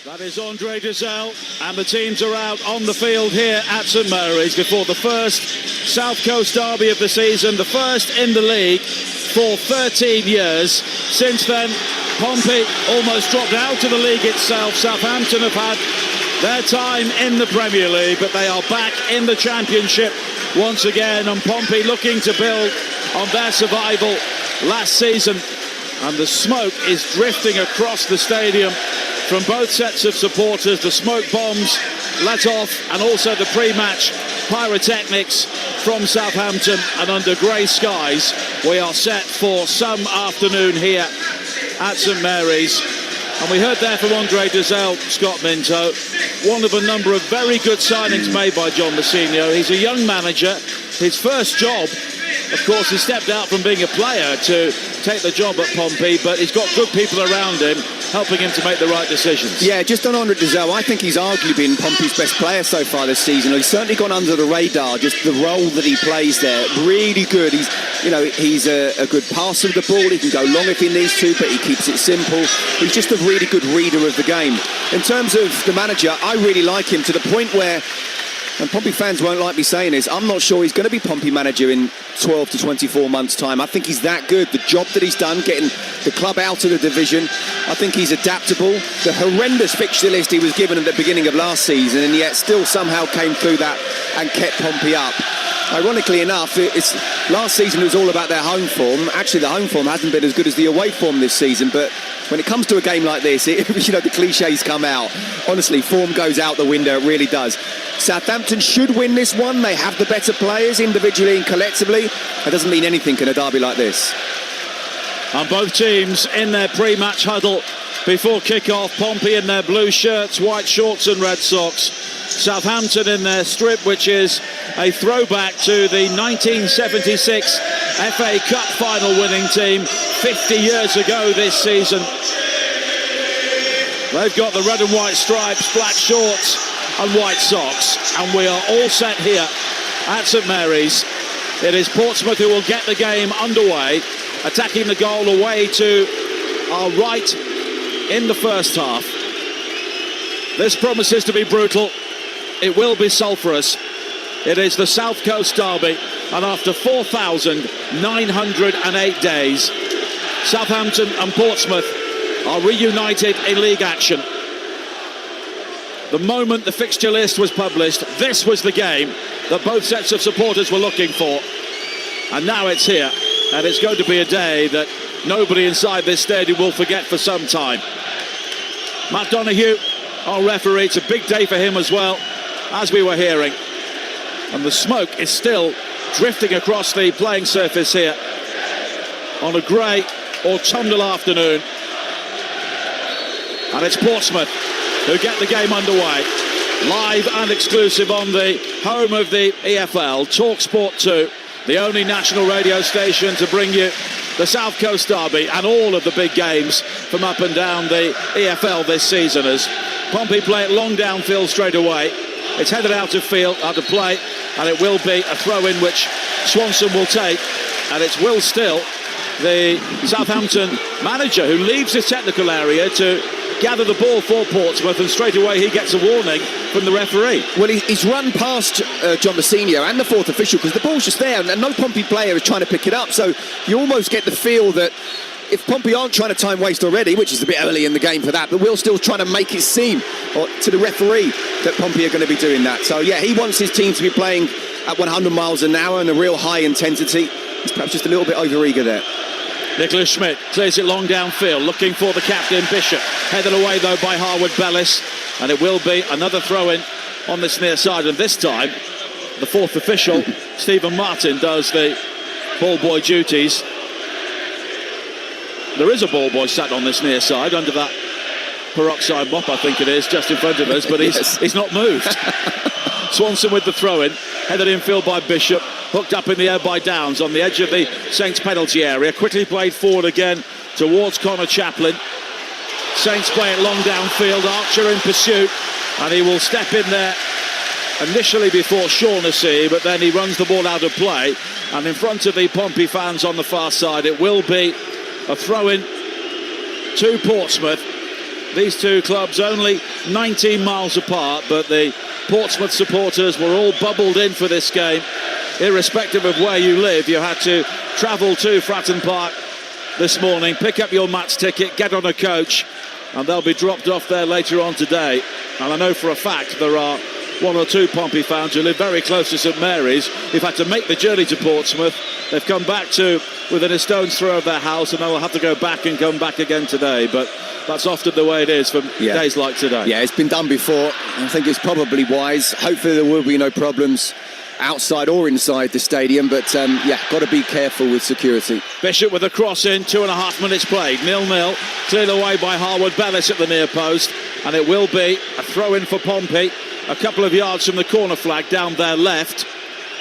That is Andre Giselle, and the teams are out on the field here at St Mary's before the first South Coast derby of the season, the first in the league for 13 years. Since then, Pompey almost dropped out of the league itself. Southampton have had their time in the Premier League, but they are back in the Championship once again, and Pompey looking to build on their survival last season. And the smoke is drifting across the stadium from both sets of supporters. The smoke bombs let off, and also the pre-match pyrotechnics from Southampton. And under grey skies, we are set for some afternoon here at St Mary's. And we heard there from Andre Giselle, Scott Minto, one of a number of very good signings made by John Mousinho. He's a young manager. His first job, of course, he stepped out from being a player to take the job at Pompey, but he's got good people around him helping him to make the right decisions. Yeah, just on Andre Giselle, I think he's arguably been Pompey's best player so far this season. He's certainly gone under the radar, just the role that he plays there. Really good. He's a good passer of the ball. He can go long if he needs to, but he keeps it simple. He's just a really good reader of the game. In terms of the manager, I really like him to the point where, and Pompey fans won't like me saying this, I'm not sure he's going to be Pompey manager in 12 to 24 months' time. I think he's that good. The job that he's done, getting the club out of the division, I think he's adaptable. The horrendous fixture list he was given at the beginning of last season, and yet still somehow came through that and kept Pompey up. Ironically enough, last season it was all about their home form. Actually, the home form hasn't been as good as the away form this season, but when it comes to a game like this, the cliches come out. Honestly, form goes out the window, it really does. Southampton should win this one. They have the better players individually and collectively. That doesn't mean anything in a derby like this. And both teams in their pre-match huddle before kick-off. Pompey in their blue shirts, white shorts and red socks. Southampton in their strip, which is a throwback to the 1976 FA Cup final winning team 50 years ago this season. They've got the red and white stripes, black shorts and white socks, and we are all set here at St Mary's. It is Portsmouth who will get the game underway, attacking the goal away to our right in the first half. This promises to be brutal. It will be sulphurous. It is the South Coast derby, and after 4,908 days, Southampton and Portsmouth are reunited in league action. The moment the fixture list was published, this was the game that both sets of supporters were looking for. And now it's here, and it's going to be a day that nobody inside this stadium will forget for some time. Matt Donoghue, our referee, it's a big day for him as well, as we were hearing. And the smoke is still drifting across the playing surface here on a grey autumnal afternoon. And it's Portsmouth who get the game underway. Live and exclusive on the home of the EFL, Talksport 2, the only national radio station to bring you the South Coast derby and all of the big games from up and down the EFL this season, as Pompey play it long downfield straight away. It's headed out of field, out of play, and it will be a throw-in which Swanson will take, and it's Will Still, the Southampton manager, who leaves his technical area to gather the ball for Portsmouth, and straight away he gets a warning from the referee. Well, he's run past John Mousinho and the fourth official, because the ball's just there and no Pompey player is trying to pick it up, so you almost get the feel that if Pompey aren't trying to time waste already, which is a bit early in the game for that, but Will's still trying to make it seem to the referee that Pompey are going to be doing that. So yeah, he wants his team to be playing at 100 miles an hour and a real high intensity. He's perhaps just a little bit over-eager there. Nicholas Schmidt clears it long downfield, looking for the captain, Bishop. Headed away, though, by Harwood Bellis. And it will be another throw-in on this near side. And this time, the fourth official, Stephen Martin, does the ball boy duties. There is a ball boy sat on this near side, under that peroxide mop, I think it is, just in front of us. But he's not moved. Swanson with the throw-in. Headed infield by Bishop. Hooked up in the air by Downs on the edge of the Saints penalty area. Quickly played forward again towards Connor Chaplin. Saints play it long downfield. Archer in pursuit, and he will step in there initially before Shaughnessy, but then he runs the ball out of play, and in front of the Pompey fans on the far side, it will be a throw-in to Portsmouth. These two clubs only 19 miles apart, but the Portsmouth supporters were all bubbled in for this game. Irrespective of where you live, you had to travel to Fratton Park this morning, pick up your match ticket, get on a coach, and they'll be dropped off there later on today. And I know for a fact there are one or two Pompey fans who live very close to St Mary's who've had to make the journey to Portsmouth. They've come back to within a stone's throw of their house, and they'll have to go back and come back again today. But that's often the way it is for days like today. Yeah, it's been done before. I think it's probably wise. Hopefully there will be no problems outside or inside the stadium, but got to be careful with security. Bishop with a cross in, 2.5 minutes played, 0-0, cleared away by Harwood Bellis at the near post, and it will be a throw in for Pompey, a couple of yards from the corner flag down their left,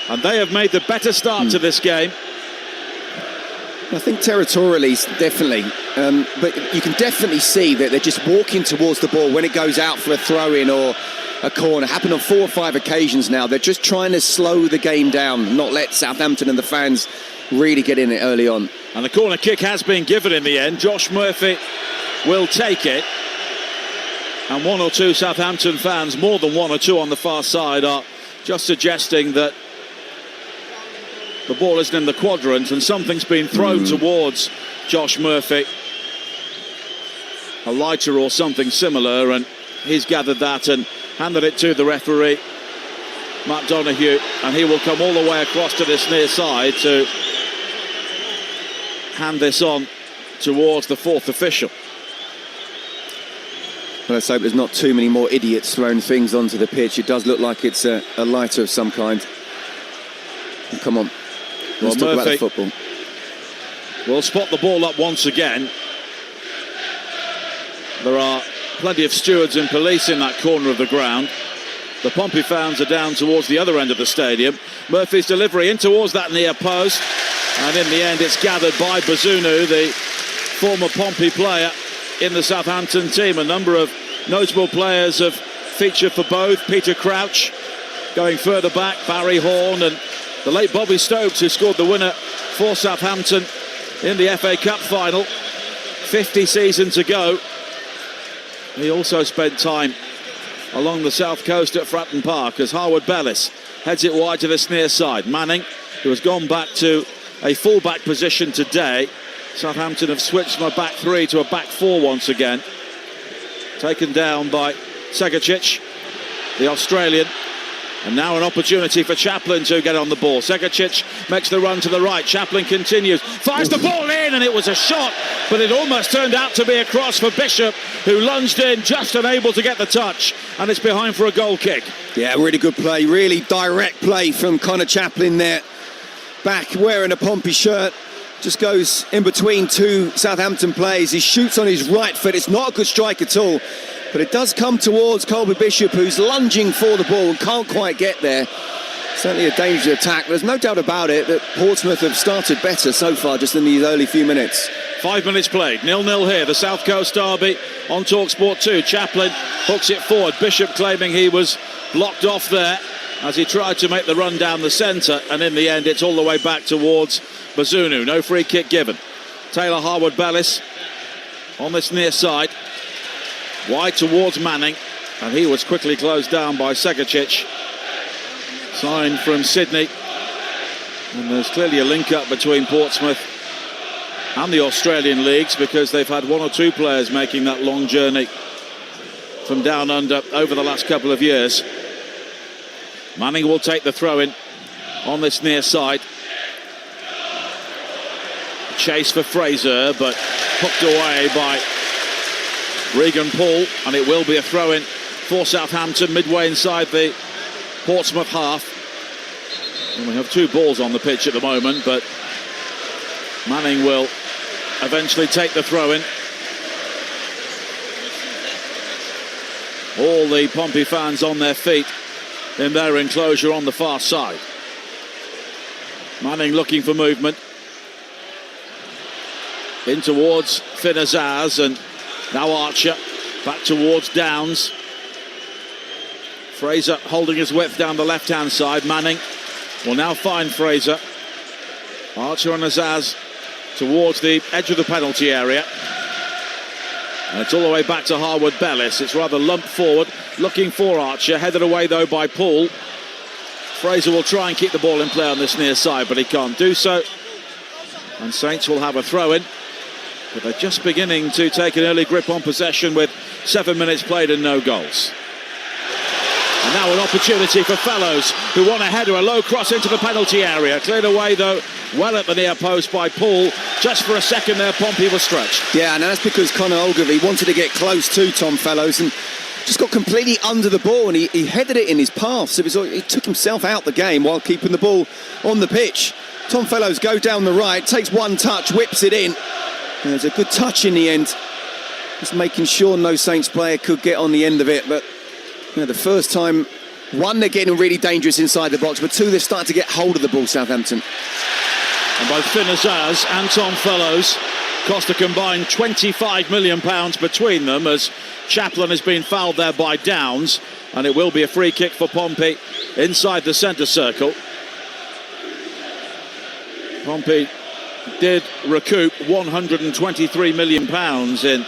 and they have made the better start to this game. I think territorially, definitely, but you can definitely see that they're just walking towards the ball when it goes out for a throw-in or a corner. Happened on 4 or 5 occasions now. They're just trying to slow the game down, not let Southampton and the fans really get in it early on. And the corner kick has been given in the end. Josh Murphy will take it. And one or two Southampton fans, more than one or two on the far side, are just suggesting that the ball isn't in the quadrant and something's been thrown towards Josh Murphy. A lighter or something similar, and he's gathered that and handed it to the referee, Matt Donoghue, and he will come all the way across to this near side to hand this on towards the fourth official. Well, let's hope there's not too many more idiots throwing things onto the pitch. It does look like it's a lighter of some kind. Come on, let's talk about the football. We'll spot the ball up once again. There are plenty of stewards and police in that corner of the ground. The Pompey fans are down towards the other end of the stadium. Murphy's delivery in towards that near post, and in the end it's gathered by Bazunu, the former Pompey player in the Southampton team. A number of notable players have featured for both. Peter Crouch going further back, Barry Horn, and the late Bobby Stokes, who scored the winner for Southampton in the FA Cup final 50 seasons ago. He also spent time along the south coast at Fratton Park as Harwood Bellis heads it wide to this near side. Manning, who has gone back to a full-back position today. Southampton have switched from a back three to a back four once again. Taken down by Segacic, the Australian. And now an opportunity for Chaplin to get on the ball. Segacic makes the run to the right. Chaplin continues, fires the ball in, and it was a shot, but it almost turned out to be a cross for Bishop, who lunged in, just unable to get the touch, and it's behind for a goal kick. Yeah, really good play, really direct play from Connor Chaplin there. Back wearing a Pompey shirt, just goes in between two Southampton players. He shoots on his right foot. It's not a good strike at all, but it does come towards Colby Bishop, who's lunging for the ball and can't quite get there. Certainly a dangerous attack. There's no doubt about it that Portsmouth have started better so far just in these early few minutes. 5 minutes played, 0-0 here. The South Coast derby on Talksport 2. Chaplin hooks it forward. Bishop claiming he was blocked off there as he tried to make the run down the centre, and in the end it's all the way back towards Bazunu. No free kick given. Taylor Harwood Bellis on this near side, wide towards Manning, and he was quickly closed down by Segacic. Sign from Sydney, and there's clearly a link up between Portsmouth and the Australian leagues, because they've had one or two players making that long journey from down under over the last couple of years. Manning will take the throw in on this near side. Chase for Fraser, but hooked away by Regan Paul, and it will be a throw in for Southampton midway inside the Portsmouth half. And we have two balls on the pitch at the moment, but Manning will eventually take the throw in. All the Pompey fans on their feet in their enclosure on the far side. Manning looking for movement in towards Finn Azaz, and now Archer back towards Downs. Fraser holding his width down the left hand side. Manning will now find Fraser. Archer and Azaz towards the edge of the penalty area. And it's all the way back to Harwood Bellis. It's rather lumped forward, looking for Archer. Headed away, though, by Poole. Fraser will try and keep the ball in play on this near side, but he can't do so. And Saints will have a throw-in. But they're just beginning to take an early grip on possession with 7 minutes played and no goals. And now an opportunity for Fellows, who want a header, a low cross into the penalty area. Cleared away, though, well at the near post by Poole. Just for a second there, Pompey was stretched. Yeah, and that's because Conor Ogilvie wanted to get close to Tom Fellows and just got completely under the ball, and he headed it in his path. So he took himself out the game while keeping the ball on the pitch. Tom Fellows goes down the right, takes one touch, whips it in. And there's a good touch in the end. Just making sure no Saints player could get on the end of it, but the first time, one, they're getting really dangerous inside the box, but two, they're starting to get hold of the ball, Southampton. And both Finn Azaz and Tom Fellows cost a combined £25 million between them, as Chaplin has been fouled there by Downs, and it will be a free kick for Pompey inside the centre circle. Pompey did recoup £123 million in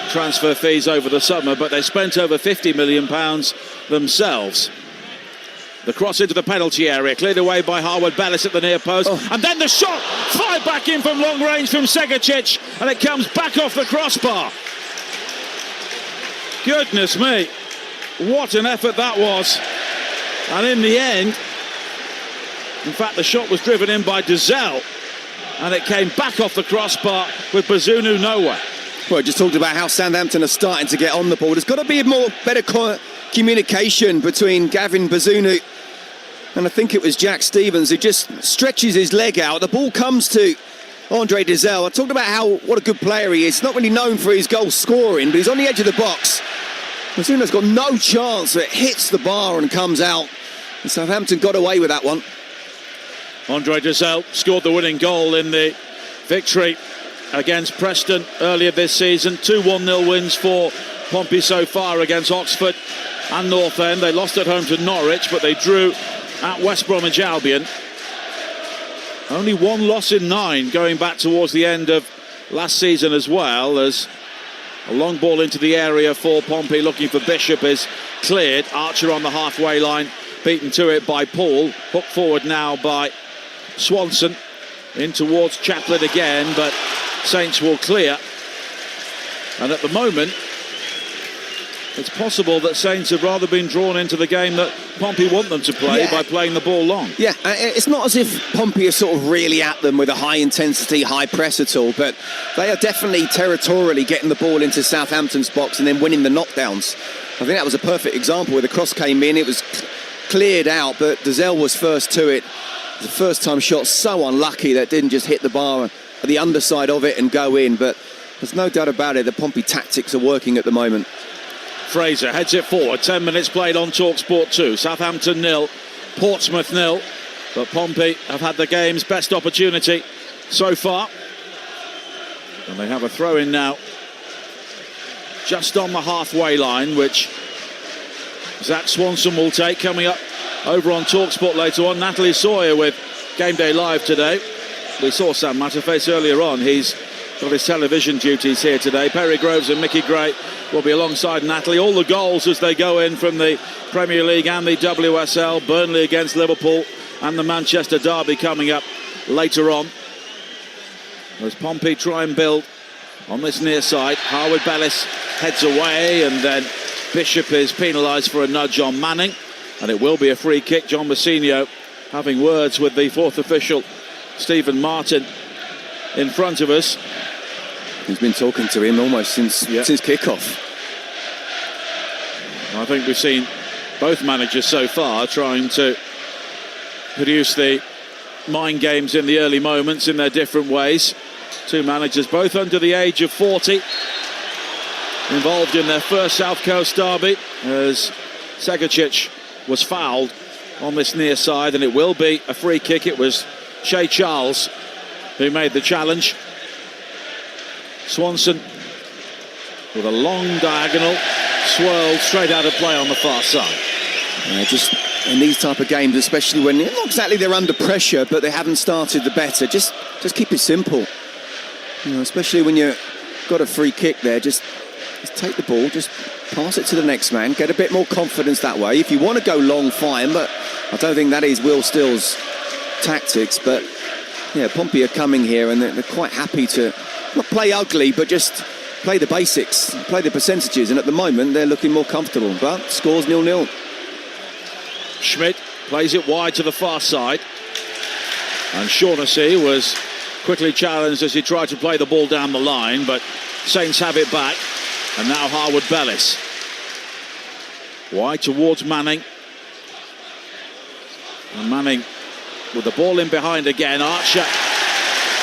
transfer fees over the summer, but they spent over £50 million themselves. The cross into the penalty area, cleared away by Harwood Bellis at the near post, and then the shot fired back in from long range from Segicic, and it comes back off the crossbar. Goodness me, what an effort that was. And in the end, in fact, the shot was driven in by Dazelle, and it came back off the crossbar with Bazunu nowhere. Well, I just talked about how Southampton are starting to get on the ball. There's got to be better communication between Gavin Bazunu and I think it was Jack Stevens, who just stretches his leg out. The ball comes to Andre Dazelle. I talked about what a good player he is. He's not really known for his goal scoring, but he's on the edge of the box. Bazunu's got no chance. It hits the bar and comes out. And Southampton got away with that one. Andre Dazelle scored the winning goal in the victory against Preston earlier this season. 2 1-0 wins for Pompey so far against Oxford and North End. They lost at home to Norwich, but they drew at West Bromwich Albion. Only one loss in 9 going back towards the end of last season as well, as a long ball into the area for Pompey looking for Bishop is cleared. Archer on the halfway line, beaten to it by Paul. Hooked forward now by Swanson. In towards Chaplin again, but Saints will clear. And at the moment, it's possible that Saints have rather been drawn into the game that Pompey want them to play by playing the ball long. Yeah, it's not as if Pompey are sort of really at them with a high intensity, high press at all, but they are definitely territorially getting the ball into Southampton's box and then winning the knockdowns. I think that was a perfect example where the cross came in, it was cleared out, but Dazelle was first to it. The first time shot, so unlucky that didn't just hit the bar at the underside of it and go in, but there's no doubt about it, the Pompey tactics are working at the moment. Fraser heads it forward. 10 minutes played on Talksport 2. Southampton 0, Portsmouth 0. But Pompey have had the game's best opportunity so far. And they have a throw-in now just on the halfway line, which Zach Swanson will take. Coming up over on Talksport later on, Natalie Sawyer with Game Day Live today. We saw Sam Matterface earlier on. He's got his television duties here today. Perry Groves and Mickey Gray will be alongside Natalie. All the goals as they go in from the Premier League and the WSL. Burnley against Liverpool and the Manchester Derby coming up later on. As Pompey try and build on this near side. Harwood Bellis heads away, and then Bishop is penalised for a nudge on Manning, and it will be a free kick. John Massinho having words with the fourth official, Stephen Martin, in front of us. He's been talking to him almost since kick-off. I think we've seen both managers so far trying to produce the mind games in the early moments in their different ways. Two managers, both under the age of 40, involved in their first South Coast derby, as Segicic was fouled on this near side, and it will be a free kick. It was Shea Charles who made the challenge. Swanson with a long diagonal, swirled straight out of play on the far side. Just in these type of games, especially when not exactly they're under pressure, but they haven't started the better, just keep it simple. Especially when you've got a free kick there, just Just take the ball, just pass it to the next man, get a bit more confidence that way. If you want to go long, fine, but I don't think that is Will Still's tactics. But yeah, Pompey are coming here and they're quite happy to not play ugly, but just play the basics, play the percentages, and at the moment they're looking more comfortable. But scores 0-0. Schmidt plays it wide to the far side, and Shaughnessy was quickly challenged as he tried to play the ball down the line, but Saints have it back. And now Harwood Bellis wide towards Manning, and Manning with the ball in behind again. Archer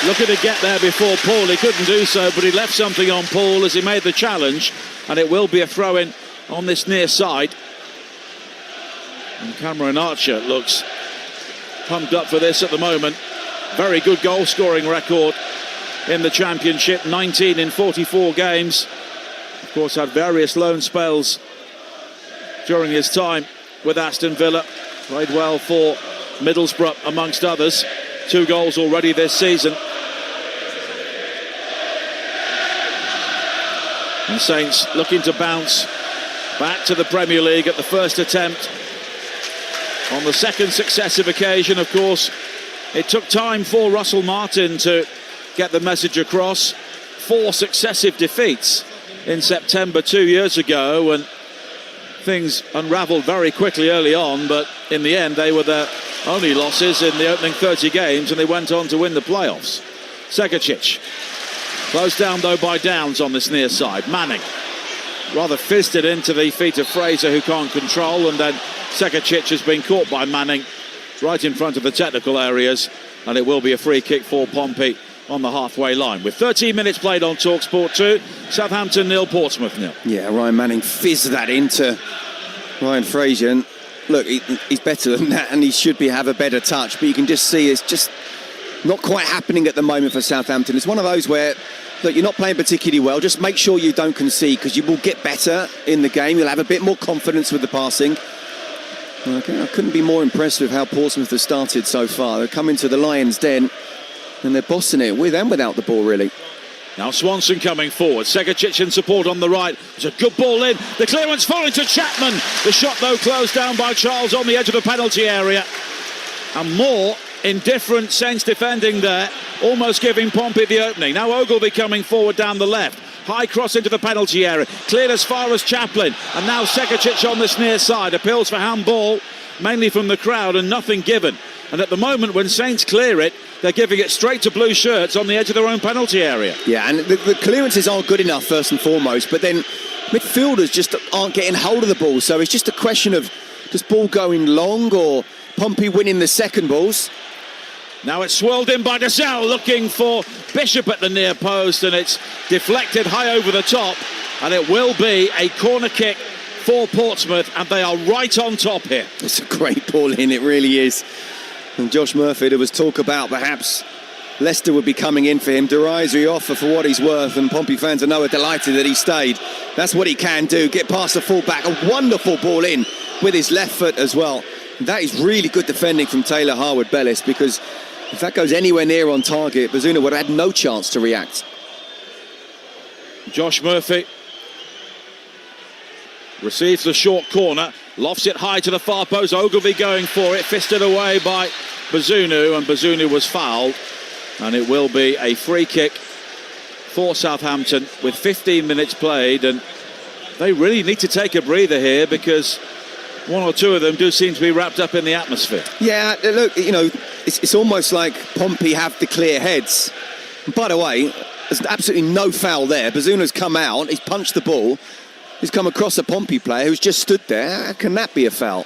looking to get there before Paul. He couldn't do so, but he left something on Paul as he made the challenge, and it will be a throw-in on this near side. And Cameron Archer looks pumped up for this at the moment. Very good goal-scoring record in the Championship, 19 in 44 games. Of course, had various loan spells during his time with Aston Villa. Played well for Middlesbrough, amongst others. 2 goals already this season. And Saints looking to bounce back to the Premier League at the first attempt. On the second successive occasion, of course, it took time for Russell Martin to get the message across. 4 successive defeats in September 2 years ago, and things unravelled very quickly early on, but in the end they were their only losses in the opening 30 games, and they went on to win the playoffs. Segacic closed down though by Downs on this near side. Manning rather fizzed it into the feet of Fraser, who can't control, and then Segacic has been caught by Manning right in front of the technical areas, and it will be a free kick for Pompey on the halfway line. With 13 minutes played on Talksport 2, Southampton 0, Portsmouth 0. Yeah, Ryan Manning fizzed that into Ryan Fraser. And look, he's better than that, and he should have a better touch. But you can just see it's just not quite happening at the moment for Southampton. It's one of those where, look, you're not playing particularly well. Just make sure you don't concede, because you will get better in the game. You'll have a bit more confidence with the passing. Okay, I couldn't be more impressed with how Portsmouth has started so far. They've come into the Lions' den, and they're bossing it with and without the ball, really. Now Swanson coming forward. Segacic in support on the right. It's a good ball in. The clearance falling to Chapman. The shot, though, closed down by Charles on the edge of the penalty area. And more indifferent Saints defending there, almost giving Pompey the opening. Now Ogilvie coming forward down the left. High cross into the penalty area. Cleared as far as Chaplin. And now Segacic on this near side. Appeals for handball, mainly from the crowd, and nothing given. And at the moment, when Saints clear it, they're giving it straight to blue shirts on the edge of their own penalty area. Yeah, and the clearances aren't good enough, first and foremost, but then midfielders just aren't getting hold of the ball. So it's just a question of, does ball going long, or Pompey winning the second balls? Now it's swirled in by Dessau, looking for Bishop at the near post, and it's deflected high over the top, and it will be a corner kick for Portsmouth, and they are right on top here. It's a great ball in, it really is. And Josh Murphy, there was talk about perhaps Leicester would be coming in for him. Derisory offer for what he's worth, and Pompey fans are delighted that he stayed. That's what he can do, get past the full-back. A wonderful ball in with his left foot as well. And that is really good defending from Taylor Harwood Bellis, because if that goes anywhere near on target, Bazunu would have had no chance to react. Josh Murphy receives the short corner, lofts it high to the far post. Ogilvie going for it, fisted away by Bazunu, and Bazunu was fouled, and it will be a free kick for Southampton with 15 minutes played, and they really need to take a breather here, because one or two of them do seem to be wrapped up in the atmosphere. Yeah, look, you know, it's almost like Pompey have the clear heads. And by the way, there's absolutely no foul there. Bazuna's come out, he's punched the ball. He's come across a Pompey player who's just stood there. How can that be a foul?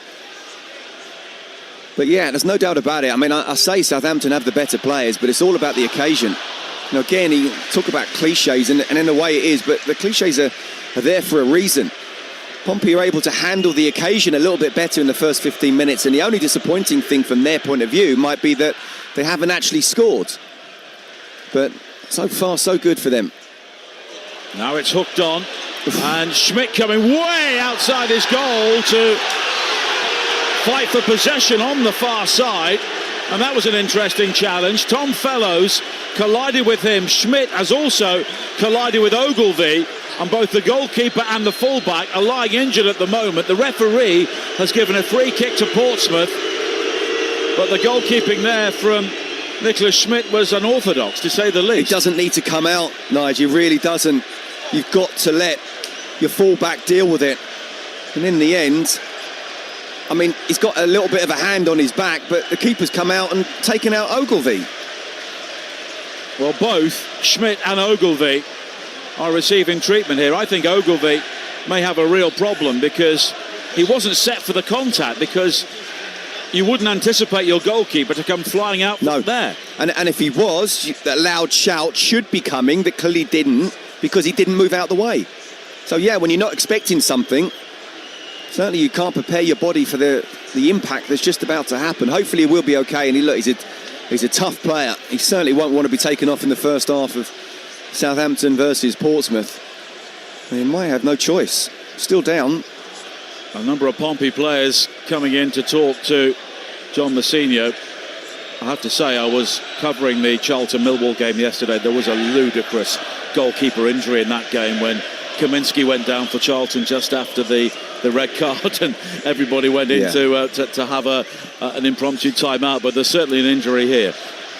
But yeah, there's no doubt about it. I mean, I say Southampton have the better players, but it's all about the occasion. You know, again, you talk about cliches, and in a way it is, but the cliches are there for a reason. Pompey are able to handle the occasion a little bit better in the first 15 minutes, and the only disappointing thing from their point of view might be that they haven't actually scored. But so far, so good for them. Now it's hooked on, and Schmidt coming way outside his goal to fight for possession on the far side. And that was an interesting challenge. Tom Fellows collided with him. Schmidt has also collided with Ogilvie. And both the goalkeeper and the fullback are lying injured at the moment. The referee has given a free kick to Portsmouth. But the goalkeeping there from Nicholas Schmidt was unorthodox, to say the least. He doesn't need to come out, Nigel. He really doesn't. You've got to let your fullback deal with it. And in the end, I mean, he's got a little bit of a hand on his back, but the keeper's come out and taken out Ogilvie. Well, both Schmidt and Ogilvie are receiving treatment here. I think Ogilvie may have a real problem because he wasn't set for the contact, because you wouldn't anticipate your goalkeeper to come flying out from there. And if he was, that loud shout should be coming, but clearly didn't, because he didn't move out the way. So yeah, when you're not expecting something, certainly you can't prepare your body for the impact that's just about to happen. Hopefully he will be okay. And he's a tough player. He certainly won't want to be taken off in the first half of Southampton versus Portsmouth. And he might have no choice. Still down. A number of Pompey players coming in to talk to John Mousinho. I have to say, I was covering the Charlton-Millwall game yesterday. There was a ludicrous goalkeeper injury in that game when Kaminsky went down for Charlton just after the red card, and everybody went in to have an impromptu timeout. But there's certainly an injury here.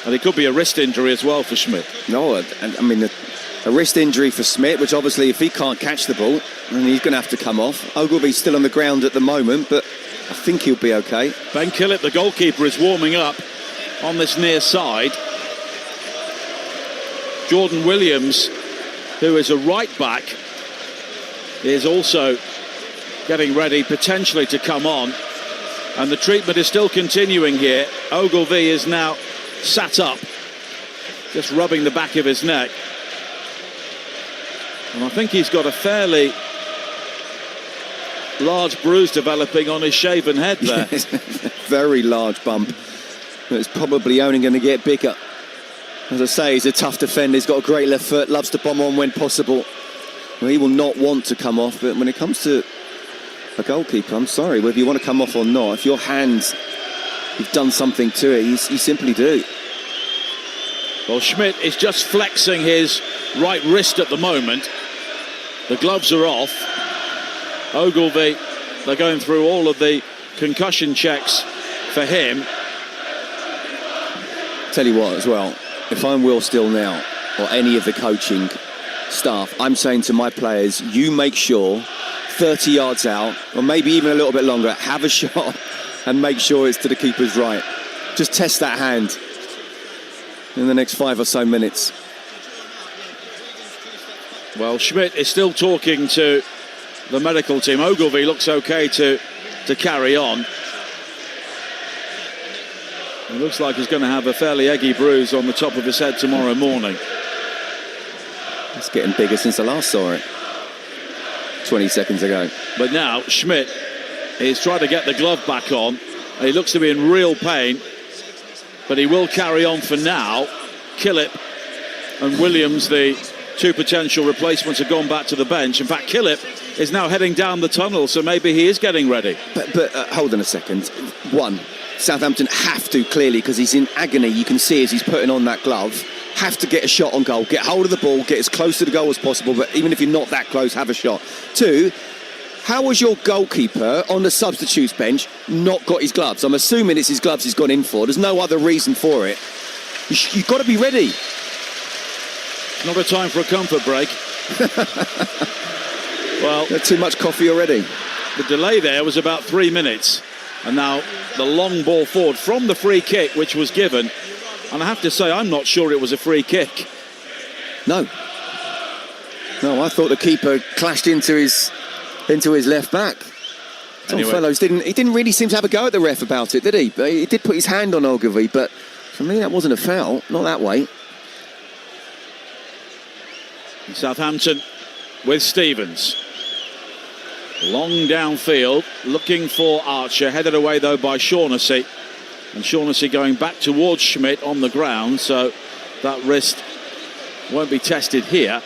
And it could be a wrist injury as well for Schmidt. No, I mean, a wrist injury for Schmidt, which obviously if he can't catch the ball, then he's going to have to come off. Ogilvie's still on the ground at the moment, but I think he'll be okay. Ben Killip, the goalkeeper, is warming up on this near side. Jordan Williams, who is a right back, is also getting ready potentially to come on. And the treatment is still continuing here. Ogilvie is now sat up, just rubbing the back of his neck. And I think he's got a fairly large bruise developing on his shaven head there. Very large bump. It's probably only going to get bigger. As I say, he's a tough defender. He's got a great left foot, loves to bomb on when possible. Well, he will not want to come off, but when it comes to a goalkeeper, I'm sorry, whether you want to come off or not, if your hands, you've done something to it, you simply do. Well, Schmidt is just flexing his right wrist at the moment. The gloves are off. Ogilvie, they're going through all of the concussion checks for him. Tell you what as well, if I'm Will Still now, or any of the coaching staff, I'm saying to my players, you make sure 30 yards out, or maybe even a little bit longer, have a shot and make sure it's to the keeper's right. Just test that hand in the next 5 or so minutes. Well, Schmidt is still talking to the medical team. Ogilvie looks okay to carry on. It looks like he's going to have a fairly eggy bruise on the top of his head tomorrow morning. It's getting bigger since I last saw it 20 seconds ago. But now Schmidt is trying to get the glove back on. He looks to be in real pain, but he will carry on for now. Killip and Williams, the two potential replacements, have gone back to the bench. In fact, Killip is now heading down the tunnel, so maybe he is getting ready. But hold on a second. One, Southampton have to, clearly, because he's in agony. You can see as he's putting on that glove, have to get a shot on goal, get hold of the ball, get as close to the goal as possible, but even if you're not that close, have a shot. Two, how was your goalkeeper on the substitutes bench not got his gloves? I'm assuming it's his gloves he's gone in for. There's no other reason for it. You've got to be ready. Not a time for a comfort break. Well, too much coffee already. The delay there was about 3 minutes. And now the long ball forward from the free kick, which was given. And I have to say, I'm not sure it was a free kick. No, I thought the keeper clashed into his left back. Tom Fellows didn't really seem to have a go at the ref about it, did he? But he did put his hand on Ogilvie, but for me that wasn't a foul, not that way. Southampton with Stevens. Long downfield, looking for Archer, headed away though by Shaughnessy. And Shaughnessy going back towards Schmidt on the ground, so that wrist won't be tested here.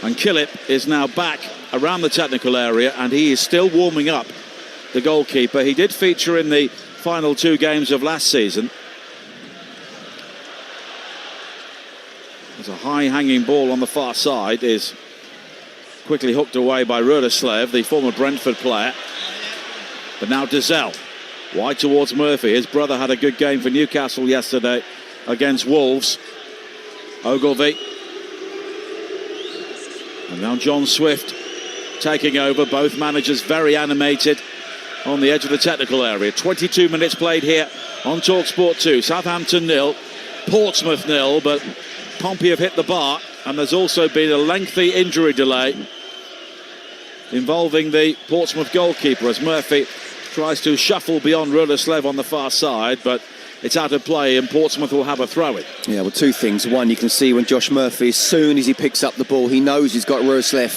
And Killip is now back around the technical area, and he is still warming up, the goalkeeper. He did feature in the final 2 games of last season. There's a high-hanging ball on the far side, is quickly hooked away by Rudoslev, the former Brentford player. But now Dazelle, wide towards Murphy. His brother had a good game for Newcastle yesterday against Wolves. Ogilvie. And now John Swift taking over. Both managers very animated on the edge of the technical area. 22 minutes played here on Talksport 2. Southampton 0, Portsmouth 0, but Pompey have hit the bar, and there's also been a lengthy injury delay involving the Portsmouth goalkeeper as Murphy tries to shuffle beyond Rudoslev on the far side, but it's out of play and Portsmouth will have a throw-in. Yeah, well, 2 things. One, you can see when Josh Murphy, as soon as he picks up the ball, he knows he's got Rudoslev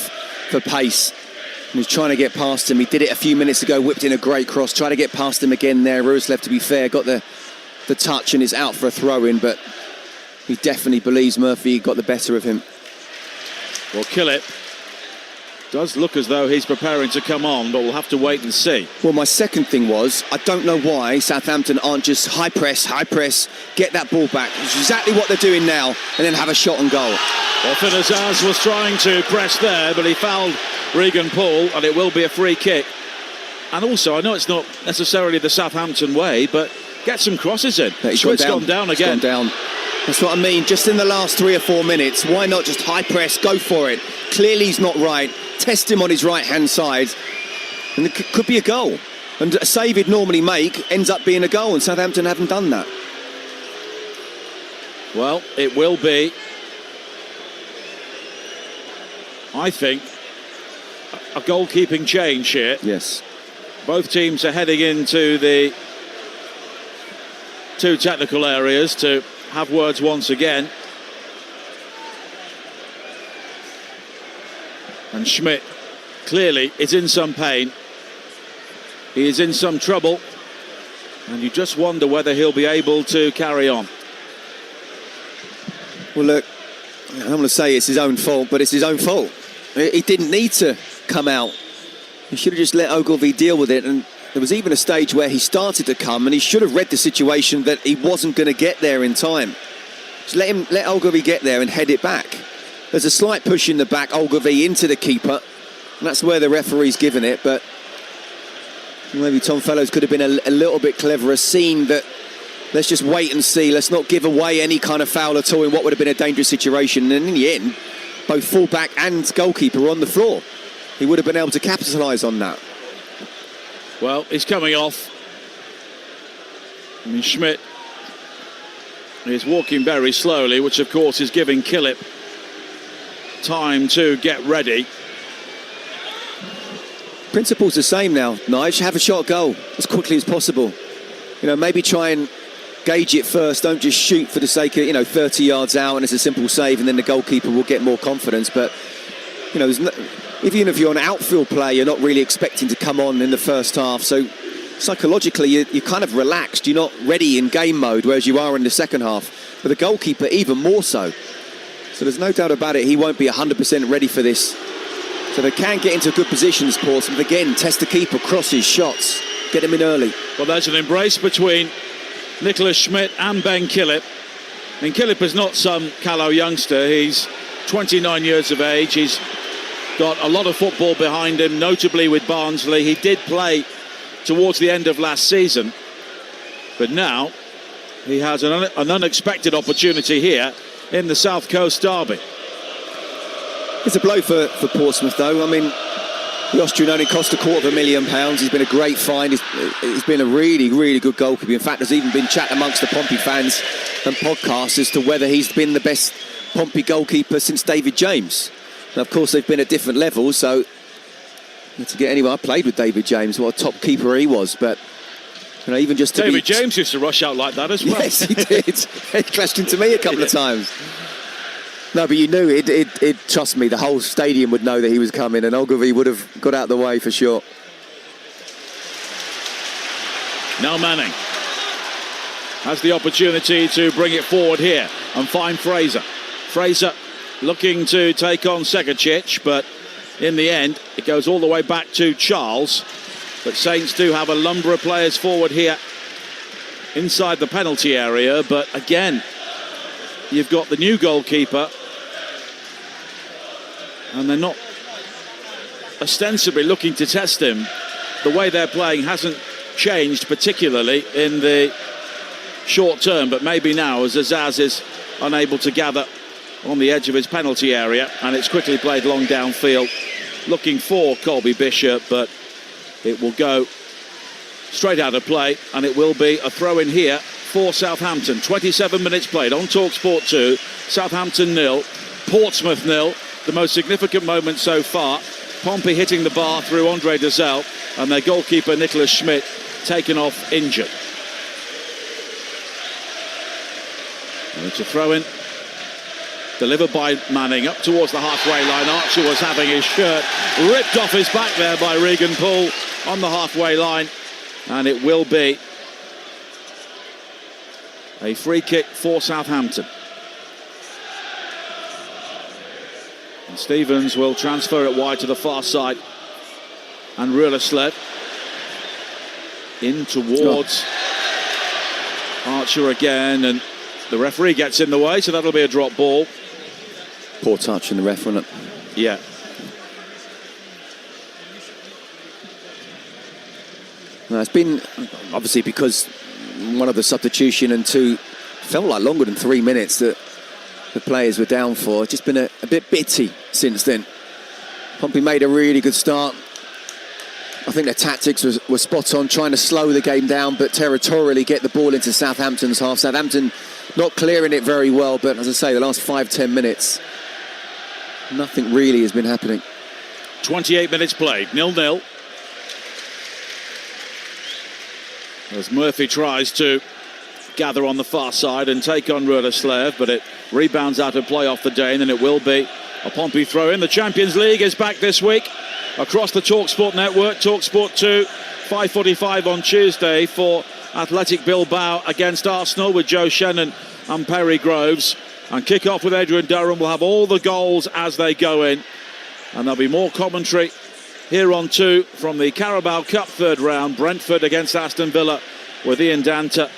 for pace. And he's trying to get past him. He did it a few minutes ago, whipped in a great cross, tried to get past him again there. Rudoslev, to be fair, got the touch and is out for a throw-in, but he definitely believes Murphy got the better of him. Well, Killip does look as though he's preparing to come on, but we'll have to wait and see. Well, my second thing was, I don't know why Southampton aren't just high press, get that ball back. It's exactly what they're doing now, and then have a shot on goal. Well, Finazaz was trying to press there, but he fouled Regan Paul, and it will be a free kick. And also, I know it's not necessarily the Southampton way, but get some crosses in. Yeah, Swift's gone down again. That's what I mean. Just in the last 3 or 4 minutes, why not just high press, go for it? Clearly he's not right. Test him on his right-hand side, and it could be a goal. And a save he'd normally make ends up being a goal, and Southampton haven't done that. Well, it will be, I think, a goalkeeping change here. Yes. Both teams are heading into the 2 technical areas to have words once again. And Schmidt clearly is in some pain. He is in some trouble. And you just wonder whether he'll be able to carry on. Well, look, I don't want to say it's his own fault, but it's his own fault. He didn't need to come out. He should have just let Ogilvie deal with it. And there was even a stage where he started to come, and he should have read the situation that he wasn't going to get there in time. Just let Ogilvie get there and head it back. There's a slight push in the back, Ogilvie into the keeper, and that's where the referee's given it. But maybe Tom Fellows could have been a little bit cleverer, seen that let's just wait and see, let's not give away any kind of foul at all in what would have been a dangerous situation. And in the end, both fullback and goalkeeper were on the floor. He would have been able to capitalise on that. Well, he's coming off. I mean, Schmidt is walking very slowly, which of course is giving Killip time to get ready. Principle's the same now, Nige. Have a shot goal as quickly as possible. You know, maybe try and gauge it first. Don't just shoot for the sake of, 30 yards out and it's a simple save and then the goalkeeper will get more confidence. But, even if you're an outfield player, you're not really expecting to come on in the first half. So psychologically, you're kind of relaxed. You're not ready in game mode, whereas you are in the second half. But the goalkeeper, even more so. So there's no doubt about it, he won't be 100% ready for this. So they can get into good positions, Portsmouth. Again, test the keeper, crosses, shots, get him in early. Well, there's an embrace between Nicholas Schmidt and Ben Killip. I mean, Killip is not some callow youngster. He's 29 years of age. He's got a lot of football behind him, notably with Barnsley. He did play towards the end of last season, but now he has an unexpected opportunity here in the South Coast derby. It's a blow for Portsmouth, though. I mean, the Austrian only cost £250,000. He's been a great find. He's been a really, really good goalkeeper. In fact, there's even been chat amongst the Pompey fans and podcasts as to whether he's been the best Pompey goalkeeper since David James. And of course, they've been at different levels, so to get anyone, I played with David James, what a top keeper he was, but even just to David James used to rush out like that as well. Yes, he did. He crashed into me a couple of times. No, but you knew it. Trust me, the whole stadium would know that he was coming, and Ogilvie would have got out of the way for sure. Now Manning has the opportunity to bring it forward here and find Fraser. Fraser looking to take on Segacic, but in the end, it goes all the way back to Charles. But Saints do have a number of players forward here inside the penalty area, but again, you've got the new goalkeeper, and they're not ostensibly looking to test him. The way they're playing hasn't changed particularly in the short term, but maybe now as Azaz is unable to gather on the edge of his penalty area, and it's quickly played long downfield looking for Colby Bishop, but it will go straight out of play, and it will be a throw-in here for Southampton. 27 minutes played on Talksport 2. Southampton 0, Portsmouth 0. The most significant moment so far, Pompey hitting the bar through Andre Dazelle, and their goalkeeper Nicholas Schmidt taken off injured. And it's a throw-in delivered by Manning up towards the halfway line. Archer was having his shirt ripped off his back there by Regan Poole on the halfway line, and it will be a free kick for Southampton. And Stevens will transfer it wide to the far side, and Rulesled in towards Archer again, and the referee gets in the way, so that'll be a drop ball. Poor touch in the ref, wasn't it? Yeah. No, it's been obviously because one of the substitution and two felt like longer than 3 minutes that the players were down for. It's just been a bit bitty since then. Pompey made a really good start. I think their tactics were spot on, trying to slow the game down but territorially get the ball into Southampton's half. Southampton not clearing it very well, but as I say, the last 5-10 minutes, nothing really has been happening. 28 minutes played, 0-0. As Murphy tries to gather on the far side and take on Rulesled, but it rebounds out of play off the Dane, and it will be a Pompey throw-in. The Champions League is back this week across the Talksport network. Talksport 2, 5:45 on Tuesday for Athletic Bilbao against Arsenal with Joe Shannon and Perry Groves. And kick off with Adrian Durham. We'll have all the goals as they go in, and there'll be more commentary here on 2 from the Carabao Cup third round. Brentford against Aston Villa with Ian Danta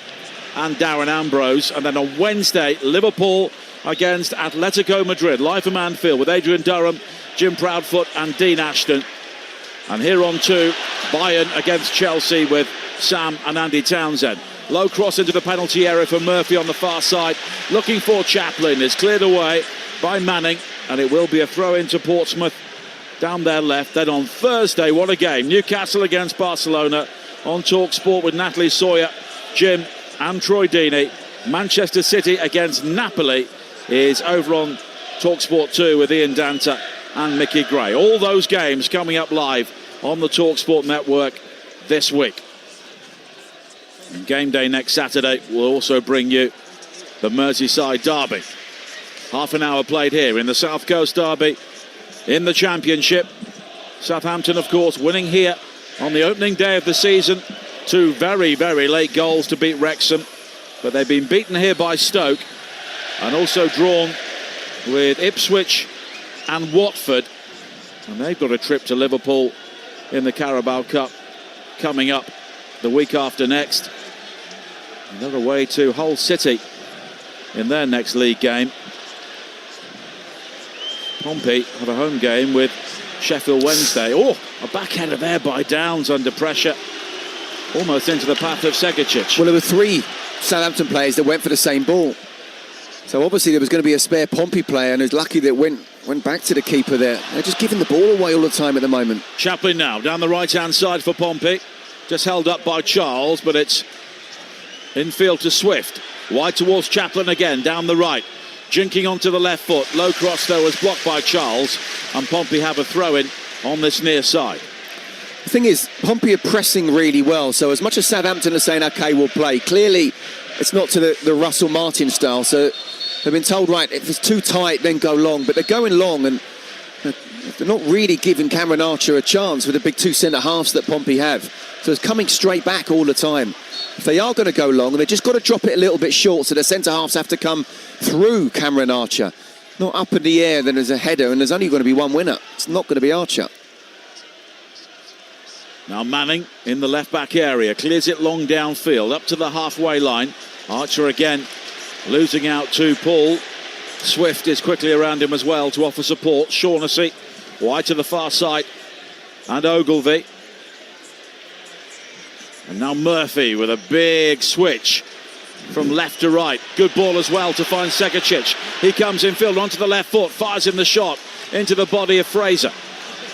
and Darren Ambrose. And then on Wednesday, Liverpool against Atletico Madrid, live from Anfield with Adrian Durham, Jim Proudfoot and Dean Ashton. And here on 2, Bayern against Chelsea with Sam and Andy Townsend. Low cross into the penalty area for Murphy on the far side, looking for Chaplin. It's cleared away by Manning, and it will be a throw into Portsmouth down their left. Then on Thursday, what a game. Newcastle against Barcelona on Talksport with Natalie Sawyer, Jim and Troy Deeney. Manchester City against Napoli is over on Talksport 2 with Ian Danta and Mickey Gray. All those games coming up live on the Talksport network this week. And game day next Saturday will also bring you the Merseyside derby. Half an hour played here in the South Coast derby in the Championship. Southampton, of course, winning here on the opening day of the season. 2 very, very late goals to beat Wrexham, but they've been beaten here by Stoke and also drawn with Ipswich and Watford, and they've got a trip to Liverpool in the Carabao Cup coming up the week after next. Another way to Hull City in their next league game. Pompey have a home game with Sheffield Wednesday. Oh, a backhander there by Downs under pressure, almost into the path of Segicic. Well, there were 3 Southampton players that went for the same ball, so obviously there was going to be a spare Pompey player, and it was lucky that went back to the keeper there. They're just giving the ball away all the time at the moment. Chaplin now down the right-hand side for Pompey, just held up by Charles, but it's infield to Swift. Wide towards Chaplin again, down the right. Jinking onto the left foot. Low cross, though, was blocked by Charles, and Pompey have a throw-in on this near side. The thing is, Pompey are pressing really well, so as much as Southampton are saying, OK, we'll play, clearly it's not to the Russell Martin style, so they've been told, right, if it's too tight, then go long, but they're going long, and they're not really giving Cameron Archer a chance with the big 2 centre-halves that Pompey have. So it's coming straight back all the time. If they are going to go long, they've just got to drop it a little bit short, so the centre-halves have to come through Cameron Archer. Not up in the air, then there's a header, and there's only going to be one winner. It's not going to be Archer. Now Manning in the left-back area, clears it long downfield, up to the halfway line. Archer again, losing out to Paul. Swift is quickly around him as well to offer support. Shaughnessy, wide to the far side, and Ogilvie. And now Murphy with a big switch from left to right. Good ball as well to find Segacic. He comes in field onto the left foot, fires in the shot into the body of Fraser.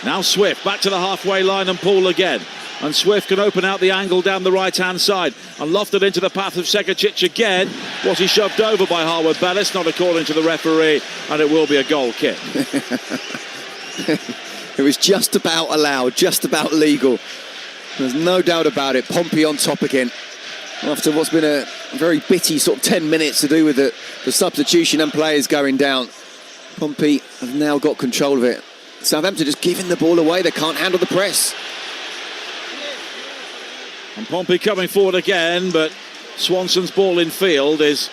Now Swift back to the halfway line and Poole again. And Swift can open out the angle down the right-hand side and lofted into the path of Segacic again. Was he shoved over by Harwood Bellis? Not according to the referee, and it will be a goal kick. It was just about allowed, just about legal. There's no doubt about it. Pompey on top again. After what's been a very bitty sort of 10 minutes to do with the substitution and players going down, Pompey have now got control of it. Southampton just giving the ball away. They can't handle the press. And Pompey coming forward again, but Swanson's ball in field is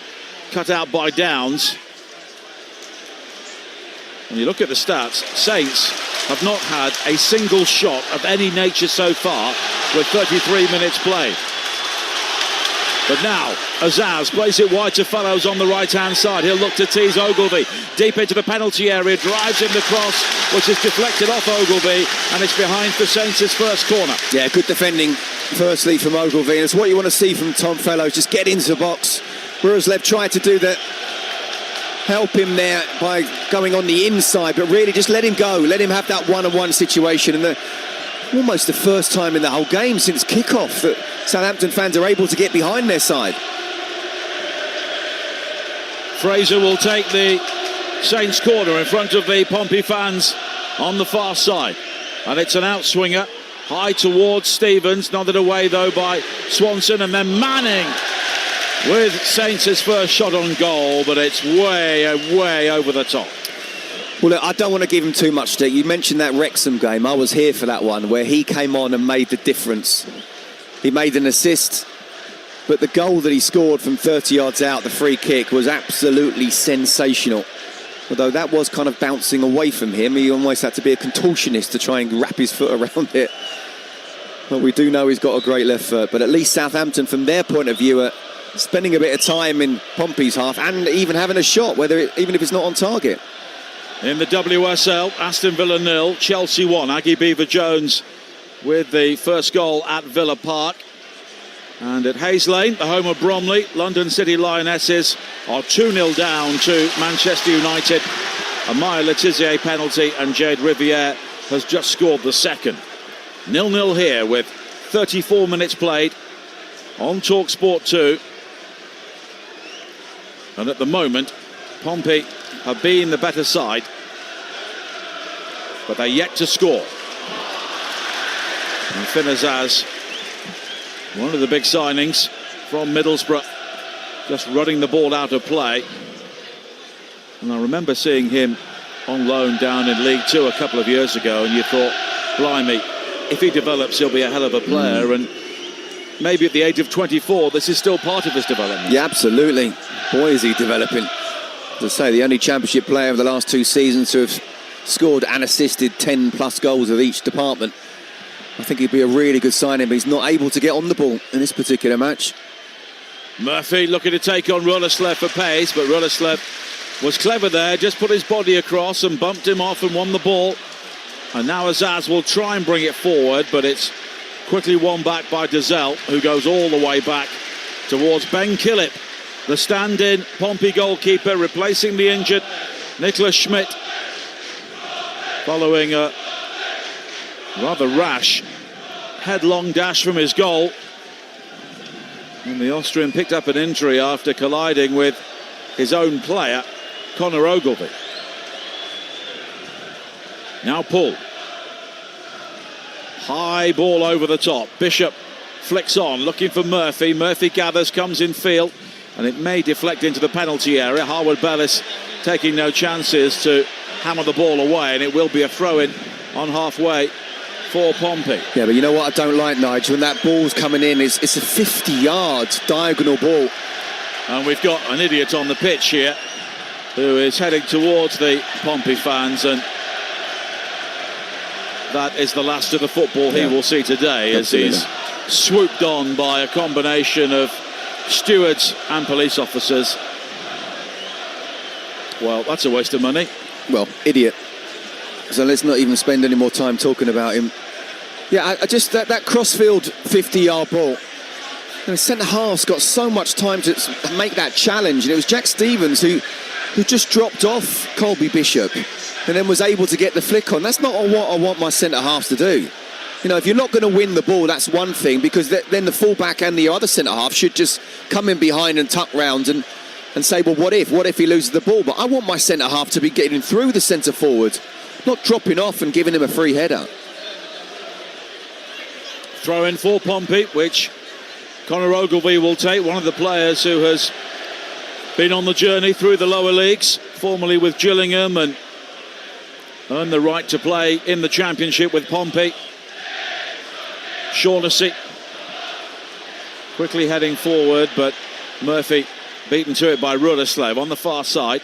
cut out by Downs. When you look at the stats, Saints have not had a single shot of any nature so far with 33 minutes played. But now, Azaz plays it wide to Fellows on the right-hand side. He'll look to tease Ogilvie. Deep into the penalty area, drives in the cross, which is deflected off Ogilvie, and it's behind for Saints' first corner. Yeah, good defending, firstly, from Ogilvie. And it's what you want to see from Tom Fellows, just get into the box. Roslev tried to do that, help him there by going on the inside, but really just let him go, let him have that one-on-one situation. And almost the first time in the whole game since kick-off that Southampton fans are able to get behind their side. Fraser will take the Saints corner in front of the Pompey fans on the far side. And it's an outswinger, high towards Stevens, nodded away though by Swanson, and then Manning with Saints' first shot on goal, but it's way over the top. Well, look, I don't want to give him too much stick. You mentioned that Wrexham game. I was here for that one where he came on and made the difference. He made an assist, but the goal that he scored from 30 yards out, the free kick, was absolutely sensational. Although that was kind of bouncing away from him. He almost had to be a contortionist to try and wrap his foot around it. But we do know he's got a great left foot. But at least Southampton, from their point of view, are spending a bit of time in Pompey's half and even having a shot, even if it's not on target. In the WSL, Aston Villa 0, Chelsea 1. Aggie Beaver-Jones with the first goal at Villa Park. And at Hayes Lane, the home of Bromley, London City Lionesses are 2-0 down to Manchester United. A Maya Letizier penalty, and Jade Riviere has just scored the second. 0-0 here with 34 minutes played on Talksport 2. And at the moment, Pompey have been the better side, but they're yet to score. And Finn Azaz, one of the big signings from Middlesbrough, just running the ball out of play. And I remember seeing him on loan down in League Two a couple of years ago, and you thought, blimey, if he develops, he'll be a hell of a player. And maybe at the age of 24, this is still part of his development. Yeah, absolutely. Boy, is he developing. As I say, the only Championship player of the last 2 seasons to have scored and assisted 10-plus goals of each department. I think he'd be a really good signing, but he's not able to get on the ball in this particular match. Murphy looking to take on Roloslev for pace, but Roloslev was clever there, just put his body across and bumped him off and won the ball. And now Azaz will try and bring it forward, but it's quickly won back by Dazelle, who goes all the way back towards Ben Killip, the stand-in Pompey goalkeeper, replacing the injured Nicholas Schmidt, following a rather rash headlong dash from his goal. And the Austrian picked up an injury after colliding with his own player, Conor Ogilvie. Now Paul. High ball over the top. Bishop flicks on, looking for Murphy. Murphy gathers, comes in field, and it may deflect into the penalty area. Harwood Bellis taking no chances to hammer the ball away, and it will be a throw-in on halfway for Pompey. Yeah, but you know what I don't like, Nigel? When that ball's coming in, it's a 50-yard diagonal ball. And we've got an idiot on the pitch here who is heading towards the Pompey fans, and that is the last of the football he will see today, Absolutely. as he's swooped on by a combination of stewards and police officers. Well, that's a waste of money. Well, idiot. So let's not even spend any more time talking about him. Yeah, I just that crossfield 50-yard ball. The centre half's got so much time to make that challenge, and it was Jack Stevens who just dropped off Colby Bishop and then was able to get the flick on. That's not what I want my centre halves to do. You know, if you're not going to win the ball, that's one thing, because then the fullback and the other centre half should just come in behind and tuck round and say, well, what if he loses the ball? But I want my centre half to be getting through the centre forward, not dropping off and giving him a free header. Throw in for Pompey, which Conor Ogilvie will take, one of the players who has been on the journey through the lower leagues, formerly with Gillingham, and earned the right to play in the Championship with Pompey. Shaughnessy quickly heading forward, but Murphy beaten to it by Rudderslev on the far side.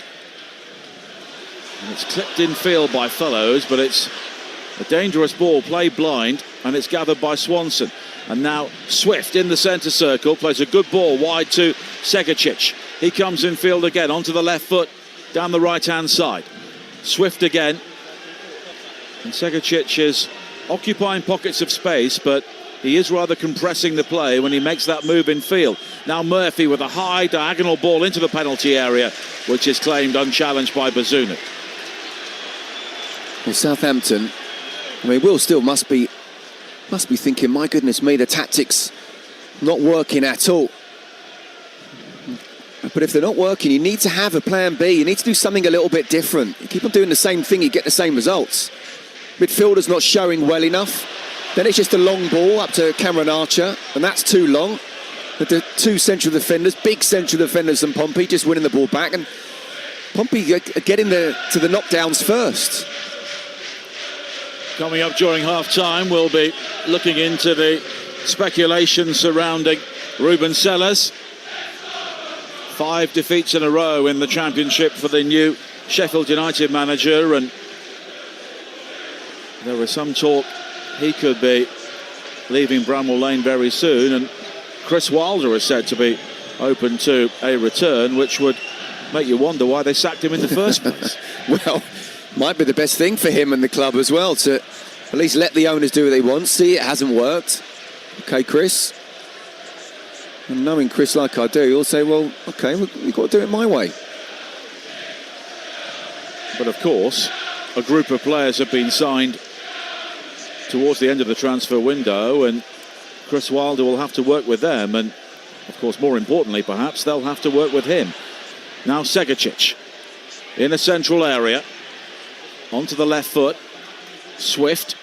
And it's clipped in field by Fellows, but it's a dangerous ball, played blind, and it's gathered by Swanson. And now Swift in the centre circle, plays a good ball wide to Segicic. He comes in field again, onto the left foot, down the right-hand side. Swift again. And Segicic is occupying pockets of space, but he is rather compressing the play when he makes that move in field. Now Murphy with a high diagonal ball into the penalty area, which is claimed unchallenged by Bazunu. Well, Southampton, I mean, Will still must be thinking, my goodness me, the tactics not working at all. But if they're not working, you need to have a plan B. You need to do something a little bit different. You keep on doing the same thing, you get the same results. Midfielder's not showing well enough. Then it's just a long ball up to Cameron Archer, and that's too long. But the two central defenders, big central defenders, and Pompey just winning the ball back, and Pompey getting to the knockdowns first. Coming up during half-time, we'll be looking into the speculation surrounding Ruben Sellers. 5 defeats in a row in the Championship for the new Sheffield United manager, and there was some talk he could be leaving Bramall Lane very soon, and Chris Wilder is said to be open to a return, which would make you wonder why they sacked him in the first place. Well, might be the best thing for him and the club as well, to at least let the owners do what they want. See, it hasn't worked. Okay, Chris. And knowing Chris like I do, he'll say, well, okay, we've got to do it my way. But of course, a group of players have been signed towards the end of the transfer window, and Chris Wilder will have to work with them, and of course, more importantly perhaps, they'll have to work with him. Now Segicic in a central area, onto the left foot. Swift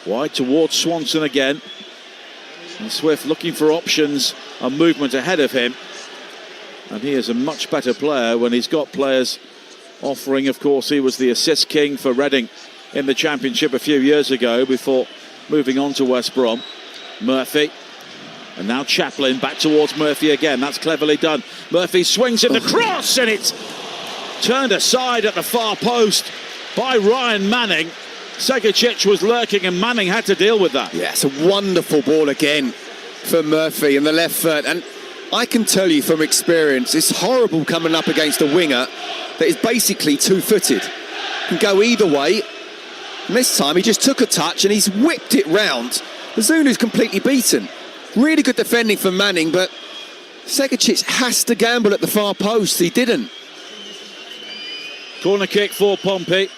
wide towards Swanson again, and Swift looking for options and movement ahead of him, and he is a much better player when he's got players offering. Of course, he was the assist king for Reading in the Championship a few years ago before moving on to West Brom. Murphy, and now Chaplin back towards Murphy again. That's cleverly done. Murphy swings in the cross, and it's turned aside at the far post by Ryan Manning. Segicic was lurking, and Manning had to deal with that. Yeah, it's a wonderful ball again for Murphy in the left foot, and I can tell you from experience, it's horrible coming up against a winger that is basically two-footed. Can go either way. And this time he just took a touch and he's whipped it round. Bazunu's completely beaten. Really good defending from Manning, but Segicic has to gamble at the far post. He didn't. Corner kick for Pompey.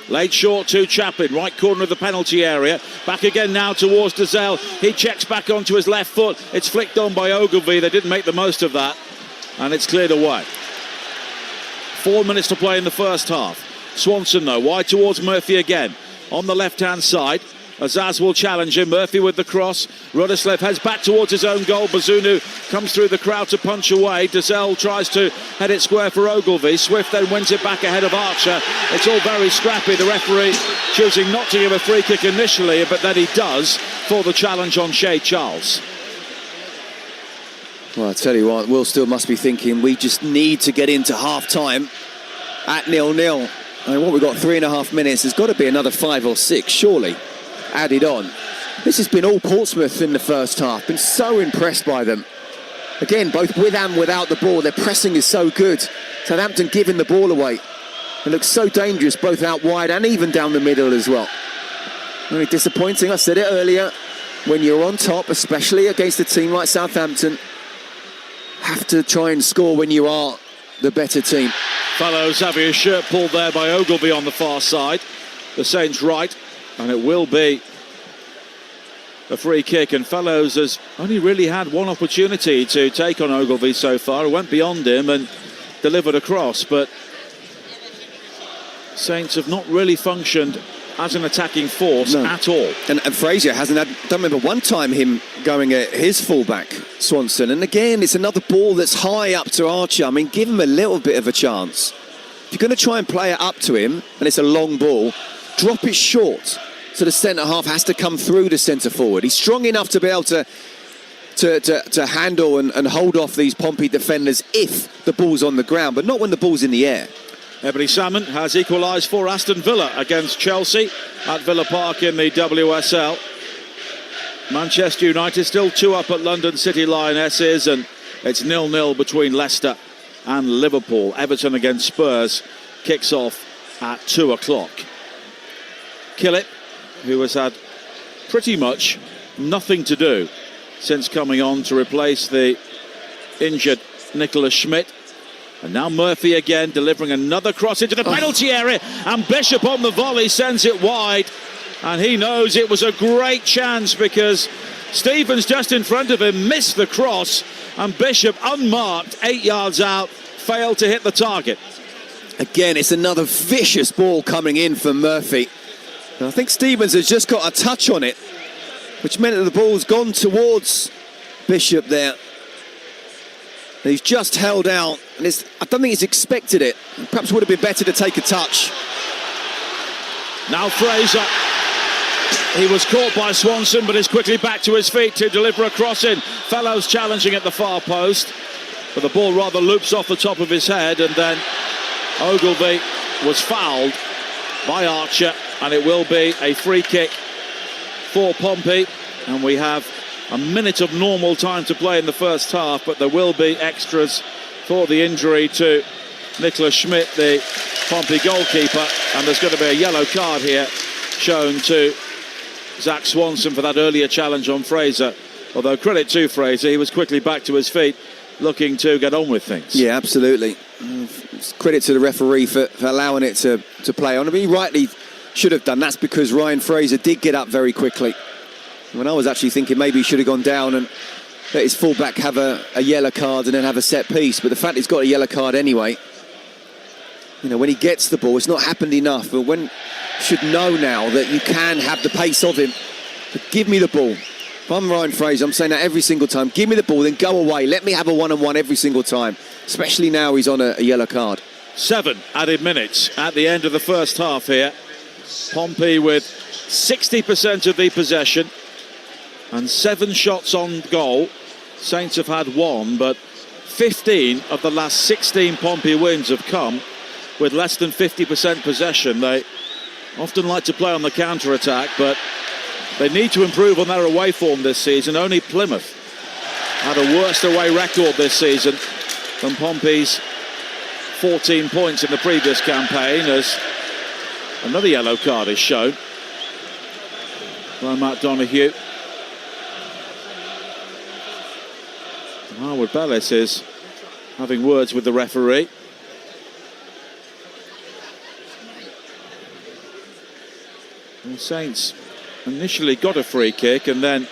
Laid short to Chaplin, right corner of the penalty area. Back again now towards Dazelle. He checks back onto his left foot. It's flicked on by Ogilvie. They didn't make the most of that, and it's cleared away. 4 minutes to play in the first half. Swanson, though, wide towards Murphy again. On the left-hand side, Azaz will challenge him. Murphy with the cross. Rudderslev heads back towards his own goal. Bazunu comes through the crowd to punch away. Dazelle tries to head it square for Ogilvie. Swift then wins it back ahead of Archer. It's all very scrappy. The referee choosing not to give a free kick initially, but then he does for the challenge on Shea Charles. Well, I tell you what, Will still must be thinking we just need to get into half-time at 0-0. I mean, what we've got 3.5 minutes, there's got to be another 5 or 6, surely, added on. This has been all Portsmouth in the first half. Been so impressed by them. Again, both with and without the ball, their pressing is so good. Southampton giving the ball away. It looks so dangerous, both out wide and even down the middle as well. Very disappointing, I said it earlier. When you're on top, especially against a team like Southampton, have to try and score when you are the better team. Fellows having his shirt pulled there by Ogilvie on the far side. The Saints right, and it will be a free kick, and Fellows has only really had one opportunity to take on Ogilvie so far. It went beyond him and delivered across, but Saints have not really functioned as an attacking force at all. And Fraser hasn't had, I don't remember one time him going at his fullback, Swanson. And again, it's another ball that's high up to Archer. I mean, give him a little bit of a chance. If you're going to try and play it up to him, and it's a long ball, drop it short. So the centre-half has to come through the centre-forward. He's strong enough to be able to handle and hold off these Pompey defenders if the ball's on the ground, but not when the ball's in the air. Ebony Salmon has equalised for Aston Villa against Chelsea at Villa Park in the WSL. Manchester United still 2 up at London City Lionesses, and it's 0-0 between Leicester and Liverpool. Everton against Spurs kicks off at 2 o'clock. Killip, who has had pretty much nothing to do since coming on to replace the injured Nicholas Schmidt. And now Murphy again delivering another cross into the penalty area, and Bishop on the volley sends it wide, and he knows it was a great chance because Stevens just in front of him missed the cross, and Bishop unmarked 8 yards out failed to hit the target. Again, it's another vicious ball coming in for Murphy. And I think Stevens has just got a touch on it, which meant that the ball's gone towards Bishop there. And he's just held out, and I don't think he's expected it. Perhaps would have been better to take a touch. Now Fraser. He was caught by Swanson, but is quickly back to his feet to deliver a cross in. Fellows challenging at the far post, but the ball rather loops off the top of his head, and then Ogilvie was fouled by Archer, and it will be a free kick for Pompey. And we have a minute of normal time to play in the first half, but there will be extras for the injury to Nicholas Schmidt, the Pompey goalkeeper, and there's going to be a yellow card here shown to Zach Swanson for that earlier challenge on Fraser. Although credit to Fraser, he was quickly back to his feet looking to get on with things. Yeah, absolutely. Credit to the referee for allowing it to play on. I mean, he rightly should have done. That's because Ryan Fraser did get up very quickly. When I was actually thinking maybe he should have gone down and let his fullback have a yellow card and then have a set piece. But the fact he's got a yellow card anyway, you know, when he gets the ball, it's not happened enough. But when should know now that you can have the pace of him. But give me the ball. If I'm Ryan Fraser, I'm saying that every single time. Give me the ball, then go away. Let me have a one-on-one every single time. Especially now he's on a yellow card. 7 added minutes at the end of the first half here. Pompey with 60% of the possession and 7 shots on goal. Saints have had 1, but 15 of the last 16 Pompey wins have come with less than 50% possession. They often like to play on the counter-attack, but they need to improve on their away form this season. Only Plymouth had a worse away record this season than Pompey's 14 points in the previous campaign, as another yellow card is shown by Matt Donoghue. Harwood Bellis is having words with the referee. The Saints initially got a free kick, and then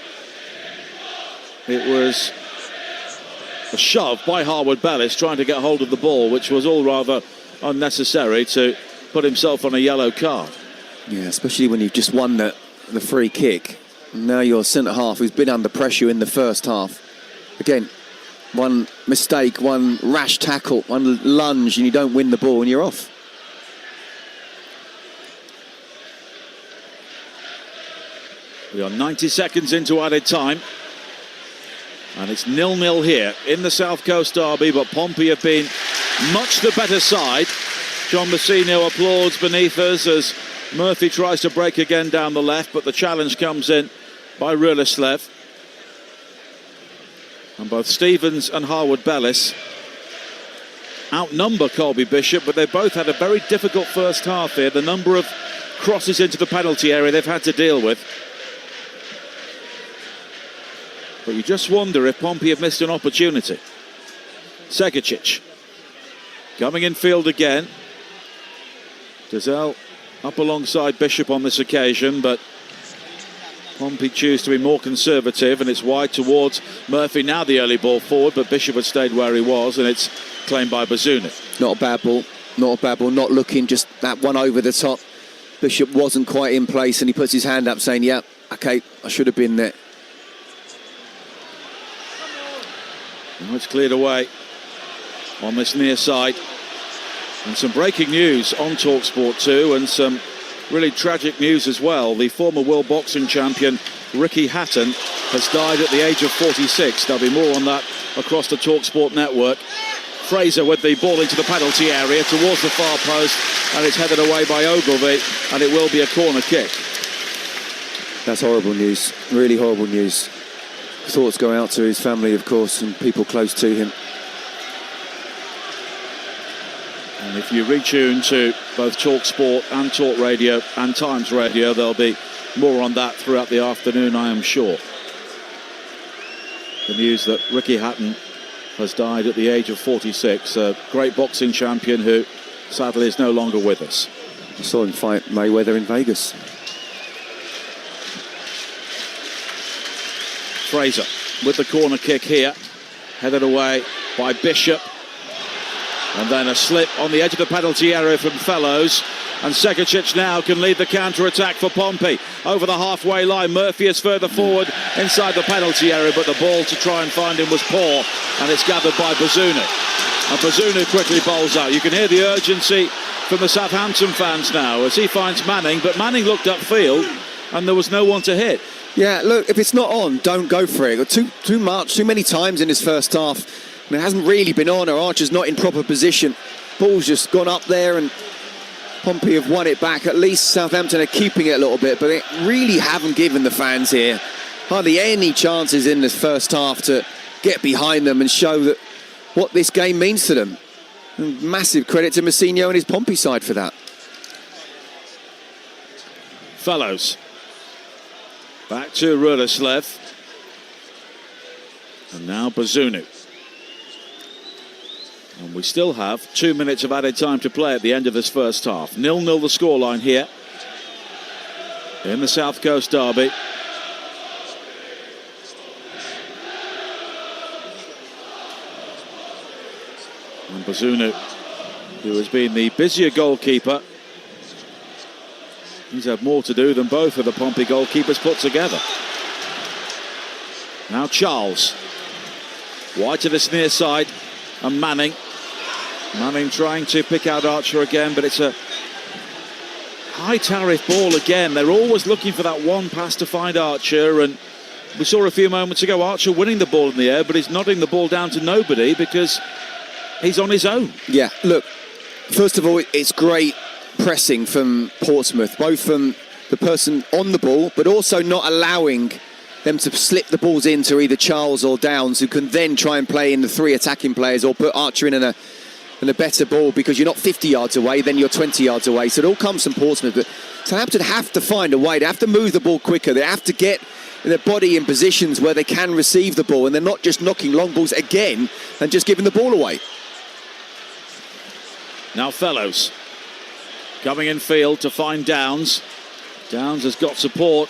it was a shove by Harwood Bellis trying to get hold of the ball, which was all rather unnecessary to put himself on a yellow card. Yeah, especially when you've just won the free kick. Now your centre-half who's been under pressure in the first half. Again, one mistake, one rash tackle, one lunge, and you don't win the ball and you're off. We are 90 seconds into added time. And it's 0-0 here in the South Coast derby, but Pompey have been much the better side John Mousinho applauds beneath us as Murphy tries to break again down the left, but the challenge comes in by Rulislev. And both Stevens and Harwood Bellis outnumber Colby Bishop, but they've both had a very difficult first half here. The number of crosses into the penalty area they've had to deal with. But you just wonder if Pompey have missed an opportunity. Segicic coming in field again. Dazelle up alongside Bishop on this occasion, but Pompey choose to be more conservative, and it's wide towards Murphy. Now the early ball forward, but Bishop had stayed where he was, and it's claimed by Bazunu. Not a bad ball, not a bad ball, not looking, just that one over the top. Bishop wasn't quite in place, and he puts his hand up saying, yeah, okay, I should have been there. Now it's cleared away on this near side. And some breaking news on Talksport 2, and some really tragic news as well. The former world boxing champion Ricky Hatton has died at the age of 46. There'll be more on that across the Talksport network. Fraser with the ball into the penalty area towards the far post, and it's headed away by Ogilvie, and it will be a corner kick. That's horrible news, really horrible news. Thoughts go out to his family, of course, and people close to him. And if you retune to both Talksport and Talk Radio and Times Radio, there'll be more on that throughout the afternoon, I am sure. The news that Ricky Hatton has died at the age of 46, a great boxing champion who sadly is no longer with us. I saw him fight Mayweather in Vegas. Fraser with the corner kick here, headed away by Bishop. And then a slip on the edge of the penalty area from Fellows. And Segicic now can lead the counter-attack for Pompey. Over the halfway line, Murphy is further forward inside the penalty area, but the ball to try and find him was poor. And it's gathered by Bazunu. And Bazunu quickly bowls out. You can hear the urgency from the Southampton fans now as he finds Manning. But Manning looked upfield and there was no one to hit. Yeah, look, if it's not on, don't go for it. Too many times in his first half. And it hasn't really been on, or Archer's not in proper position. Ball's just gone up there, and Pompey have won it back. At least Southampton are keeping it a little bit, but they really haven't given the fans here hardly any chances in this first half to get behind them and show that what this game means to them. And massive credit to Mousinho and his Pompey side for that. Fellows. Back to Rulislev. And now Bazunu. And we still have 2 minutes of added time to play at the end of this first half. 0-0 the scoreline here in the South Coast derby. And Bazunu, who has been the busier goalkeeper, he's had more to do than both of the Pompey goalkeepers put together. Now Charles. Wide to this near side. And Manning trying to pick out Archer again, but it's a high tariff ball again. They're always looking for that one pass to find Archer, and we saw a few moments ago Archer winning the ball in the air, but he's nodding the ball down to nobody because he's on his own. Yeah, look, first of all, it's great pressing from Portsmouth, both from the person on the ball, but also not allowing them to slip the balls into either Charles or Downs, who can then try and play in the three attacking players or put Archer in a better ball, because you're not 50 yards away, then you're 20 yards away. So it all comes from Portsmouth. But Southampton have to find a way. They have to move the ball quicker. They have to get their body in positions where they can receive the ball, and they're not just knocking long balls again and just giving the ball away. Now Fellows coming in field to find Downs. Downs has got support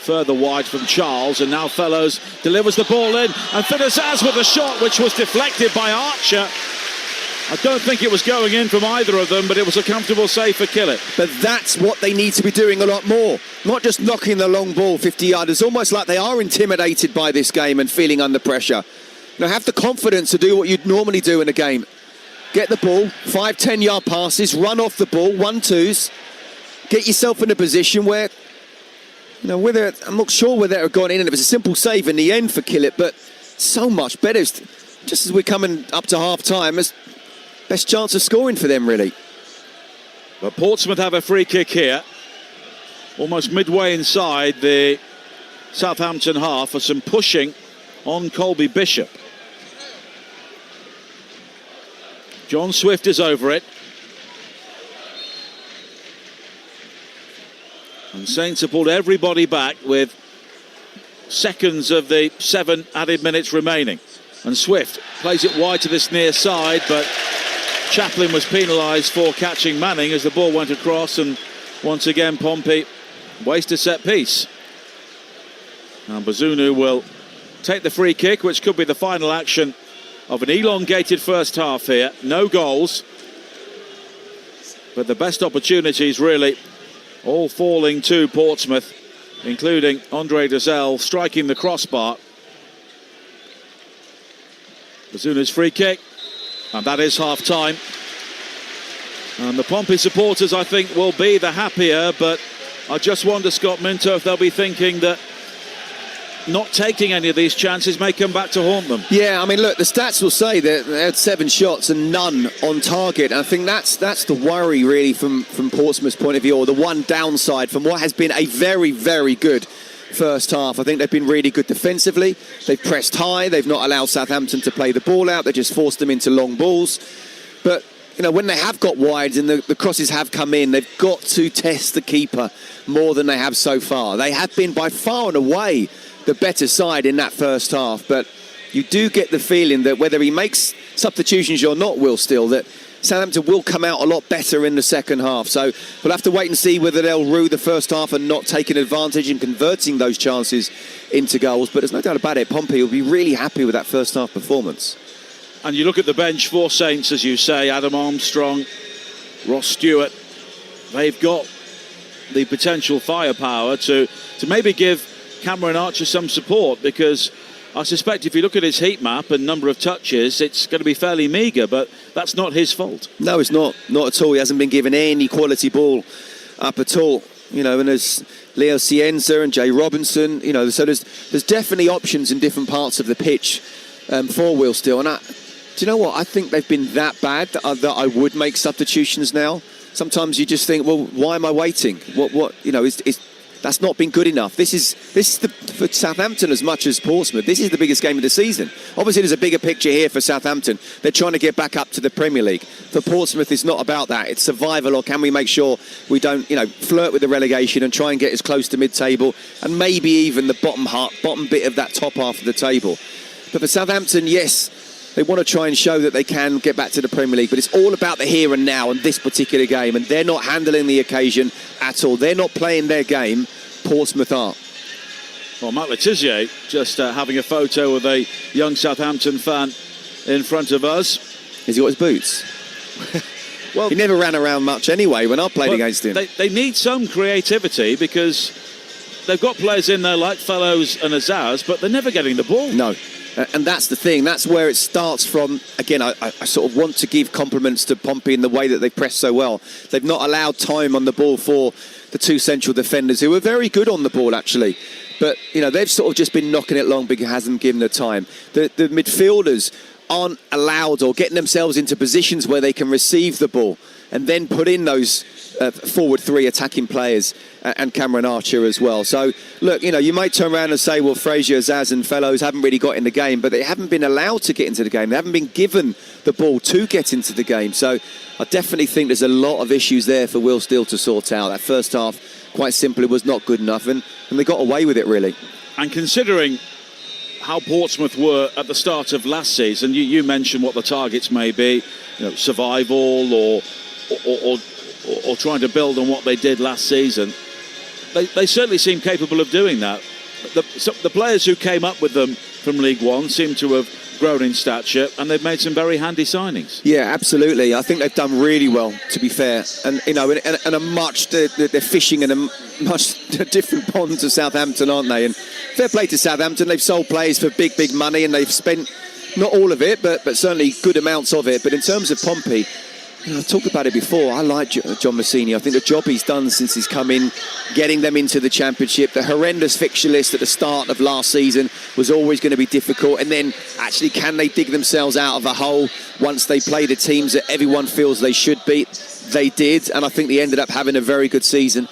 further wide from Charles, and now Fellows delivers the ball in, and Finazaz with a shot which was deflected by Archer. I don't think it was going in from either of them, but it was a comfortable save for Killett. But that's what they need to be doing a lot more. Not just knocking the long ball 50 yards. It's almost like they are intimidated by this game and feeling under pressure. Now have the confidence to do what you'd normally do in a game. Get the ball, 5-10 yard passes, run off the ball, 1-2s. Get yourself in a position where, you know, whether I'm not sure whether it had gone in, and it was a simple save in the end for Killett, but so much better. Just as we're coming up to half time, best chance of scoring for them, really. But Portsmouth have a free kick here, almost midway inside the Southampton half, for some pushing on Colby Bishop. John Swift is over it. And Saints have pulled everybody back with seconds of the 7 added minutes remaining. And Swift plays it wide to this near side, but Chaplin was penalised for catching Manning as the ball went across, and once again Pompey waste a set piece. And Bazunu will take the free kick, which could be the final action of an elongated first half here. No goals, but the best opportunities really all falling to Portsmouth, including Andre Dazelle striking the crossbar. Bazunu's free kick, and that is half-time. And the Pompey supporters, I think, will be the happier, but I just wonder, Scott Minto, if they'll be thinking that not taking any of these chances may come back to haunt them. Yeah, I mean, look, the stats will say that they had 7 shots and none on target. And I think that's the worry, really, from Portsmouth's point of view, or the one downside from what has been a very, very good first half. I think they've been really good defensively. They've pressed high. They've not allowed Southampton to play the ball out. They just forced them into long balls. But, you know, when they have got wides and the crosses have come in, they've got to test the keeper more than they have so far. They have been by far and away the better side in that first half, but you do get the feeling that whether he makes substitutions or not, Will Steele, that Southampton will come out a lot better in the second half. So we'll have to wait and see whether they'll rue the first half and not taking advantage and converting those chances into goals. But there's no doubt about it, Pompey will be really happy with that first half performance. And you look at the bench for Saints, as you say, Adam Armstrong, Ross Stewart. They've got the potential firepower to maybe give Cameron Archer some support, because I suspect if you look at his heat map and number of touches, it's going to be fairly meagre, but that's not his fault. No, it's not at all. He hasn't been given any quality ball up at all, you know. And there's Leo Cienza and Jay Robinson, you know, so there's definitely options in different parts of the pitch for Will Steele. And do you know what, I think they've been that bad that I would make substitutions now. Sometimes you just think, well, why am I waiting? What you know, that's not been good enough. This is for Southampton as much as Portsmouth. This is the biggest game of the season. Obviously, there's a bigger picture here for Southampton. They're trying to get back up to the Premier League. For Portsmouth, it's not about that. It's survival, or can we make sure we don't, you know, flirt with the relegation and try and get as close to mid-table and maybe even the bottom bit of that top half of the table. But for Southampton, yes, they want to try and show that they can get back to the Premier League, but it's all about the here and now in this particular game, and they're not handling the occasion at all. They're not playing their game. Portsmouth are. Well, Matt Letizia just having a photo with a young Southampton fan in front of us. Has he got his boots? Well, he never ran around much anyway when I played against him. They need some creativity, because they've got players in there like Fellows and Azaz, but they're never getting the ball. No. And that's the thing. That's where it starts from. Again, I sort of want to give compliments to Pompey in the way that they press so well. They've not allowed time on the ball for the 2 central defenders, who were very good on the ball, actually. But, you know, they've sort of just been knocking it long because it hasn't given the time. The midfielders aren't allowed or getting themselves into positions where they can receive the ball and then put in those forward 3 attacking players and Cameron Archer as well. So, look, you know, you might turn around and say, well, Frazier, Zaz and Fellows haven't really got in the game, but they haven't been allowed to get into the game. They haven't been given the ball to get into the game. So I definitely think there's a lot of issues there for Will Steele to sort out. That first half, quite simply, was not good enough, and they got away with it, really. And considering how Portsmouth were at the start of last season, you mentioned what the targets may be, you know, survival or trying to build on what they did last season. They certainly seem capable of doing that. The players who came up with them from League One seem to have grown in stature, and they've made some very handy signings. Yeah, absolutely. I think they've done really well, to be fair. And, you know, they're fishing in a much different pond to Southampton, aren't they? And fair play to Southampton. They've sold players for big money, and they've spent not all of it, but certainly good amounts of it. But in terms of Pompey, you know, I've talked about it before. I like John Massini. I think the job he's done since he's come in, getting them into the Championship, the horrendous fixture list at the start of last season was always going to be difficult. And then, actually, can they dig themselves out of a hole once they play the teams that everyone feels they should beat? they did, and I think they ended up having a very good season.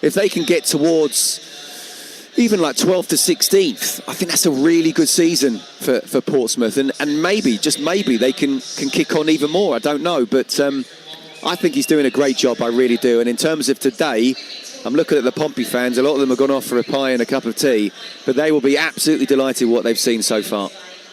If they can get towards even like 12th to 16th, I think that's a really good season for Portsmouth, and maybe, just maybe, they can kick on even more. I don't know, but I think he's doing a great job, I really do. And in terms of today, I'm looking at the Pompey fans. A lot of them have gone off for a pie and a cup of tea, but they will be absolutely delighted with what they've seen so far.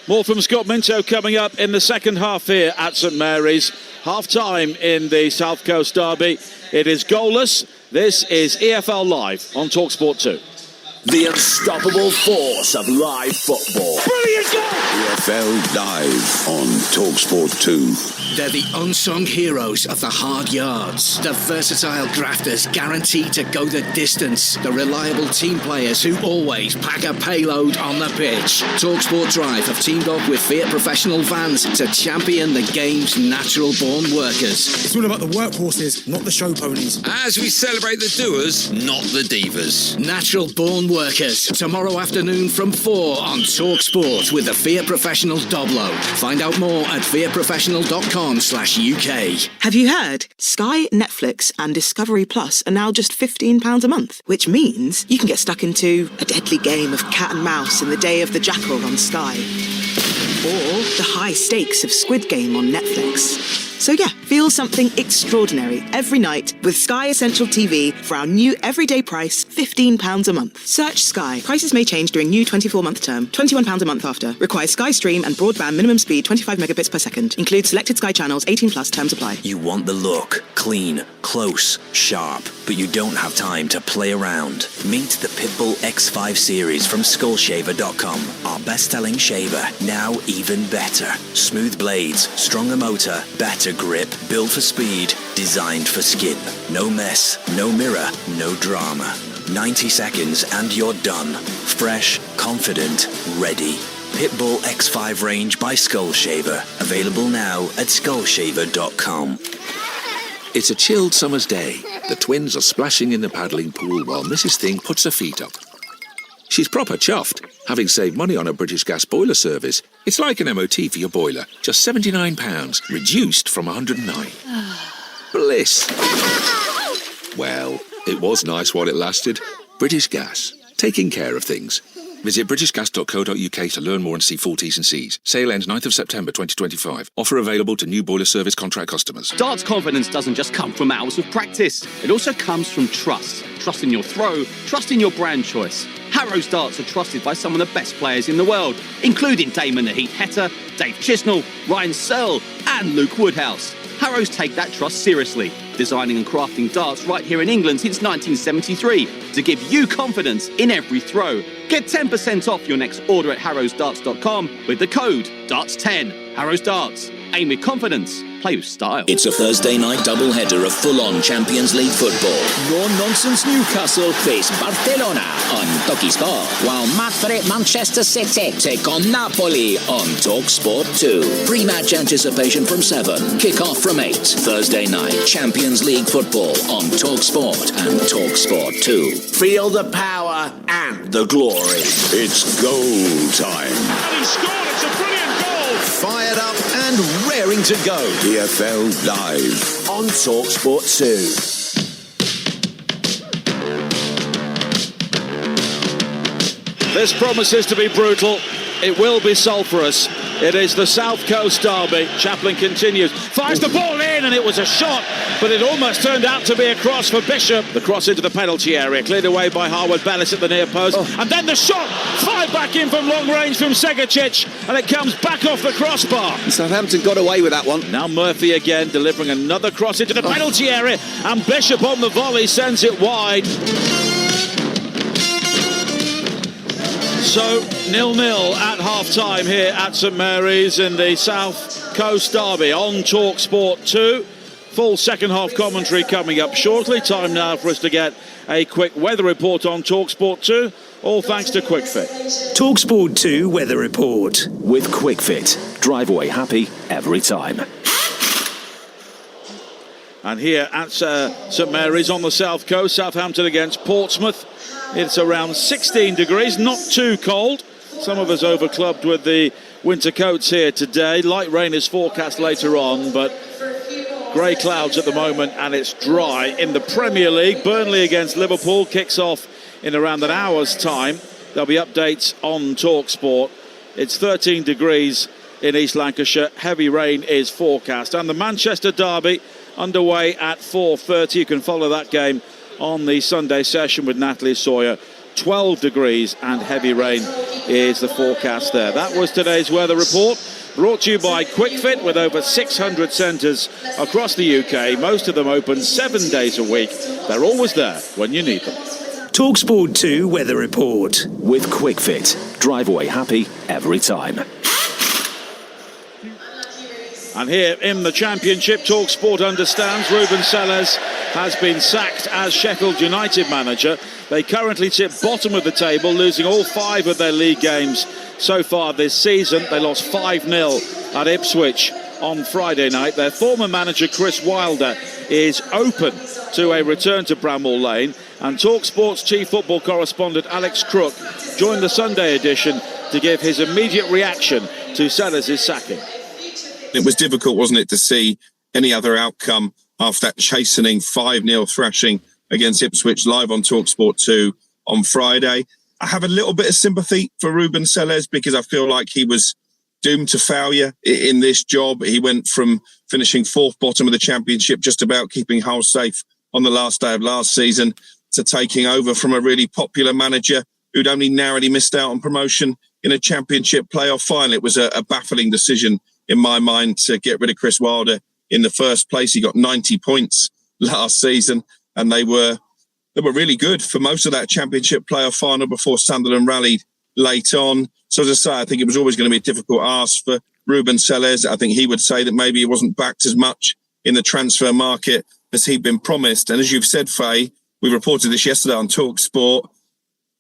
More from Scott Minto coming up in the second half here at St Mary's. Half-time in the South Coast Derby. It is goalless. This is EFL Live on Talksport 2. The unstoppable force of live football. Brilliant goal! EFL Live on Talksport 2. They're the unsung heroes of the hard yards. The versatile grafters guaranteed to go the distance. The reliable team players who always pack a payload on the pitch. Talksport Drive have teamed up with Fiat Professional Vans to champion the game's natural-born workers. It's all about the workhorses, not the show ponies. As we celebrate the doers, not the divas. Natural-born workers. Tomorrow afternoon from 4 on Talksport with the Fiat Professional Doblo. Find out more at fiatprofessional.com/UK. Have you heard? Sky, Netflix and Discovery Plus are now just £15 a month, which means you can get stuck into a deadly game of cat and mouse in the Day of the Jackal on Sky. Or the high stakes of Squid Game on Netflix. So yeah, feel something extraordinary every night with Sky Essential TV for our new everyday price, £15 a month. Search Sky. Prices may change during new 24-month term. £21 a month after. Requires Sky Stream and broadband minimum speed 25 megabits per second. Includes selected Sky channels, 18+, terms apply. You want the look. Clean, close, sharp. But you don't have time to play around. Meet the Pitbull X5 series from Skullshaver.com. Our best-selling shaver, now even better. Smooth blades, stronger motor, better grip, built for speed, designed for skin. No mess, no mirror, no drama. 90 seconds and you're done. Fresh, confident, ready. Pitbull X5 range by Skullshaver. Available now at Skullshaver.com. It's a chilled summer's day. The twins are splashing in the paddling pool while Mrs. Thing puts her feet up. She's proper chuffed, having saved money on a British Gas boiler service. It's like an MOT for your boiler, just £79, reduced from £109. Bliss. Well, it was nice while it lasted. British Gas, taking care of things. Visit britishgas.co.uk to learn more and see full T's and C's. Sale ends 9th of September 2025. Offer available to new boiler service contract customers. Darts confidence doesn't just come from hours of practice. It also comes from trust. Trust in your throw, trust in your brand choice. Harrow's darts are trusted by some of the best players in the world, including Damon the Heat Hetter, Dave Chisnell, Ryan Searle and Luke Woodhouse. Harrow's take that trust seriously, designing and crafting darts right here in England since 1973 to give you confidence in every throw. Get 10% off your next order at harrowsdarts.com with the code DARTS10. Harrow's Darts. Aim with confidence. Play with style. It's a Thursday night doubleheader of full-on Champions League football. No-nonsense Newcastle face Barcelona on Talksport, while Madrid Manchester City take on Napoli on Talksport 2. Pre-match anticipation from 7, kick-off from 8. Thursday night Champions League football on Talksport and Talksport 2. Feel the power and the glory. It's goal time. And he scored. It's a brilliant goal. Fired up and raring to go. EFL Live on Talksport 2. This promises to be brutal. It will be sulphurous. It is the South Coast Derby. Chaplin continues. Fires the ball in, and it was a shot, but it almost turned out to be a cross for Bishop. The cross into the penalty area, cleared away by Harwood Bellis at the near post. And then the shot, fired back in from long range from Segicic, and it comes back off the crossbar. Southampton got away with that one. Now Murphy again, delivering another cross into the penalty area, and Bishop on the volley sends it wide. So 0-0 at half-time here at St Mary's in the South Coast Derby on Talksport 2. Full second half commentary coming up shortly. Time now for us to get a quick weather report on Talksport 2. All thanks to QuickFit. Talksport 2 weather report. With QuickFit, drive away happy every time. And here at St Mary's on the South Coast, Southampton against Portsmouth. It's around 16 degrees, not too cold. Some of us overclubbed with the winter coats here today. Light rain is forecast later on, but Grey clouds at the moment, and it's dry. In the Premier League, Burnley against Liverpool kicks off in around an hour's time. There'll be updates on Talksport. It's 13 degrees in East Lancashire. Heavy rain is forecast. And the Manchester derby underway at 4:30. You can follow that game on the Sunday session with Natalie Sawyer. 12 degrees and heavy rain is the forecast there. That was today's weather report, brought to you by QuickFit, with over 600 centres across the UK, most of them open 7 days a week. They're always there when you need them. Talksport 2 Weather Report. With QuickFit, drive away happy every time. And here in the Championship, Talksport understands Ruben Sellés has been sacked as Sheffield United manager. They currently sit bottom of the table, losing all 5 of their league games so far this season. They lost 5-0 at Ipswich on Friday night. Their former manager, Chris Wilder, is open to a return to Bramall Lane. And Talksport's chief football correspondent, Alex Crook, joined the Sunday edition to give his immediate reaction to Sellés' sacking. It was difficult, wasn't it, to see any other outcome after that chastening 5-0 thrashing against Ipswich live on Talksport 2 on Friday. I have a little bit of sympathy for Ruben Sellés because I feel like he was doomed to failure in this job. He went from finishing 4th bottom of the Championship, just about keeping Hull safe on the last day of last season, to taking over from a really popular manager who'd only narrowly missed out on promotion in a Championship playoff final. It was a baffling decision in my mind to get rid of Chris Wilder in the first place. He got 90 points last season, and they were really good for most of that Championship playoff final before Sunderland rallied late on. So as I say, I think it was always going to be a difficult ask for Ruben Sellés. I think he would say that maybe he wasn't backed as much in the transfer market as he'd been promised. And as you've said, Faye, we reported this yesterday on Talksport.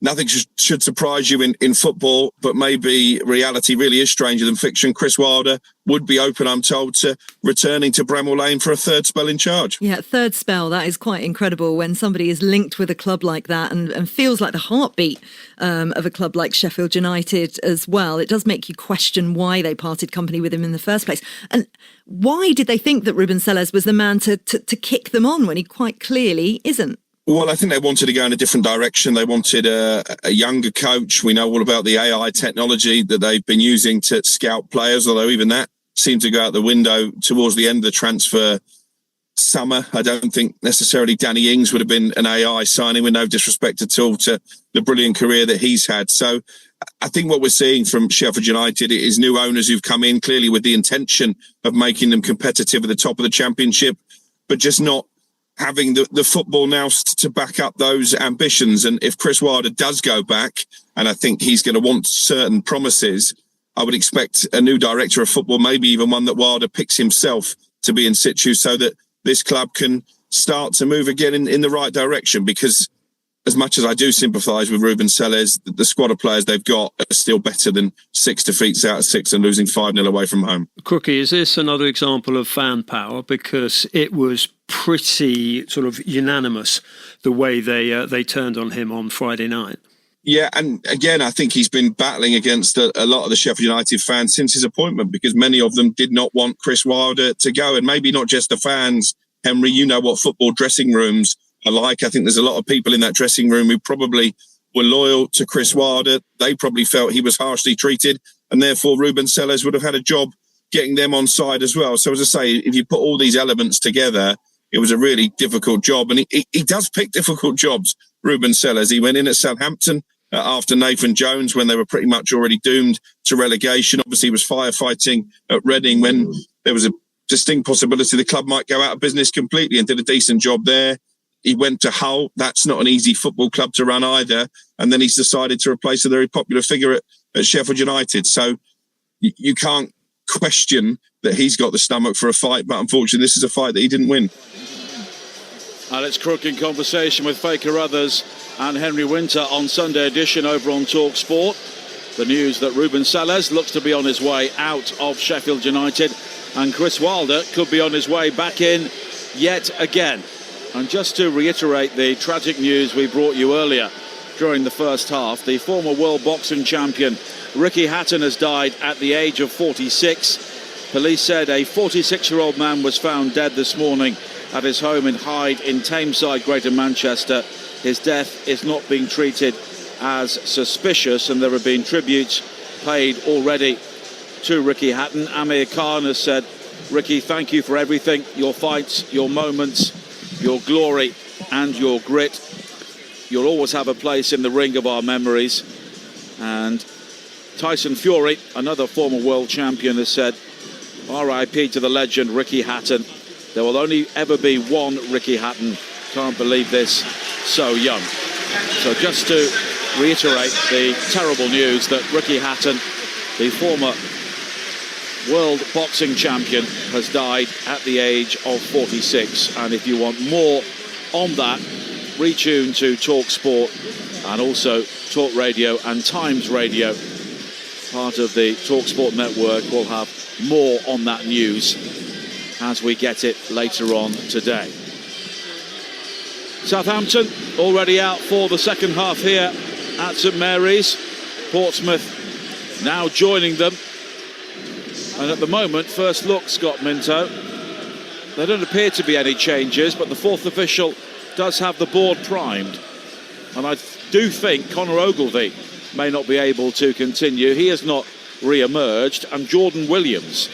Nothing should surprise you in football, but maybe reality really is stranger than fiction. Chris Wilder would be open, I'm told, to returning to Bramall Lane for a 3rd spell in charge. Yeah, 3rd spell. That is quite incredible when somebody is linked with a club like that and feels like the heartbeat of a club like Sheffield United as well. It does make you question why they parted company with him in the first place. And why did they think that Ruben Sellés was the man to kick them on when he quite clearly isn't? Well, I think they wanted to go in a different direction. They wanted a younger coach. We know all about the AI technology that they've been using to scout players, although even that seemed to go out the window towards the end of the transfer summer. I don't think necessarily Danny Ings would have been an AI signing, with no disrespect at all to the brilliant career that he's had. So I think what we're seeing from Sheffield United is new owners who've come in clearly with the intention of making them competitive at the top of the Championship, but just not having the football now to back up those ambitions. And if Chris Wilder does go back, and I think he's going to want certain promises, I would expect a new director of football, maybe even one that Wilder picks himself, to be in situ so that this club can start to move again in the right direction. Because as much as I do sympathise with Ruben Sellés, the squad of players they've got are still better than 6 defeats out of 6 and losing 5-0 away from home. Crookie, is this another example of fan power? Because it was pretty sort of unanimous the way they turned on him on Friday night. Yeah, and again, I think he's been battling against a lot of the Sheffield United fans since his appointment, because many of them did not want Chris Wilder to go. And maybe not just the fans, Henry, you know what football dressing rooms are like. I think there's a lot of people in that dressing room who probably were loyal to Chris Wilder. They probably felt he was harshly treated, and therefore Ruben Sellés would have had a job getting them on side as well. So as I say, if you put all these elements together, it was a really difficult job. And he does pick difficult jobs, Ruben Sellés. He went in at Southampton after Nathan Jones when they were pretty much already doomed to relegation. Obviously, he was firefighting at Reading when there was a distinct possibility the club might go out of business completely, and did a decent job there. He went to Hull. That's not an easy football club to run either. And then he's decided to replace a very popular figure at Sheffield United. So you can't question that he's got the stomach for a fight, but unfortunately this is a fight that he didn't win. Alex Crook in conversation with Faye Carruthers and Henry Winter on Sunday edition over on Talksport. The news that Ruben Sellés looks to be on his way out of Sheffield United, and Chris Wilder could be on his way back in yet again. And just to reiterate the tragic news we brought you earlier during the first half, the former world boxing champion Ricky Hatton has died at the age of 46. Police said a 46-year-old man was found dead this morning at his home in Hyde in Tameside, Greater Manchester. His death is not being treated as suspicious, and there have been tributes paid already to Ricky Hatton. Amir Khan has said, Ricky, thank you for everything, your fights, your moments, your glory and your grit. You'll always have a place in the ring of our memories. And Tyson Fury, another former world champion, has said, R.I.P. to the legend Ricky Hatton. There will only ever be one Ricky Hatton. Can't believe this, so young. So just to reiterate the terrible news that Ricky Hatton, the former world boxing champion, has died at the age of 46. And if you want more on that, retune to Talksport and also Talk Radio and Times Radio. Part of the Talksport network will have more on that news as we get it later on today. Southampton already out for the second half here at St Mary's. Portsmouth now joining them. And at the moment, first look, Scott Minto, there don't appear to be any changes, but the fourth official does have the board primed. And I do think Conor Ogilvie may not be able to continue. He has not re-emerged. And Jordan Williams,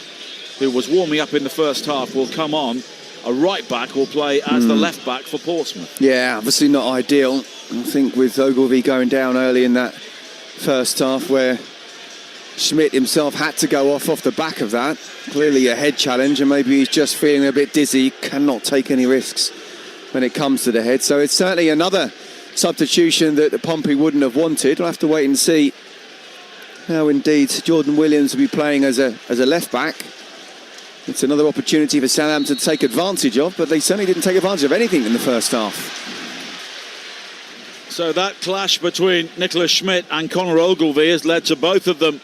who was warming up in the first half, will come on. A right back will play as the left back for Portsmouth. Yeah, obviously not ideal. I think with Ogilvie going down early in that first half, where Schmidt himself had to go off the back of that. Clearly a head challenge, and maybe he's just feeling a bit dizzy. Cannot take any risks when it comes to the head. So it's certainly another substitution that Pompey wouldn't have wanted. We'll have to wait and see how indeed Jordan Williams will be playing as a left back. It's another opportunity for Southampton to take advantage of, but they certainly didn't take advantage of anything in the first half. So that clash between Nicholas Schmidt and Conor Ogilvie has led to both of them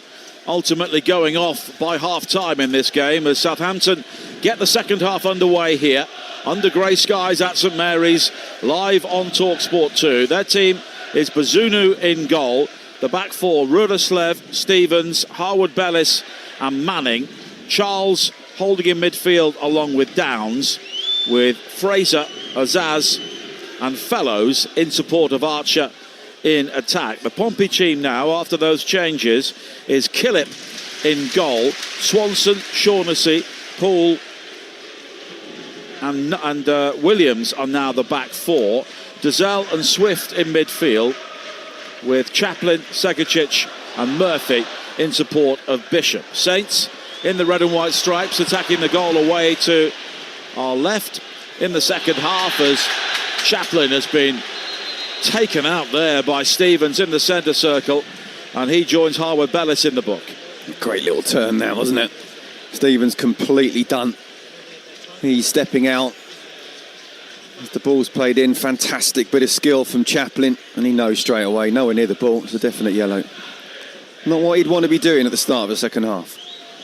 ultimately going off by half-time in this game, as Southampton get the second half underway here under grey skies at St Mary's, live on Talksport 2. Their team is Bazunu in goal. The back four, Rudoslev, Stevens, Harwood-Bellis and Manning. Charles holding in midfield along with Downs, with Fraser, Azaz and Fellows in support of Archer in attack. The Pompey team now, after those changes, is Killip in goal, Swanson, Shaughnessy, Poole and Williams are now the back four. Dazelle and Swift in midfield, with Chaplin, Segicic and Murphy in support of Bishop. Saints in the red and white stripes, attacking the goal away to our left in the second half, as Chaplin has been taken out there by Stevens in the centre circle, and he joins Harwood-Bellis in the book. Great little turn there, wasn't it? Stevens completely done. He's stepping out as the ball's played in. Fantastic bit of skill from Chaplin, and he knows straight away, nowhere near the ball. It's a definite yellow. Not what he'd want to be doing at the start of the second half.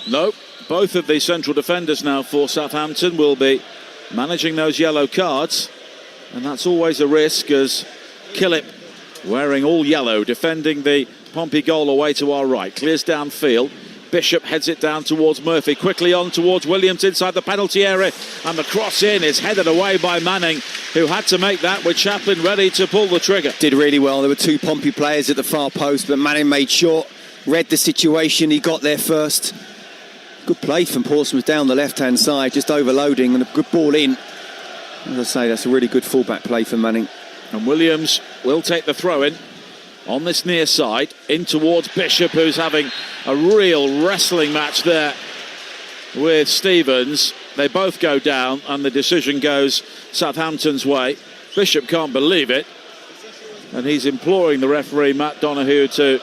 No, both of the central defenders now for Southampton will be managing those yellow cards, and that's always a risk, as Killip, wearing all yellow, defending the Pompey goal away to our right, clears downfield. Bishop heads it down towards Murphy, quickly on towards Williams inside the penalty area, and the cross in is headed away by Manning, who had to make that with Chaplin ready to pull the trigger. Did really well. There were two Pompey players at the far post, but Manning made sure, read the situation, he got there first. Good play from Portsmouth down the left-hand side, just overloading, and a good ball in. As I say, that's a really good full-back play for Manning. And Williams will take the throw-in on this near side, in towards Bishop, who's having a real wrestling match there with Stevens. They both go down, and the decision goes Southampton's way. Bishop can't believe it, and he's imploring the referee, Matt Donoghue, to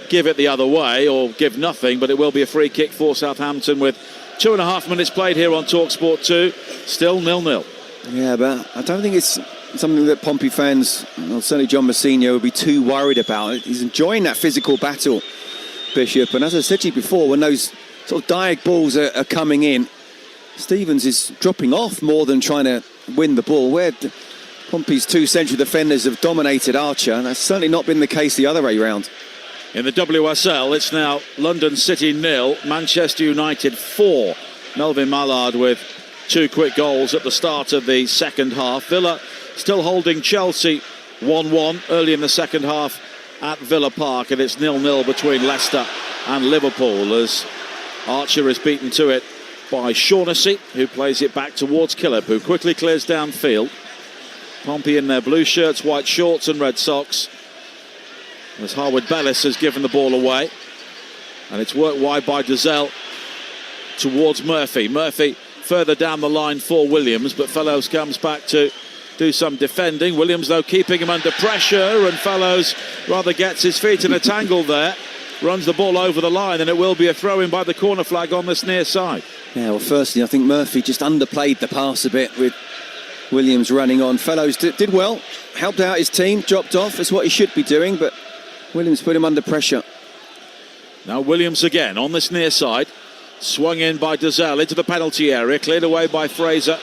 give it the other way, or give nothing, but it will be a free kick for Southampton with 2.5 minutes played here on Talksport 2. Still 0-0. Yeah, but I don't think it's something that Pompey fans, well, certainly John Mousinho, would be too worried about. He's enjoying that physical battle, Bishop, and as I said to you before, when those sort of diag balls are coming in, Stevens is dropping off more than trying to win the ball, where Pompey's two central defenders have dominated Archer, and that's certainly not been the case the other way round. In the WSL, it's now London City 0, Manchester United 4. Melvin Mallard with 2 quick goals at the start of the second half. Villa still holding Chelsea 1-1 early in the second half at Villa Park, and it's 0-0 between Leicester and Liverpool as Archer is beaten to it by Shaughnessy, who plays it back towards Killip, who quickly clears downfield. Pompey in their blue shirts, white shorts and red socks, as Harwood Bellis has given the ball away, and it's worked wide by Dazelle towards Murphy. Murphy further down the line for Williams, but Fellows comes back to do some defending. Williams, though, keeping him under pressure, and Fellows rather gets his feet in a tangle there, runs the ball over the line, and it will be a throw-in by the corner flag on this near side. Yeah, well, firstly, I think Murphy just underplayed the pass a bit with Williams running on. Fellows did well, helped out his team, dropped off. That's what he should be doing, but Williams put him under pressure. Now Williams again on this near side. Swung in by Dazelle into the penalty area, cleared away by Fraser.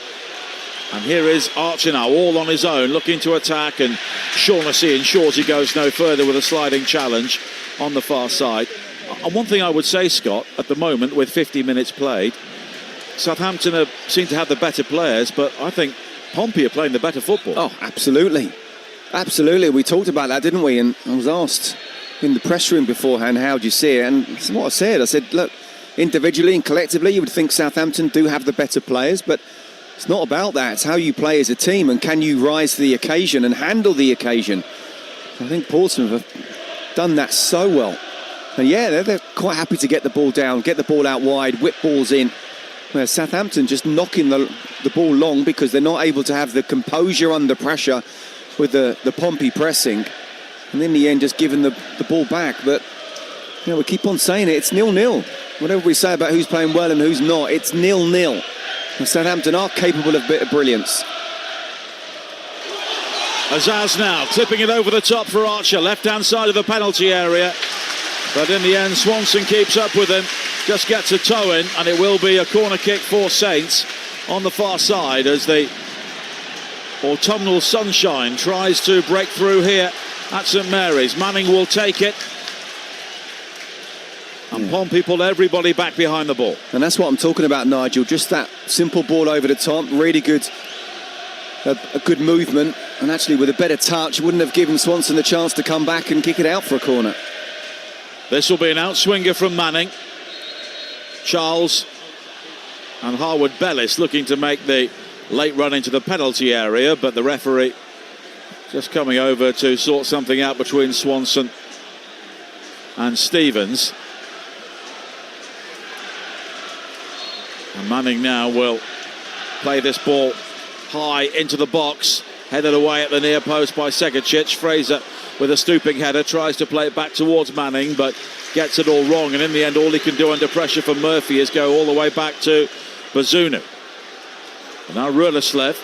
And here is Archer now, all on his own, looking to attack, and Shaughnessy ensures he goes no further with a sliding challenge on the far side. And one thing I would say, Scott, at the moment, with 50 minutes played, Southampton seem to have the better players, but I think Pompey are playing the better football. Oh, absolutely. Absolutely. We talked about that, didn't we? And I was asked in the press room beforehand, how do you see it? And that's what I said. I said, look, individually and collectively, you would think Southampton do have the better players, but it's not about that. It's how you play as a team, and can you rise to the occasion and handle the occasion. I think Portsmouth have done that so well. And yeah, they're quite happy to get the ball down, get the ball out wide, whip balls in. Where Southampton just knocking the ball long because they're not able to have the composure under pressure with the Pompey pressing. And in the end, just giving the ball back. But, you know, we keep on saying it, it's 0-0. Whatever we say about who's playing well and who's not, it's 0-0. And Southampton are capable of a bit of brilliance. Azaz now clipping it over the top for Archer, left-hand side of the penalty area. But in the end, Swanson keeps up with him, just gets a toe in, and it will be a corner kick for Saints on the far side as the autumnal sunshine tries to break through here at St Mary's. Manning will take it. And Pompey pull everybody back behind the ball. And that's what I'm talking about, Nigel. Just that simple ball over the top, really good, a good movement. And actually, with a better touch, wouldn't have given Swanson the chance to come back and kick it out for a corner. This will be an outswinger from Manning. Charles and Harwood Bellis looking to make the late run into the penalty area, but the referee just coming over to sort something out between Swanson and Stevens. And Manning now will play this ball high into the box, headed away at the near post by Segacic. Fraser with a stooping header tries to play it back towards Manning, but gets it all wrong, and in the end all he can do under pressure for Murphy is go all the way back to Bazunu. And now Rulislev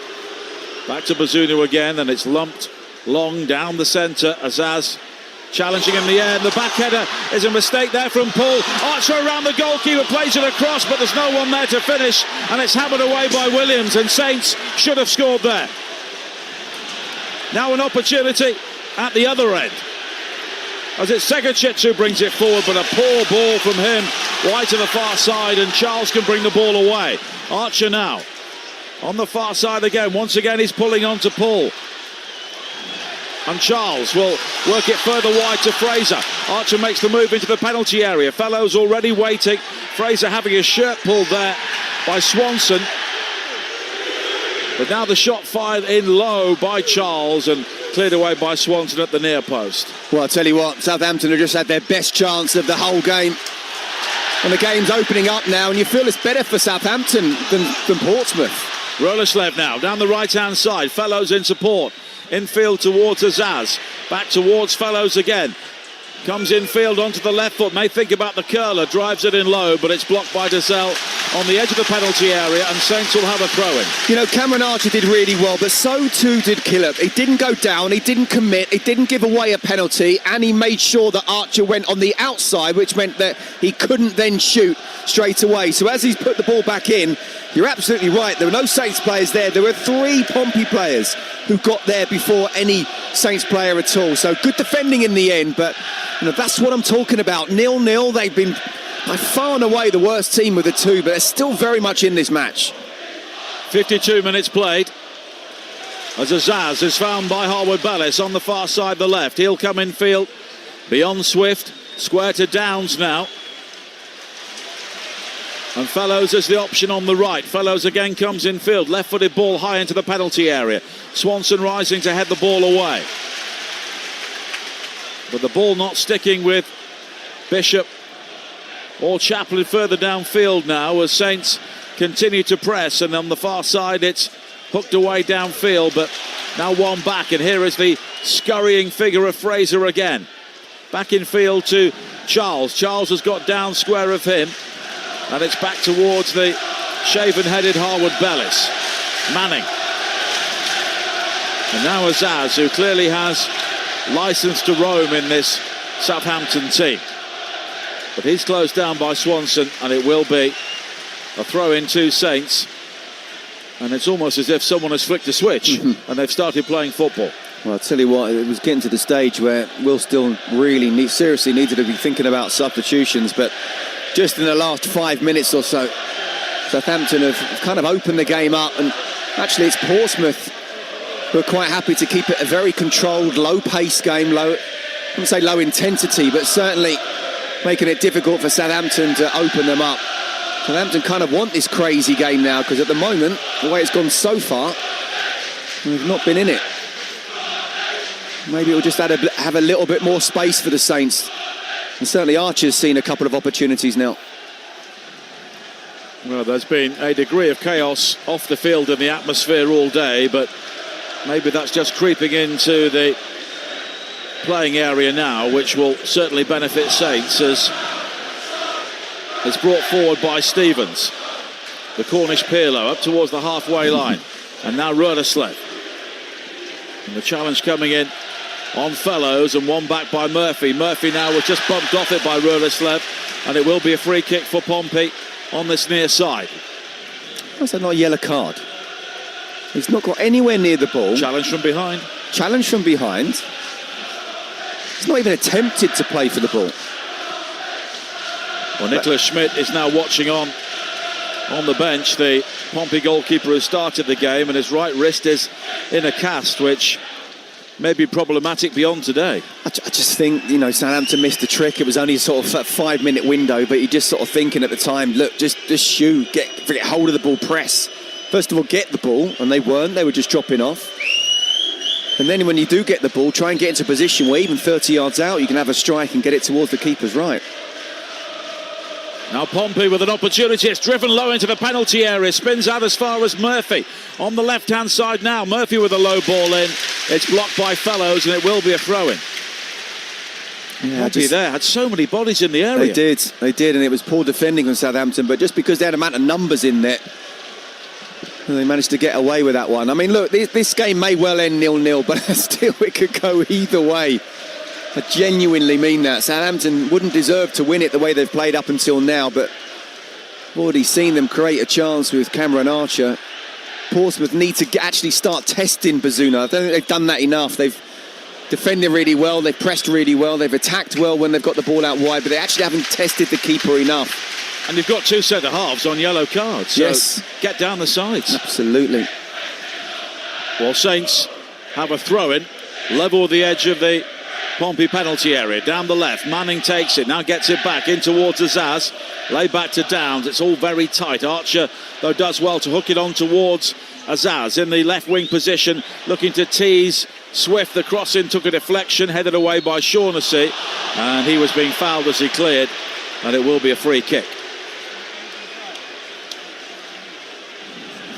back to Bazunu again, and it's lumped long down the centre. Azaz challenging in the air, and the back header is a mistake there from Paul. Archer around the goalkeeper, plays it across, but there's no one there to finish, and it's hammered away by Williams, and Saints should have scored there. Now an opportunity at the other end, as it's Segacic who brings it forward, but a poor ball from him wide to the far side, and Charles can bring the ball away. Archer now on the far side again. Once again he's pulling on to Paul, and Charles will work it further wide to Fraser. Archer makes the move into the penalty area. Fellows already waiting. Fraser having his shirt pulled there by Swanson, but now the shot fired in low by Charles and cleared away by Swanson at the near post. Well, I'll tell you what, Southampton have just had their best chance of the whole game. And the game's opening up now, and you feel it's better for Southampton than Portsmouth. Rulislev now down the right-hand side. Fellows in support. Infield towards Azaz. Back towards Fellows again. Comes infield onto the left foot. May think about the curler. Drives it in low, but it's blocked by Dazelle on the edge of the penalty area, and Saints will have a throw-in. You know, Cameron Archer did really well, but so too did Killip. He didn't go down, he didn't commit, he didn't give away a penalty, and he made sure that Archer went on the outside, which meant that he couldn't then shoot straight away. So as he's put the ball back in, you're absolutely right. There were no Saints players there. There were 3 Pompey players. who got there before any Saints player at all. So good defending in the end, but that's what I'm talking about. 0-0, they've been by far and away the worst team with the two, but they're still very much in this match. 52 minutes played. As Azaz is found by Harwood Bellis on the far side, the left. He'll come in field beyond Swift, square to Downs now. And Fellows is the option on the right. Fellows again comes in field. Left-footed ball high into the penalty area. Swanson rising to head the ball away. But the ball not sticking with Bishop or Chaplin further downfield now as Saints continue to press. And on the far side, it's hooked away downfield. But now one back. And here is the scurrying figure of Fraser again. Back in field to Charles. Charles has got down square of him. And it's back towards the shaven-headed Harwood Bellis. Manning. And now Azaz, who clearly has licence to roam in this Southampton team. But he's closed down by Swanson, and it will be a throw-in to Saints. And it's almost as if someone has flicked a switch and they've started playing football. Well, I'll tell you what, it was getting to the stage where Will still really seriously needed to be thinking about substitutions, but just in the last 5 minutes or so, Southampton have kind of opened the game up, and actually it's Portsmouth who are quite happy to keep it a very controlled, low-pace game, I wouldn't say low intensity, but certainly making it difficult for Southampton to open them up. Southampton kind of want this crazy game now, because at the moment, the way it's gone so far, they've not been in it. Maybe it'll just have a little bit more space for the Saints. And certainly Archer's seen a couple of opportunities now. Well, there's been a degree of chaos off the field in the atmosphere all day, but maybe that's just creeping into the playing area now, which will certainly benefit Saints as it's brought forward by Stevens. The Cornish Pirlo up towards the halfway line. And now Röderslev. And the challenge coming in on Fellows, and one back by Murphy. Murphy now was just bumped off it by Röderslev, and it will be a free kick for Pompey on this near side. That's not a yellow card. He's not got anywhere near the ball. Challenge from behind. Challenge from behind. He's not even attempted to play for the ball. Well, Nicholas Schmidt is now watching on the bench. The Pompey goalkeeper has started the game, and his right wrist is in a cast, which may be problematic beyond today. I just think, Southampton missed the trick. It was only sort of a 5-minute window, but you're just sort of thinking at the time, look, just shoot, get hold of the ball, press. First of all, get the ball, and they weren't. They were just dropping off. And then when you do get the ball, try and get into a position where even 30 yards out, you can have a strike and get it towards the keeper's right. Now Pompey with an opportunity. It's driven low into the penalty area. Spins out as far as Murphy. On the left-hand side now. Murphy with a low ball in. It's blocked by Fellows, and it will be a throw-in. Yeah, Pompey there had so many bodies in the area. They did, and it was poor defending on Southampton. But just because they had an amount of numbers in there, they managed to get away with that one. I mean, look, this game may well end 0-0, but still it could go either way. I genuinely mean that. Southampton wouldn't deserve to win it the way they've played up until now, but I've already seen them create a chance with Cameron Archer. Portsmouth need to actually start testing Bazuna. I don't think they've done that enough. They've defended really well, they've pressed really well, they've attacked well when they've got the ball out wide, but they actually haven't tested the keeper enough. And you've got two centre-halves on yellow cards, so yes, get down the sides. Absolutely. Well, Saints have a throw-in, level the edge of the Pompey penalty area, down the left. Manning takes it, now gets it back in towards Azaz. Lay back to Downs, it's all very tight. Archer, though, does well to hook it on towards Azaz in the left wing position, looking to tease Swift. The cross in took a deflection, headed away by Shaughnessy, and he was being fouled as he cleared, and it will be a free kick.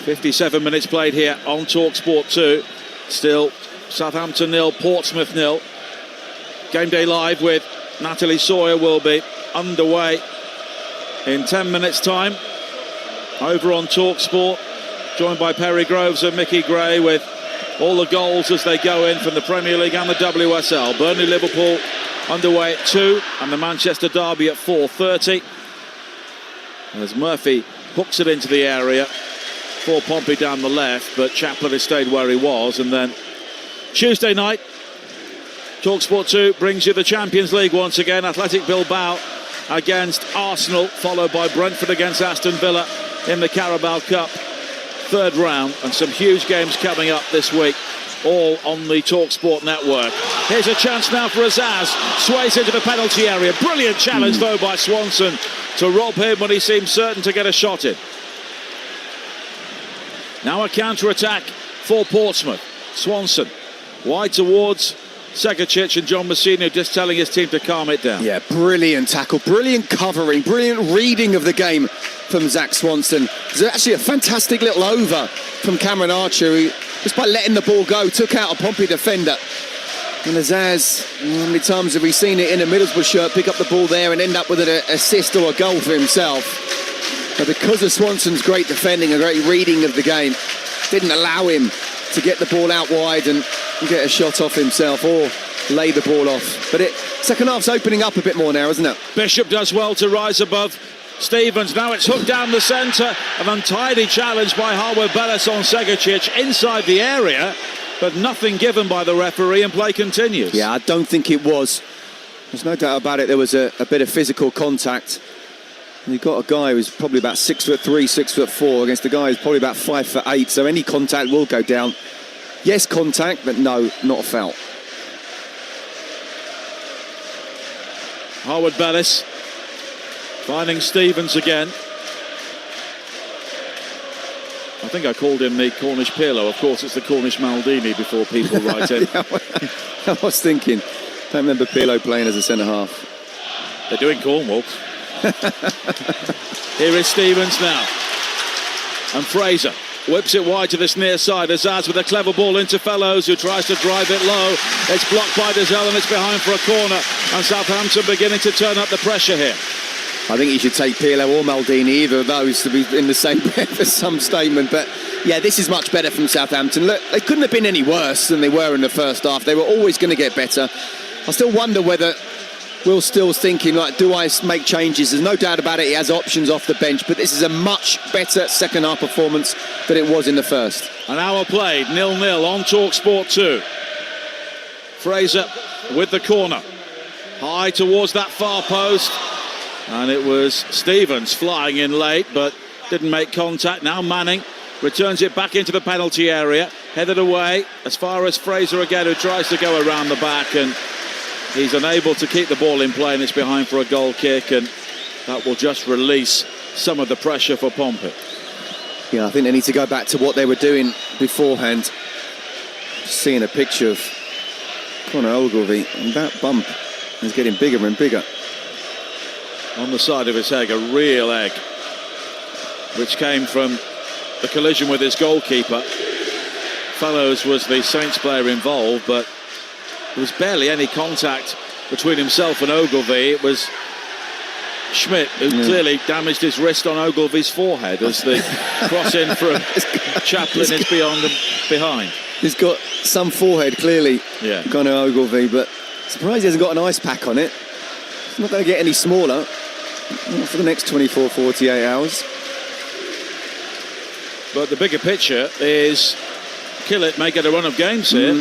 57 minutes played here on Talksport 2. Still Southampton 0, Portsmouth 0. Game Day Live with Natalie Sawyer will be underway in 10 minutes time over on Talksport, joined by Perry Groves and Mickey Gray with all the goals as they go in from the Premier League and the WSL. Burnley-Liverpool underway at 2 and the Manchester Derby at 4:30 as Murphy hooks it into the area. for Pompey down the left, but Chaplin has stayed where he was. And then Tuesday night, Talksport 2 brings you the Champions League once again. Athletic Bilbao against Arsenal, followed by Brentford against Aston Villa in the Carabao Cup third round, and some huge games coming up this week, all on the Talksport network. Here's a chance now for Azaz, sways into the penalty area. Brilliant challenge though by Swanson to rob him when he seemed certain to get a shot in. Now a counter-attack for Portsmouth. Swanson wide towards Segacic, and John Messina just telling his team to calm it down. Yeah, brilliant tackle, brilliant covering, brilliant reading of the game from Zach Swanson. There's actually a fantastic little over from Cameron Archer, who just by letting the ball go took out a Pompey defender. And Azaz, how many times have we seen it in a Middlesbrough shirt pick up the ball there and end up with an assist or a goal for himself? But because of Swanson's great defending and great reading of the game, didn't allow him to get the ball out wide and get a shot off himself or lay the ball off. But second half's opening up a bit more now, isn't it? Bishop does well to rise above Stevens. Now it's hooked down the centre. An untidy challenge by Harwood Bellis on Segacic inside the area, but nothing given by the referee, and play continues. Yeah, I don't think it was. There's no doubt about it. There was a bit of physical contact. And you've got a guy who's probably about 6'3", 6'4", against a guy who's probably about 5'8", so any contact will go down. Yes, contact, but no, not a foul. Harwood Bellis finding Stevens again. I think I called him the Cornish Pirlo. Of course, it's the Cornish Maldini before people write in. Yeah, I was thinking. Don't remember Pirlo playing as a centre-half. They're doing Cornwall. Here is Stevens now. And Fraser whips it wide to this near side. Azaz with a clever ball into Fellows, who tries to drive it low. It's blocked by Dazelle and it's behind for a corner. And Southampton beginning to turn up the pressure here. I think you should take Pirlo or Maldini, either of those, to be in the same breath as some statement. But yeah, this is much better from Southampton. Look, they couldn't have been any worse than they were in the first half. They were always going to get better. I still wonder whether Will's still thinking, like, do I make changes? There's no doubt about it, he has options off the bench, but this is a much better second half performance than it was in the first. An hour played, 0-0 on Talksport 2. Fraser with the corner. High towards that far post. And it was Stevens flying in late, but didn't make contact. Now Manning returns it back into the penalty area. Headed away as far as Fraser again, who tries to go around the back, and he's unable to keep the ball in play, and it's behind for a goal kick, and that will just release some of the pressure for Pompey. Yeah, I think they need to go back to what they were doing beforehand. Just seeing a picture of Conor Ogilvie, and that bump is getting bigger and bigger. On the side of his head, a real egg, which came from the collision with his goalkeeper. Fellows was the Saints player involved, but there was barely any contact between himself and Ogilvie. It was Schmidt who clearly damaged his wrist on Ogilvie's forehead as the cross in from Chaplin is beyond and behind. He's got some forehead, clearly, Conor Ogilvie, but surprised he hasn't got an ice pack on it. It's not going to get any smaller for the next 24, 48 hours. But the bigger picture is Killett may get a run of games here.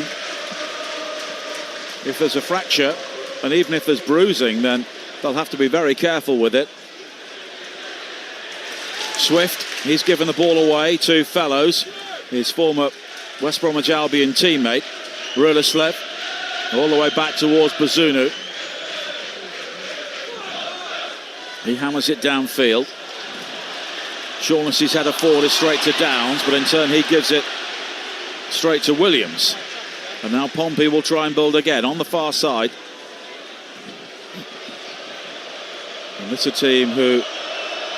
If there's a fracture, and even if there's bruising, then they'll have to be very careful with it. Swift, he's given the ball away to Fellows, his former West Bromwich Albion teammate. Ruleslev, all the way back towards Bazunu. He hammers it downfield. Shaughnessy's header forward is straight to Downs, but in turn he gives it straight to Williams. And now Pompey will try and build again on the far side. And this is a team who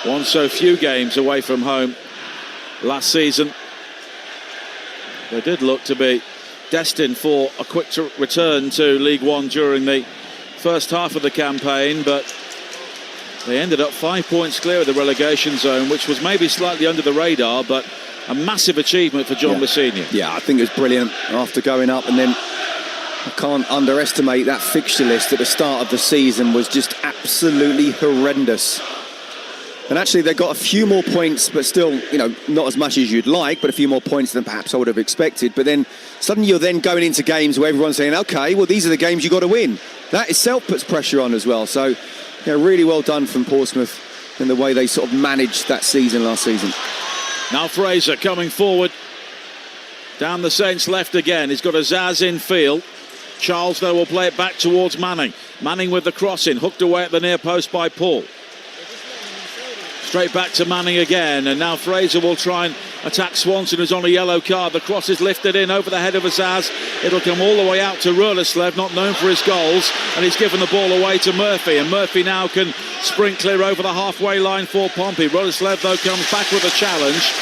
won so few games away from home last season. They did look to be destined for a quick return to League One during the first half of the campaign, but they ended up 5 points clear of the relegation zone, which was maybe slightly under the radar, but a massive achievement for John Messina. Yeah, I think it was brilliant after going up, and then I can't underestimate that fixture list at the start of the season was just absolutely horrendous. And actually, they got a few more points, but still, not as much as you'd like, but a few more points than perhaps I would have expected. But then suddenly you're then going into games where everyone's saying, OK, well, these are the games you've got to win. That itself puts pressure on as well. So, really well done from Portsmouth in the way they sort of managed that season last season. Now Fraser coming forward. Down the Saints left again. He's got a Zaz in field. Charles, though, will play it back towards Manning. Manning with the crossing, hooked away at the near post by Paul. Straight back to Manning again, and now Fraser will try and attack Swanson, who's on a yellow card. The cross is lifted in over the head of Azaz. It'll come all the way out to Ruleslev, not known for his goals, and he's given the ball away to Murphy, and Murphy now can sprint clear over the halfway line for Pompey. Ruleslev, though, comes back with a challenge.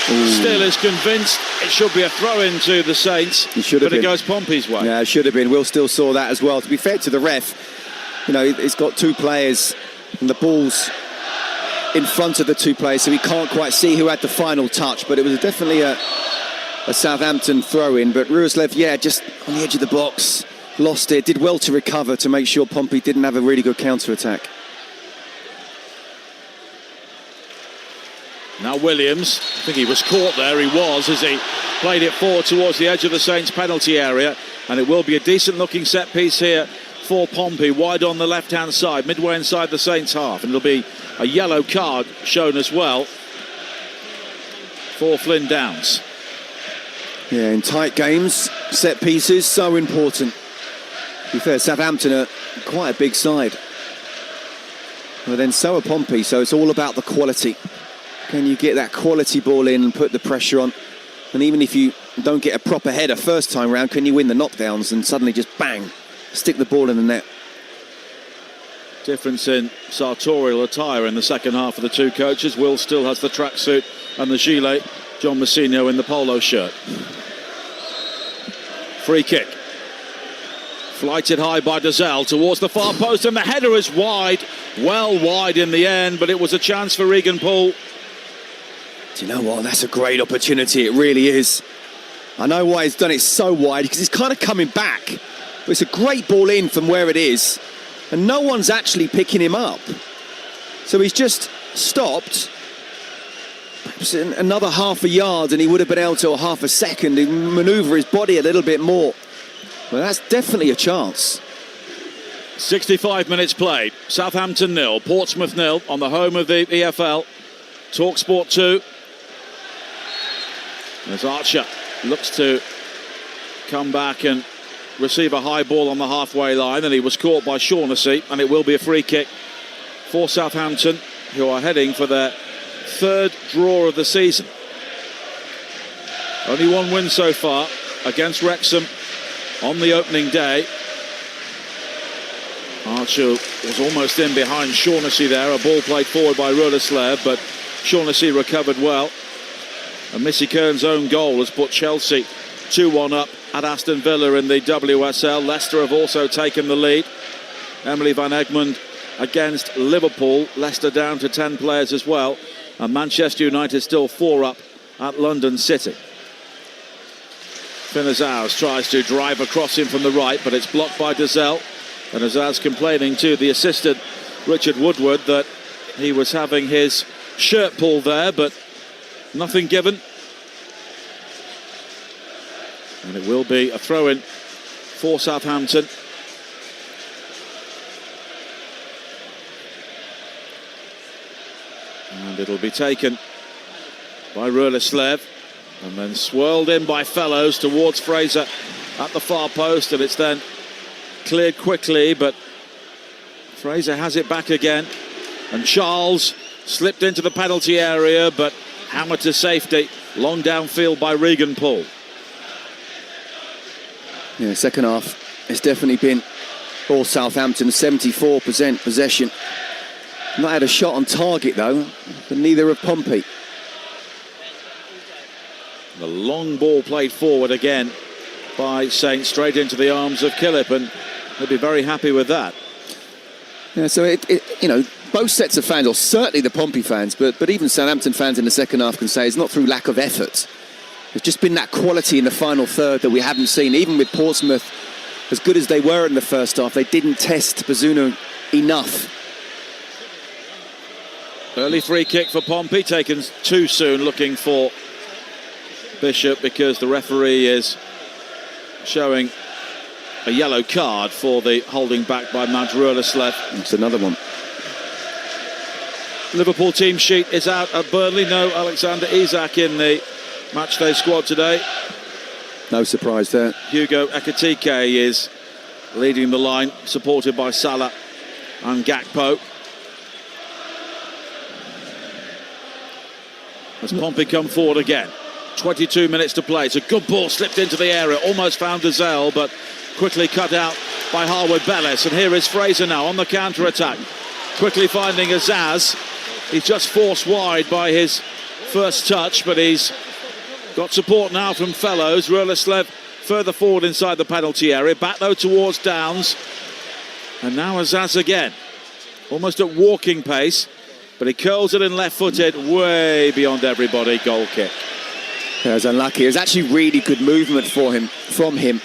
Still is convinced it should be a throw-in to the Saints, but it goes Pompey's way. Yeah, it should have been. Will still saw that as well. To be fair to the ref, it's got two players, and the ball's in front of the two players, so we can't quite see who had the final touch, but it was definitely a Southampton throw-in. But Ruleslev, just on the edge of the box, lost it, did well to recover to make sure Pompey didn't have a really good counter-attack. Now Williams, I think he was caught there, he was, as he played it forward towards the edge of the Saints penalty area, and it will be a decent looking set piece here for Pompey, wide on the left hand side, midway inside the Saints half, and it'll be a yellow card shown as well for Flynn Downs. Yeah, in tight games, set pieces, so important. To be fair, Southampton are quite a big side. But then so are Pompey, so it's all about the quality. Can you get that quality ball in and put the pressure on? And even if you don't get a proper header first time round, can you win the knockdowns and suddenly just bang, stick the ball in the net? Difference in sartorial attire in the second half of the two coaches. Will still has the tracksuit and the gilet. John Mousinho in the polo shirt. Free kick. Flighted high by Dazelle towards the far post, and the header is wide. Well wide in the end, but it was a chance for Regan Poole. Do you know what? That's a great opportunity. It really is. I know why he's done it so wide, because he's kind of coming back. But it's a great ball in from where it is, and no one's actually picking him up. So he's just stopped. Perhaps another half a yard, and he would have been able to, or half a second, to manoeuvre his body a little bit more. Well, that's definitely a chance. 65 minutes played. Southampton 0, Portsmouth 0 on the home of the EFL. Talksport 2. As Archer looks to come back and receive a high ball on the halfway line, and he was caught by Shaughnessy, and it will be a free kick for Southampton, who are heading for their third draw of the season. Only one win so far against Wrexham on the opening day. Archer was almost in behind Shaughnessy there. A ball played forward by Ruleslev, but Shaughnessy recovered well. And Missy Kern's own goal has put Chelsea 2-1 up at Aston Villa in the WSL. Leicester have also taken the lead. Emily Van Egmond against Liverpool. Leicester down to 10 players as well. And Manchester United still 4 up at London City. Finn Azaz tries to drive across him from the right, but it's blocked by Dazelle. And Azaz complaining to the assistant, Richard Woodward, that he was having his shirt pulled there, but nothing given. And it will be a throw-in for Southampton. And it'll be taken by Ruleslev and then swirled in by Fellows towards Fraser at the far post, and it's then cleared quickly, but Fraser has it back again, and Charles slipped into the penalty area but hammered to safety. Long downfield by Regan Poole. Yeah, second half it's definitely been all Southampton, 74% possession. Not had a shot on target though, but neither have Pompey. The long ball played forward again by Saints, straight into the arms of Killip, and they'll be very happy with that. Yeah, so both sets of fans, or certainly the Pompey fans, but even Southampton fans in the second half can say it's not through lack of effort. There's just been that quality in the final third that we haven't seen. Even with Portsmouth, as good as they were in the first half, they didn't test Bazunu enough. Early free kick for Pompey, taken too soon, looking for Bishop because the referee is showing a yellow card for the holding back by Mads Røhleslev. That's another one. Liverpool team sheet is out at Burnley. No Alexander Isak in the matchday squad today. No surprise there. Hugo Ekitike is leading the line, supported by Salah and Gakpo. As Pompey come forward again. 22 minutes to play. It's a good ball slipped into the area. Almost found Gazelle, but quickly cut out by Harwood Bellis. And here is Fraser now on the counter-attack. Quickly finding Azaz. He's just forced wide by his first touch, but he's got support now from Fellows. Røhleslev further forward inside the penalty area. Back though towards Downs. And now Azaz again. Almost at walking pace, but he curls it in left-footed, way beyond everybody. Goal kick. Yeah, it was unlucky. It was actually really good movement from him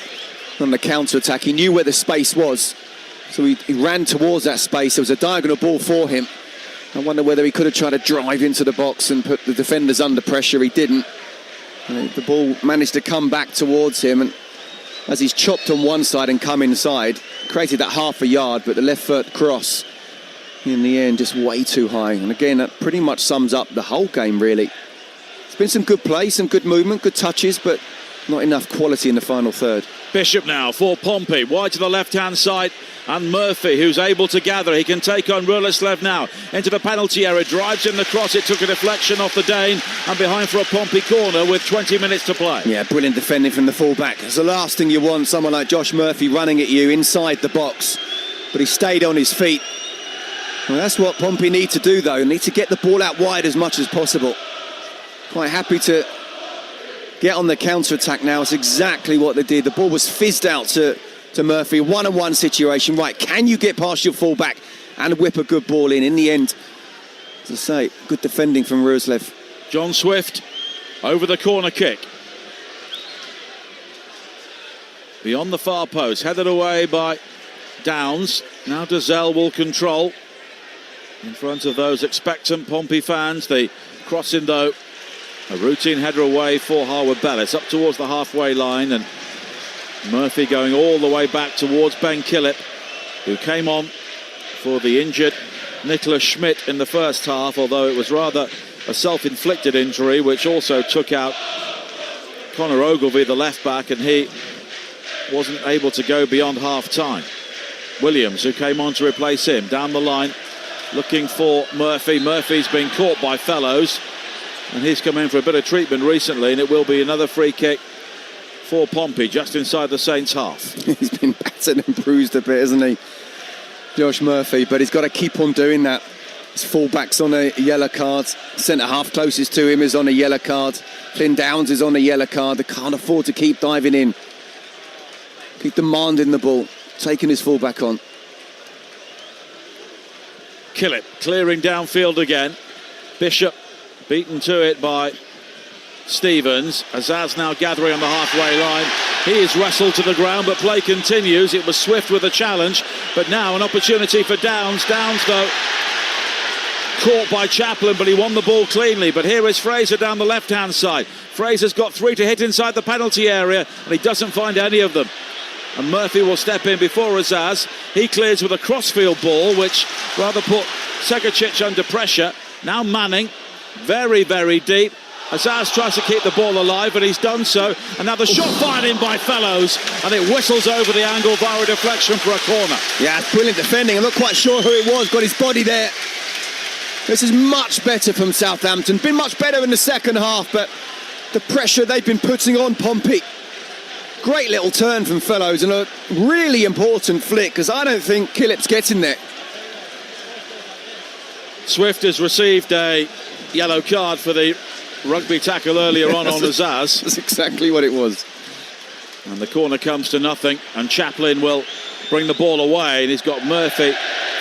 on the counter-attack. He knew where the space was, so he ran towards that space. There was a diagonal ball for him. I wonder whether he could have tried to drive into the box and put the defenders under pressure. He didn't. The ball managed to come back towards him, and as he's chopped on one side and come inside, created that half a yard, but the left foot cross in the end just way too high. And again, that pretty much sums up the whole game, really. It's been some good play, some good movement, good touches, but not enough quality in the final third. Bishop now for Pompey, wide to the left-hand side, and Murphy, who's able to gather. He can take on Røhleslev now into the penalty area, drives in the cross. It took a deflection off the Dane, and behind for a Pompey corner with 20 minutes to play. Yeah, brilliant defending from the full-back. It's the last thing you want, someone like Josh Murphy running at you inside the box, but he stayed on his feet. Well, that's what Pompey need to do, though. They need to get the ball out wide as much as possible. Quite happy to get on the counter-attack now. It's exactly what they did. The ball was fizzed out to Murphy. One-on-one situation. Right, can you get past your full-back and whip a good ball in? In the end, as I say, good defending from Røhleslev. John Swift over the corner kick. Beyond the far post, headed away by Downs. Now Gazelle will control. In front of those expectant Pompey fans. The crossing, though, a routine header away for Harwood Bellis. Up towards the halfway line, and Murphy going all the way back towards Ben Killip, who came on for the injured Nicholas Schmidt in the first half, although it was rather a self-inflicted injury, which also took out Conor Ogilvie, the left-back, and he wasn't able to go beyond half-time. Williams, who came on to replace him, down the line, looking for Murphy. Murphy's been caught by Fellows, and he's come in for a bit of treatment recently, and it will be another free kick for Pompey, just inside the Saints' half. He's been battered and bruised a bit, isn't he, Josh Murphy? But he's got to keep on doing that. His full-back's on a yellow card. Centre-half closest to him is on a yellow card. Flynn Downs is on a yellow card. They can't afford to keep diving in. Keep demanding the ball, taking his full-back on. Killip clearing downfield again. Bishop beaten to it by Stevens. Azaz now gathering on the halfway line. He is wrestled to the ground, but play continues. It was Swift with a challenge, but now an opportunity for Downs. Downs, though, caught by Chaplin, but he won the ball cleanly. But here is Fraser down the left-hand side. Fraser's got three to hit inside the penalty area, and he doesn't find any of them. And Murphy will step in before Azaz. He clears with a crossfield ball, which rather put Segacic under pressure. Now Manning, very, very deep. Azaz tries to keep the ball alive, but he's done so. And now the shot fired in by Fellows, and it whistles over the angle via a deflection for a corner. Yeah, brilliant defending. I'm not quite sure who it was. Got his body there. This is much better from Southampton. Been much better in the second half, but the pressure they've been putting on Pompey. Great little turn from Fellows, and a really important flick, because I don't think Killip's getting there. Swift has received a yellow card for the rugby tackle earlier on Azaz. That's exactly what it was. And the corner comes to nothing, and Chaplin will bring the ball away, and he's got Murphy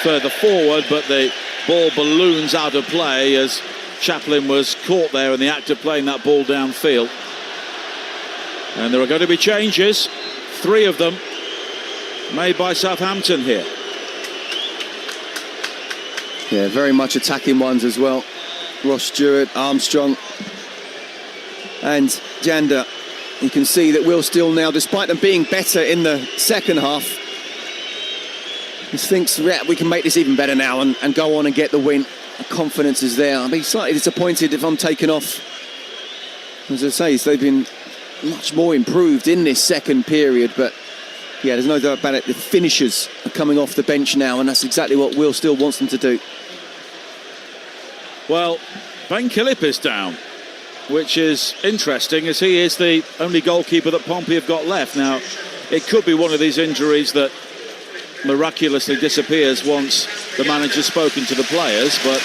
further forward, but the ball balloons out of play as Chaplin was caught there in the act of playing that ball downfield. And there are going to be changes, 3 of them made by Southampton here. Yeah, very much attacking ones as well. Ross Stewart, Armstrong and Janda. You can see that Will Steele now, despite them being better in the second half, just thinks, yeah, we can make this even better now and go on and get the win. The confidence is there. I'll be slightly disappointed if I'm taken off. As I say, they've been much more improved in this second period, but yeah, there's no doubt about it. The finishers are coming off the bench now, and that's exactly what Will Steele wants them to do. Well, Ben Killip is down, which is interesting, as he is the only goalkeeper that Pompey have got left. Now, it could be one of these injuries that miraculously disappears once the manager's spoken to the players, but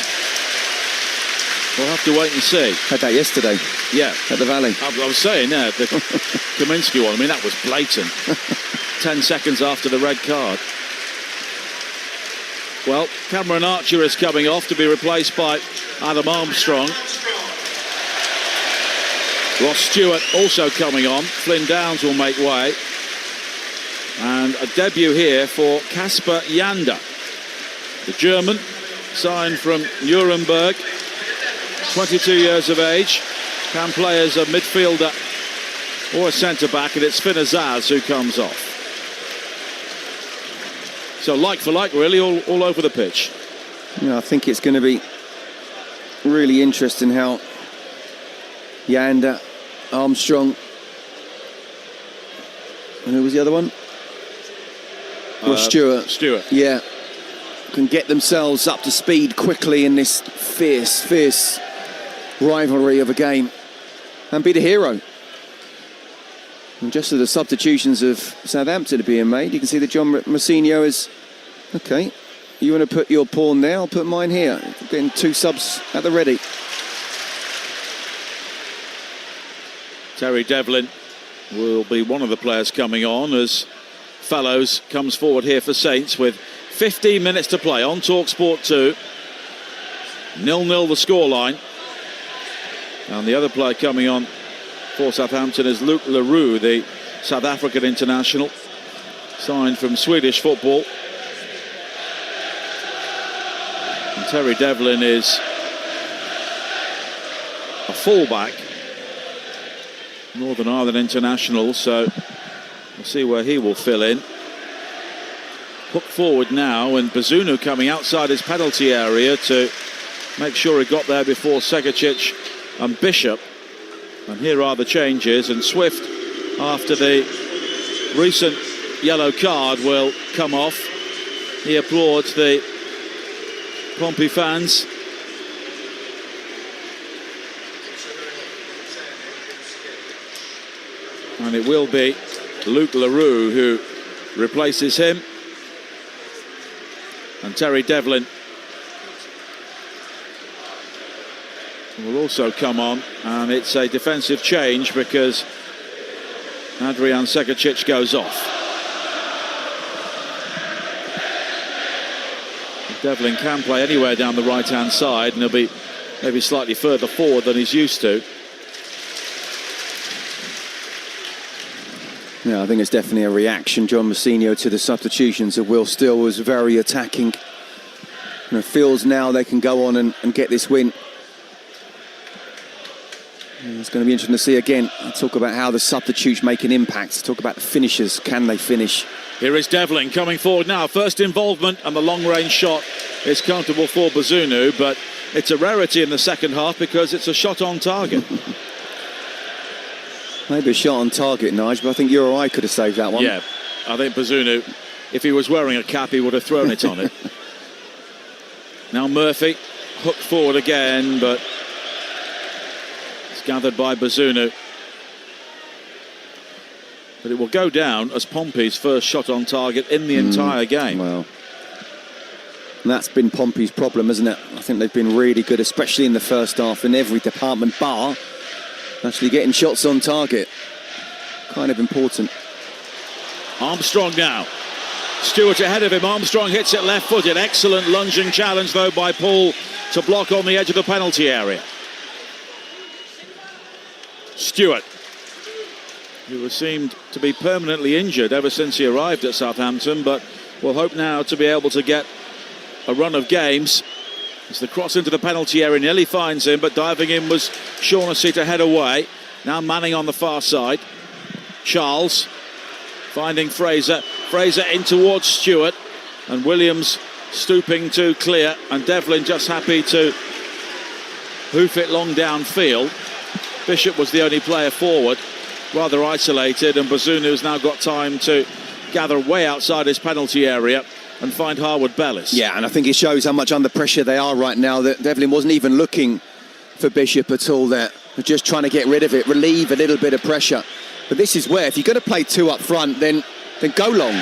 we'll have to wait and see. Had that yesterday. Yeah. At the Valley. I was saying, yeah, the Kaminsky one, I mean, that was blatant. 10 seconds after the red card. Well, Cameron Archer is coming off to be replaced by Adam Armstrong. Ross Stewart also coming on. Flynn Downs will make way. And a debut here for Kasper Janda, the German, signed from Nuremberg, 22 years of age, can play as a midfielder or a centre-back, and it's Finn Azaz who comes off. So like for like, really, all over the pitch. Yeah, I think it's going to be really interesting how Janda, Armstrong, and who was the other one? Ross Stewart. Yeah, can get themselves up to speed quickly in this fierce rivalry of a game and be the hero. And just as the substitutions of Southampton are being made, you can see that John Mousinho is, okay, you want to put your pawn there, I'll put mine here. Getting 2 subs at the ready. Terry Devlin will be one of the players coming on as Fellows comes forward here for Saints with 15 minutes to play on Talksport 2. 0-0 the scoreline. And the other player coming on for Southampton is Luke LaRue, the South African international, signed from Swedish football. And Terry Devlin is a fullback, Northern Ireland international, so we'll see where he will fill in. Put forward now, and Bazunu coming outside his penalty area to make sure he got there before Segicic and Bishop. And here are the changes, and Swift, after the recent yellow card, will come off. He applauds the Pompey fans. And it will be Luke LaRue who replaces him. And Terry Devlin will also come on, and it's a defensive change because Adrian Segicic goes off. Devlin can play anywhere down the right-hand side, and he'll be maybe slightly further forward than he's used to. Yeah, I think it's definitely a reaction, John Mousinho, to the substitutions. Of Will Steele was very attacking. And it feels now they can go on and get this win. And it's going to be interesting to see again. Talk about how the substitutes make an impact. Talk about the finishers. Can they finish? Here is Devlin coming forward now. First involvement, and the long-range shot is comfortable for Bazunu, but it's a rarity in the second half because it's a shot on target. Maybe a shot on target, Nige, but I think you or I could have saved that one. Yeah, I think Bazunu, if he was wearing a cap, he would have thrown it on it. Now Murphy, hooked forward again, but it's gathered by Bazunu. But it will go down as Pompey's first shot on target in the entire game. Well, and that's been Pompey's problem, isn't it? I think they've been really good, especially in the first half, in every department, bar actually getting shots on target. Kind of important. Armstrong now. Stewart ahead of him. Armstrong hits it left-footed. Excellent lunging challenge, though, by Paul to block on the edge of the penalty area. Stewart, who seemed to be permanently injured ever since he arrived at Southampton, but will hope now to be able to get a run of games As the cross into the penalty area nearly finds him, but diving in was Shaughnessy to head away. Now Manning on the far side. Charles finding Fraser. Fraser in towards Stewart. And Williams stooping to clear. And Devlin just happy to hoof it long downfield. Bishop was the only player forward, rather isolated. And Bazunu's now got time to gather way outside his penalty area and find Harwood Bellis. Yeah, and I think it shows how much under pressure they are right now, that Devlin wasn't even looking for Bishop at all there. They're just trying to get rid of it, relieve a little bit of pressure. But this is where, if you're going to play two up front, then go long.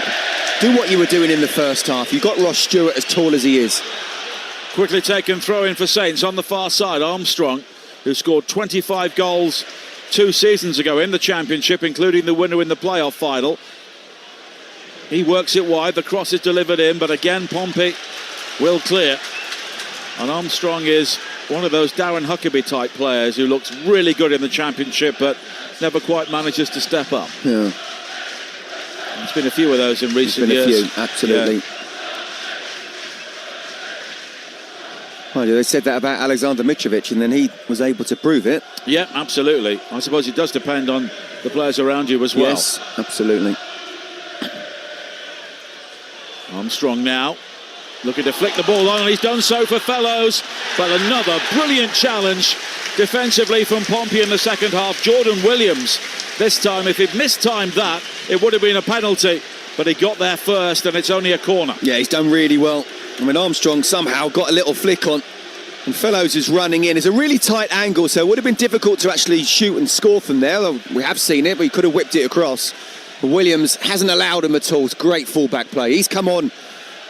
Do what you were doing in the first half. You've got Ross Stewart, as tall as he is. Quickly taken throw in for Saints on the far side. Armstrong, who scored 25 goals 2 seasons ago in the Championship, including the winner in the playoff final. He works it wide, the cross is delivered in, but again Pompey will clear. And Armstrong is one of those Darren Huckabee type players who looks really good in the Championship but never quite manages to step up. Yeah. There's been a few of those in recent years. A few, absolutely. Yeah. Well, they said that about Alexander Mitrovic, and then he was able to prove it. Yeah, absolutely. I suppose it does depend on the players around you as well. Yes, absolutely. Armstrong now looking to flick the ball on, and he's done so for Fellows. But another brilliant challenge defensively from Pompey in the second half. Jordan Williams, this time, if he'd mistimed that, it would have been a penalty. But he got there first, and it's only a corner. Yeah, he's done really well. I mean, Armstrong somehow got a little flick on, and Fellows is running in. It's a really tight angle, so it would have been difficult to actually shoot and score from there. We have seen it, but he could have whipped it across. But Williams hasn't allowed him at all. It's great full-back play. He's come on,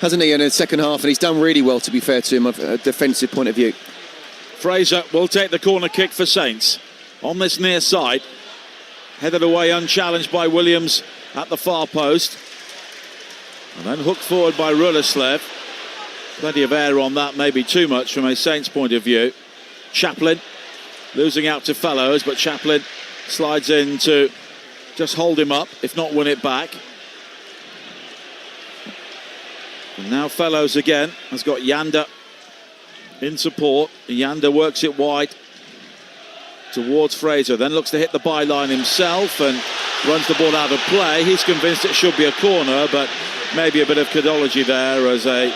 hasn't he, in the second half, and he's done really well, to be fair to him, from a defensive point of view. Fraser will take the corner kick for Saints on this near side. Headed away unchallenged by Williams at the far post. And then hooked forward by Ruleslev. Plenty of air on that, maybe too much from a Saints point of view. Chaplin losing out to Fellows, but Chaplin slides in to just hold him up, if not win it back. And now Fellows again has got Yanda in support. Yanda works it wide towards Fraser, then looks to hit the byline himself and runs the ball out of play. He's convinced it should be a corner, but maybe a bit of codology there as a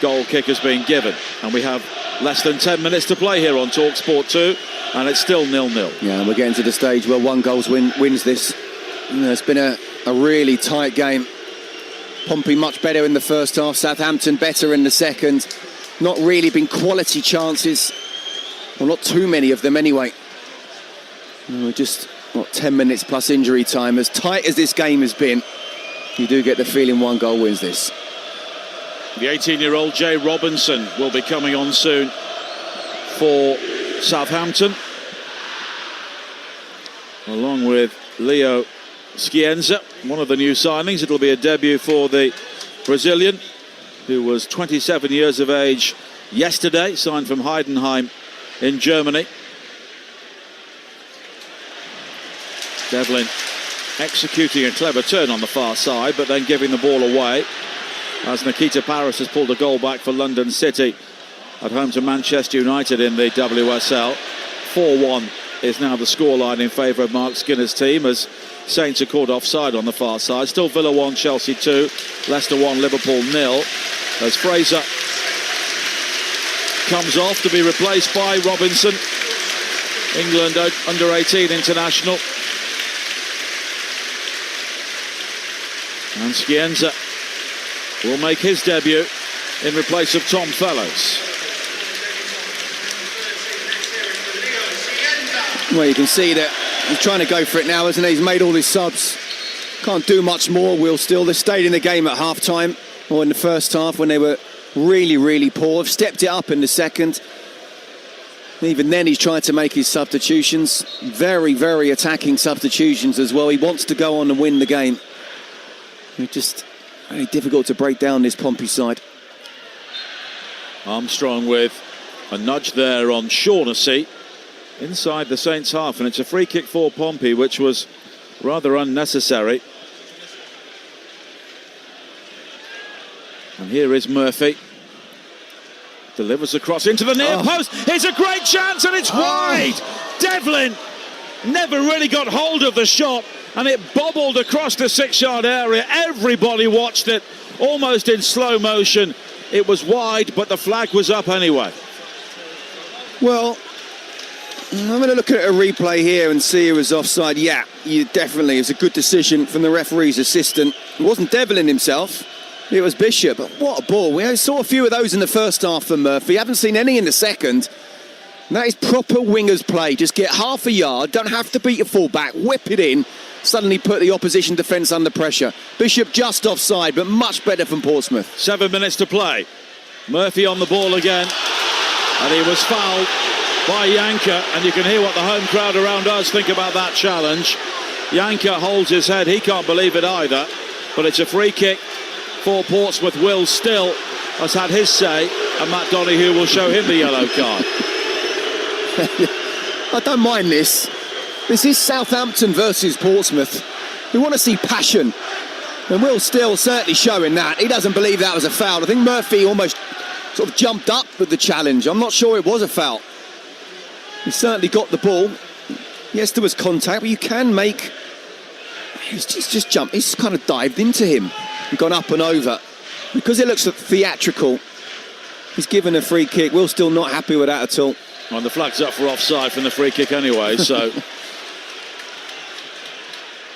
goal kick has been given. And we have less than 10 minutes to play here on Talksport 2, and it's still 0-0. Yeah, and we're getting to the stage where one goal wins this. You know, it's been a really tight game. Pompey much better in the first half, Southampton better in the second. Not really been quality chances, well, not too many of them anyway. We're just 10 minutes plus injury time. As tight as this game has been, you do get the feeling one goal wins this. The 18-year-old Jay Robinson will be coming on soon for Southampton, along with Leo Scienza, one of the new signings. It'll be a debut for the Brazilian, who was 27 years of age yesterday, signed from Heidenheim in Germany. Devlin executing a clever turn on the far side, but then giving the ball away, as Nikita Paris has pulled a goal back for London City at home to Manchester United in the WSL. 4-1 is now the scoreline in favour of Mark Skinner's team, as Saints are caught offside on the far side. Still Villa 1, Chelsea 2, Leicester 1, Liverpool 0. As Fraser comes off to be replaced by Robinson, England under-18 international. And Scienza will make his debut in replace of Tom Fellows. Well, you can see that he's trying to go for it now, isn't he? He's made all his subs. Can't do much more, Will Still. They stayed in the game at half-time, or in the first half when they were really, really poor. Have stepped it up in the second. Even then, he's tried to make his substitutions. Very, very attacking substitutions as well. He wants to go on and win the game. It's just very difficult to break down this Pompey side. Armstrong with a nudge there on Shaughnessy inside the Saints half, and it's a free kick for Pompey, which was rather unnecessary. And here is Murphy. Delivers the cross into the near post. It's a great chance and it's wide. Devlin never really got hold of the shot and it bobbled across the 6-yard area. Everybody watched it almost in slow motion. It was wide, but the flag was up anyway. Well, I'm going to look at a replay here and see who was offside. Yeah, definitely. It was a good decision from the referee's assistant. It wasn't Devlin himself. It was Bishop. But what a ball. We saw a few of those in the first half from Murphy. Haven't seen any in the second. And that is proper wingers play. Just get half a yard. Don't have to beat your fullback. Whip it in. Suddenly put the opposition defence under pressure. Bishop just offside, but much better from Portsmouth. 7 minutes to play. Murphy on the ball again. And he was fouled by Yanker. And you can hear what the home crowd around us think about that challenge. Yanker holds his head. He can't believe it either. But it's a free kick for Portsmouth. Will Still has had his say, and Matt Donoghue will show him the yellow card. I don't mind this. This is Southampton versus Portsmouth. We want to see passion. And Will Still certainly showing that. He doesn't believe that was a foul. I think Murphy almost sort of jumped up with the challenge. I'm not sure it was a foul. He certainly got the ball. Yes, there was contact, but you can make... He's just jumped. He's kind of dived into him and gone up and over. Because it looks theatrical, he's given a free kick. Will Still not happy with that at all. And the flag's up for offside from the free kick anyway, so...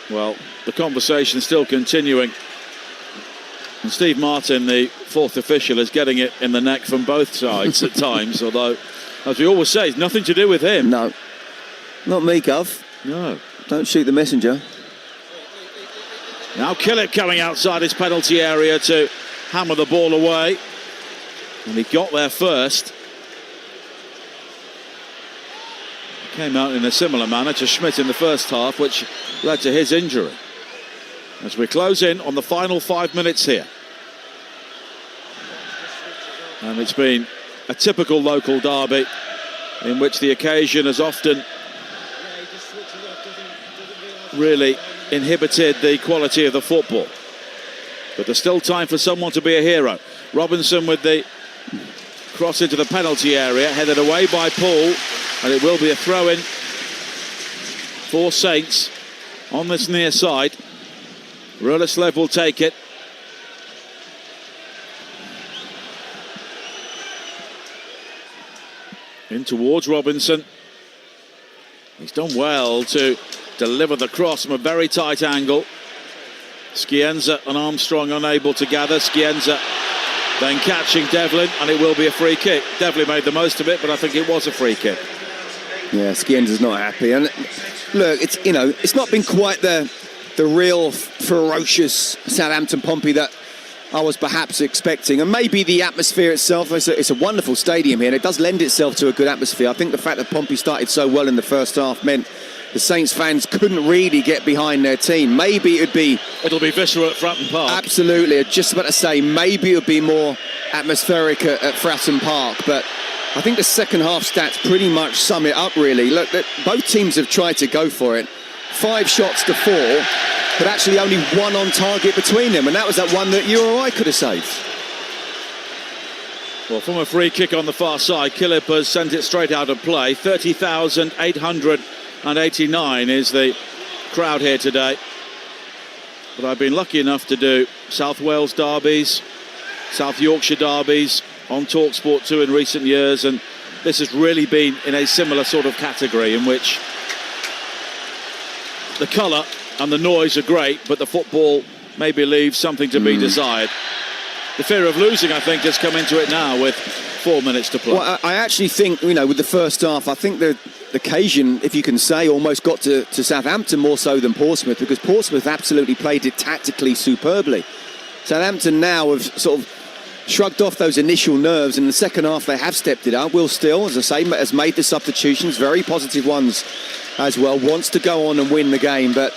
Well, the conversation's still continuing. And Steve Martin, the fourth official, is getting it in the neck from both sides at times, although, as we always say, it's nothing to do with him. No. Not me, Gov. No. Don't shoot the messenger. Now Killip coming outside his penalty area to hammer the ball away. And he got there first. Came out in a similar manner to Schmidt in the first half, which led to his injury. As we close in on the final 5 minutes here. And it's been a typical local derby in which the occasion has often really inhibited the quality of the football. But there's still time for someone to be a hero. Robinson with the cross into the penalty area, headed away by Paul, and it will be a throw-in for Saints on this near side. Rulislev will take it. In towards Robinson. He's done well to deliver the cross from a very tight angle. Scienza and Armstrong unable to gather. Scienza then catching Devlin, and it will be a free kick. Devlin made the most of it, but I think it was a free kick. Yeah, Scienza's not happy. And look, it's not been quite the real ferocious Southampton Pompey that I was perhaps expecting. And maybe the atmosphere itself, it's a wonderful stadium here, and it does lend itself to a good atmosphere. I think the fact that Pompey started so well in the first half meant the Saints fans couldn't really get behind their team. Maybe it'll be visceral at Fratton Park. Absolutely. I was just about to say, maybe it'll be more atmospheric at Fratton Park, but I think the second half stats pretty much sum it up, really. Look, both teams have tried to go for it. 5 shots to 4, but actually only 1 on target between them, and that was that one that you or I could have saved. Well, from a free kick on the far side, Killip has sent it straight out of play. 30,889 is the crowd here today. But I've been lucky enough to do South Wales derbies, South Yorkshire derbies on Talksport 2 in recent years, and this has really been in a similar sort of category in which the colour and the noise are great, but the football maybe leaves something to be desired. The fear of losing, I think, has come into it now with 4 minutes to play. Well, I actually think, with the first half, I think the occasion, if you can say, almost got to Southampton more so than Portsmouth, because Portsmouth absolutely played it tactically superbly. Southampton now have sort of shrugged off those initial nerves, and in the second half they have stepped it up. Will Still, as I say, has made the substitutions, very positive ones as well, wants to go on and win the game, but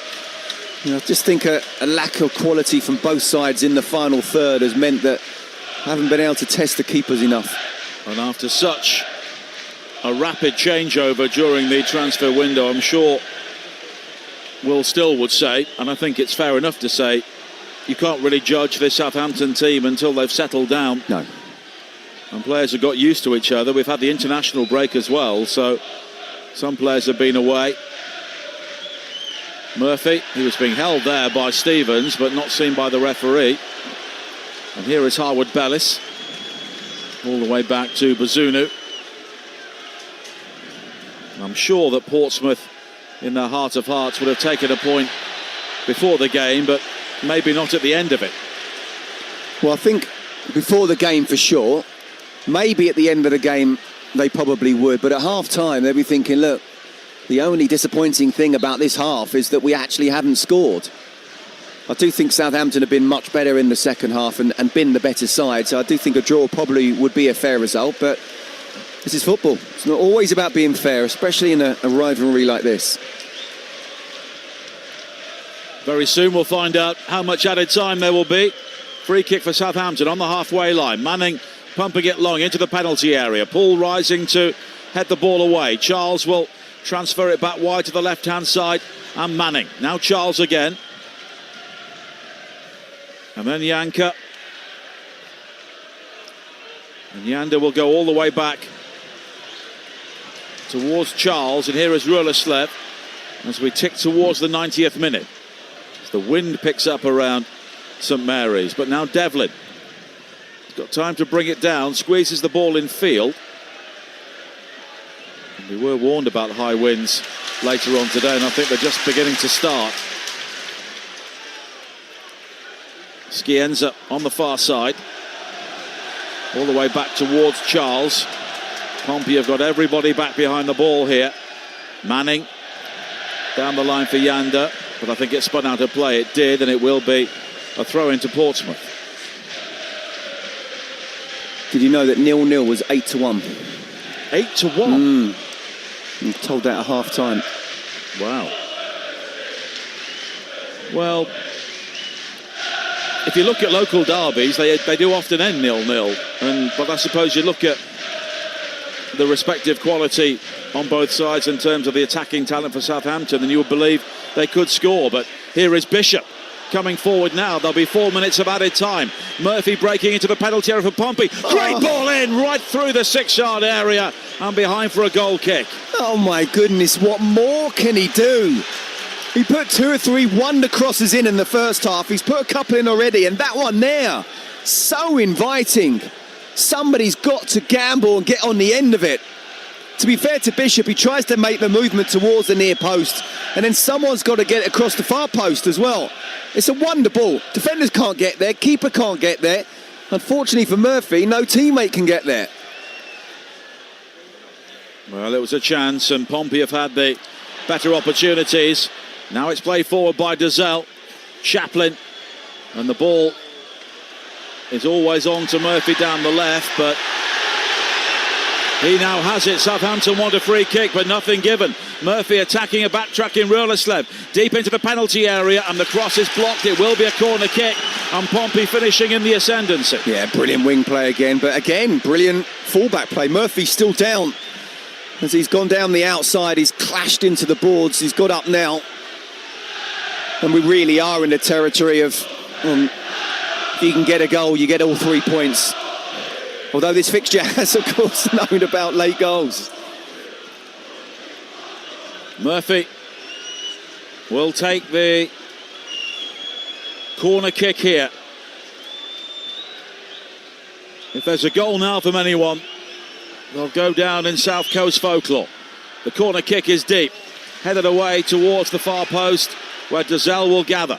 I just think a lack of quality from both sides in the final third has meant that I haven't been able to test the keepers enough. And after such a rapid changeover during the transfer window, I'm sure Will Still would say, and I think it's fair enough to say, you can't really judge this Southampton team until they've settled down. No. And players have got used to each other. We've had the international break as well, so some players have been away. Murphy, he was being held there by Stevens, but not seen by the referee. And here is Harwood Bellis, all the way back to Bazunu. I'm sure that Portsmouth, in their heart of hearts, would have taken a point before the game, but maybe not at the end of it. Well, I think before the game for sure. Maybe at the end of the game they probably would, but at half-time they'll be thinking, look, the only disappointing thing about this half is that we actually haven't scored. I do think Southampton have been much better in the second half and been the better side, so I do think a draw probably would be a fair result, but this is football. It's not always about being fair, especially in a rivalry like this. Very soon we'll find out how much added time there will be. Free kick for Southampton on the halfway line. Manning pumping it long into the penalty area. Paul rising to head the ball away. Charles will transfer it back wide to the left-hand side. And Manning. Now Charles again. And then Yanka. And Yanda will go all the way back towards Charles. And here is Ruleslav as we tick towards the 90th minute. As the wind picks up around St Mary's. But now Devlin. Got time to bring it down, squeezes the ball in field. And we were warned about high winds later on today, and I think they're just beginning to start. Scienza on the far side. All the way back towards Charles. Pompey have got everybody back behind the ball here. Manning down the line for Yanda, but I think it spun out of play. It did, and it will be a throw into Portsmouth. Did you know that 0-0 was 8-1? 8-1? I'm told that at half-time. Wow. Well, if you look at local derbies, they do often end 0-0. But I suppose you look at the respective quality on both sides in terms of the attacking talent for Southampton, and you would believe they could score. But here is Bishop coming forward now. There'll be 4 minutes of added time. Murphy breaking into the penalty area for Pompey. Great ball in right through the 6-yard area and behind for a goal kick. Oh my goodness, what more can he do? He put 2 or 3 wonder crosses in the first half. He's put a couple in already, and that one there, so inviting. Somebody's got to gamble and get on the end of it. To be fair to Bishop, he tries to make the movement towards the near post, and then someone's got to get across the far post as well. It's a wonder ball. Defenders can't get there, keeper can't get there. Unfortunately for Murphy, no teammate can get there. Well, it was a chance, and Pompey have had the better opportunities. Now it's played forward by Dazelle. Chaplin, and the ball is always on to Murphy down the left, but he now has it. Southampton want a free kick, but nothing given. Murphy attacking a backtracking Ruleslav deep into the penalty area, and the cross is blocked. It will be a corner kick, and Pompey finishing in the ascendancy. Yeah, brilliant wing play again, but again, brilliant fullback play. Murphy's still down. As he's gone down the outside, he's clashed into the boards. He's got up now. And we really are in the territory of if you can get a goal, you get all 3 points. Although this fixture has, of course, known about late goals. Murphy will take the corner kick here. If there's a goal now from anyone, they'll go down in South Coast folklore. The corner kick is deep, headed away towards the far post, where Dazelle will gather.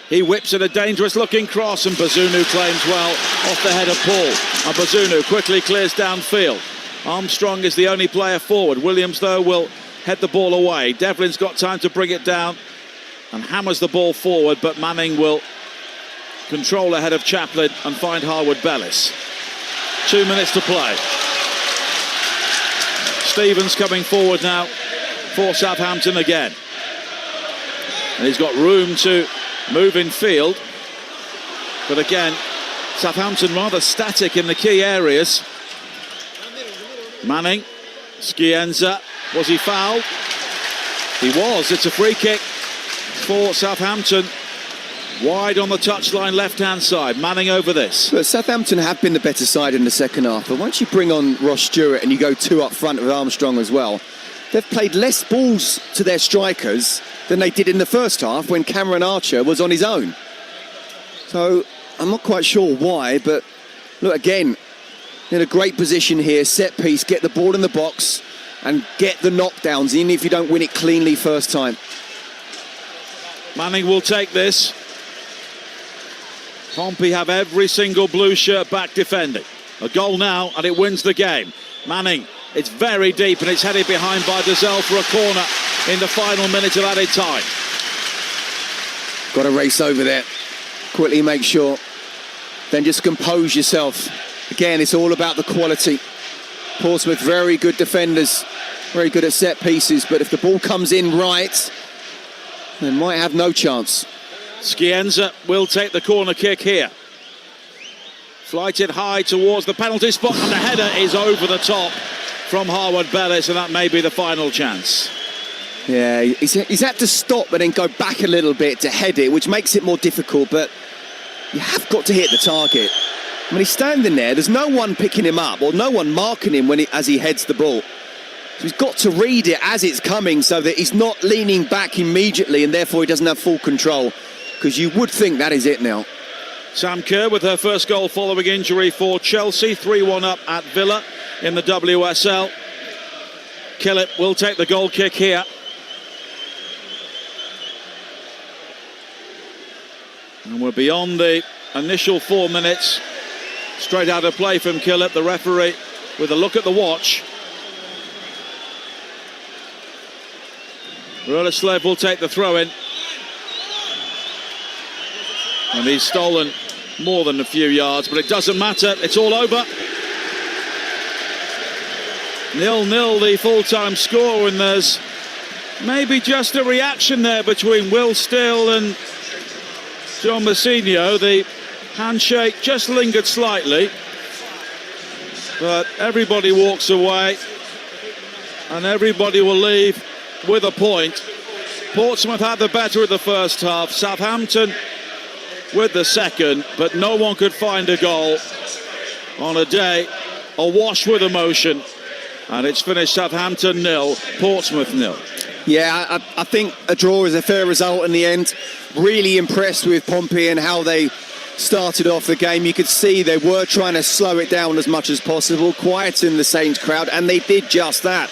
He whips in a dangerous looking cross, and Bazunu claims well off the head of Paul. And Bazunu quickly clears downfield. Armstrong is the only player forward. Williams, though, will head the ball away. Devlin's got time to bring it down and hammers the ball forward, but Manning will control ahead of Chaplin and find Harwood Bellis. 2 minutes to play. Stevens coming forward now for Southampton again. And he's got room to move in field. But again, Southampton rather static in the key areas. Manning, Scienza, was he fouled? He was. It's a free kick for Southampton. Wide on the touchline, left-hand side. Manning over this. Look, Southampton have been the better side in the second half, but once you bring on Ross Stewart and you go 2 up front with Armstrong as well, they've played less balls to their strikers than they did in the first half when Cameron Archer was on his own. So I'm not quite sure why, but look, again, in a great position here, set piece, get the ball in the box and get the knockdowns, even if you don't win it cleanly first time. Manning will take this. Pompey have every single blue shirt back defending. A goal now and it wins the game. Manning, it's very deep and it's headed behind by Dazelle for a corner in the final minute of added time. Got to race over there. Quickly make sure. Then just compose yourself. Again, it's all about the quality. Portsmouth, very good defenders, very good at set pieces, but if the ball comes in right, they might have no chance. Scienza will take the corner kick here. Flighted high towards the penalty spot and the header is over the top from Harwood Bellis, and that may be the final chance. Yeah, he's had to stop and then go back a little bit to head it, which makes it more difficult, but you have got to hit the target. When he's standing there, there's no one picking him up or no one marking him as he heads the ball. So he's got to read it as it's coming so that he's not leaning back immediately and therefore he doesn't have full control, because you would think that is it now. Sam Kerr with her first goal following injury for Chelsea, 3-1 up at Villa in the WSL. Killip will take the goal kick here. And we're beyond the initial 4 minutes. Straight out of play from Killip, the referee with a look at the watch. Ruleslev will take the throw in. And he's stolen more than a few yards, but it doesn't matter, it's all over. 0-0 the full-time score, and there's maybe just a reaction there between Will Still and John Mousinho. The handshake just lingered slightly, but everybody walks away and everybody will leave with a point. Portsmouth had the better of the first half, Southampton with the second, but no one could find a goal on a day awash with emotion, and it's finished Southampton 0, Portsmouth 0. Yeah, I think a draw is a fair result in the end. Really impressed with Pompey and how they started off the game. You could see they were trying to slow it down as much as possible, quieten the Saints crowd, and they did just that.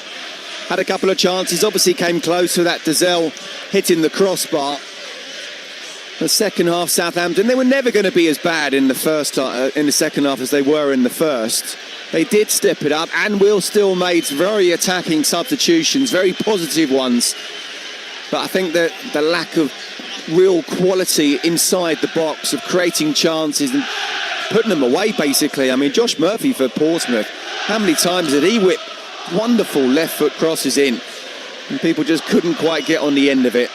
Had a couple of chances, obviously came close to that Dazelle hitting the crossbar. The second half, Southampton, they were never going to be as bad in the second half as they were in the first. They did step it up, and Will Still made very attacking substitutions, very positive ones. But I think that the lack of real quality inside the box, of creating chances and putting them away, basically. I mean, Josh Murphy for Portsmouth, how many times did he whip wonderful left foot crosses in, and people just couldn't quite get on the end of it.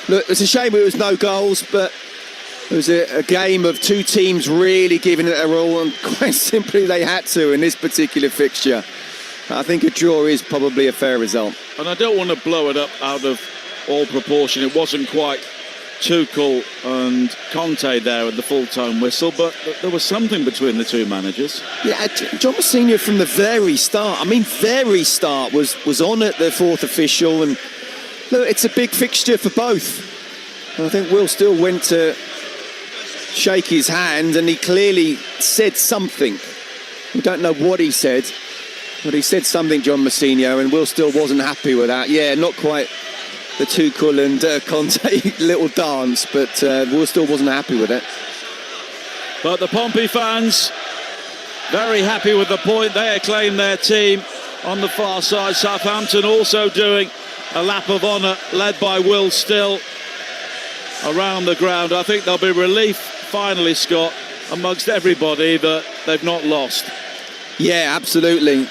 Look, it's a shame it was no goals, but it was a game of two teams really giving it their all, and quite simply they had to in this particular fixture. I think a draw is probably a fair result. And I don't want to blow it up out of all proportion. It wasn't quite Tuchel and Conte there at the full-time whistle, but there was something between the two managers. Yeah, John Mousinho from the very start, was on at the fourth official, and look, it's a big fixture for both. And I think Will Still went to shake his hand, and he clearly said something. We don't know what he said, but he said something, John Mousinho, and Will Still wasn't happy with that. Yeah, not quite the Tuchel and Conte little dance, but Will Still wasn't happy with it. But the Pompey fans very happy with the point. They acclaim their team on the far side. Southampton also doing a lap of honour, led by Will Still around the ground. I think there'll be relief finally, Scott, amongst everybody that they've not lost. Yeah, absolutely.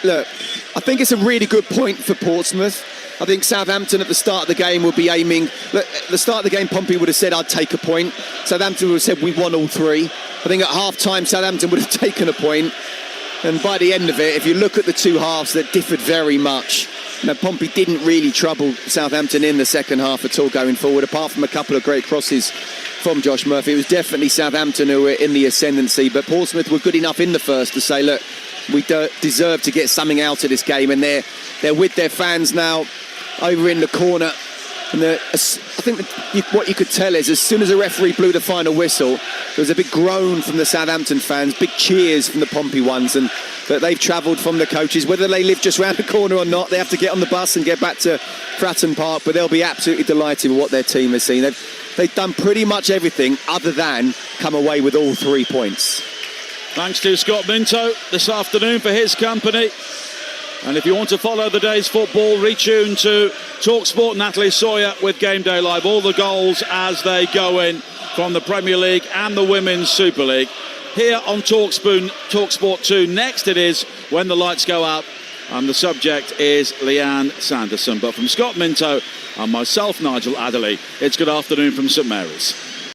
Look, I think it's a really good point for Portsmouth. I think Southampton at the start of the game would be aiming. Look, at the start of the game, Pompey would have said, I'd take a point. Southampton would have said, we won all three. I think at half-time, Southampton would have taken a point. And by the end of it, if you look at the two halves, that differed very much. You know, Pompey didn't really trouble Southampton in the second half at all going forward, apart from a couple of great crosses from Josh Murphy. It was definitely Southampton who were in the ascendancy, but Portsmouth were good enough in the first to say, look, we deserve to get something out of this game, and they're with their fans now over in the corner. And I think what you could tell is, as soon as the referee blew the final whistle, there was a big groan from the Southampton fans, big cheers from the Pompey ones, and that they've travelled from the coaches. Whether they live just round the corner or not, they have to get on the bus and get back to Fratton Park, but they'll be absolutely delighted with what their team has seen. They've done pretty much everything other than come away with all 3 points. Thanks to Scott Minto this afternoon for his company. And if you want to follow the day's football, retune to Talksport. Natalie Sawyer with Game Day Live. All the goals as they go in from the Premier League and the Women's Super League. Here on Talksport 2. Next it is When the Lights Go Out. And the subject is Leanne Sanderson. But from Scott Minto and myself, Nigel Adderley, it's good afternoon from St Mary's.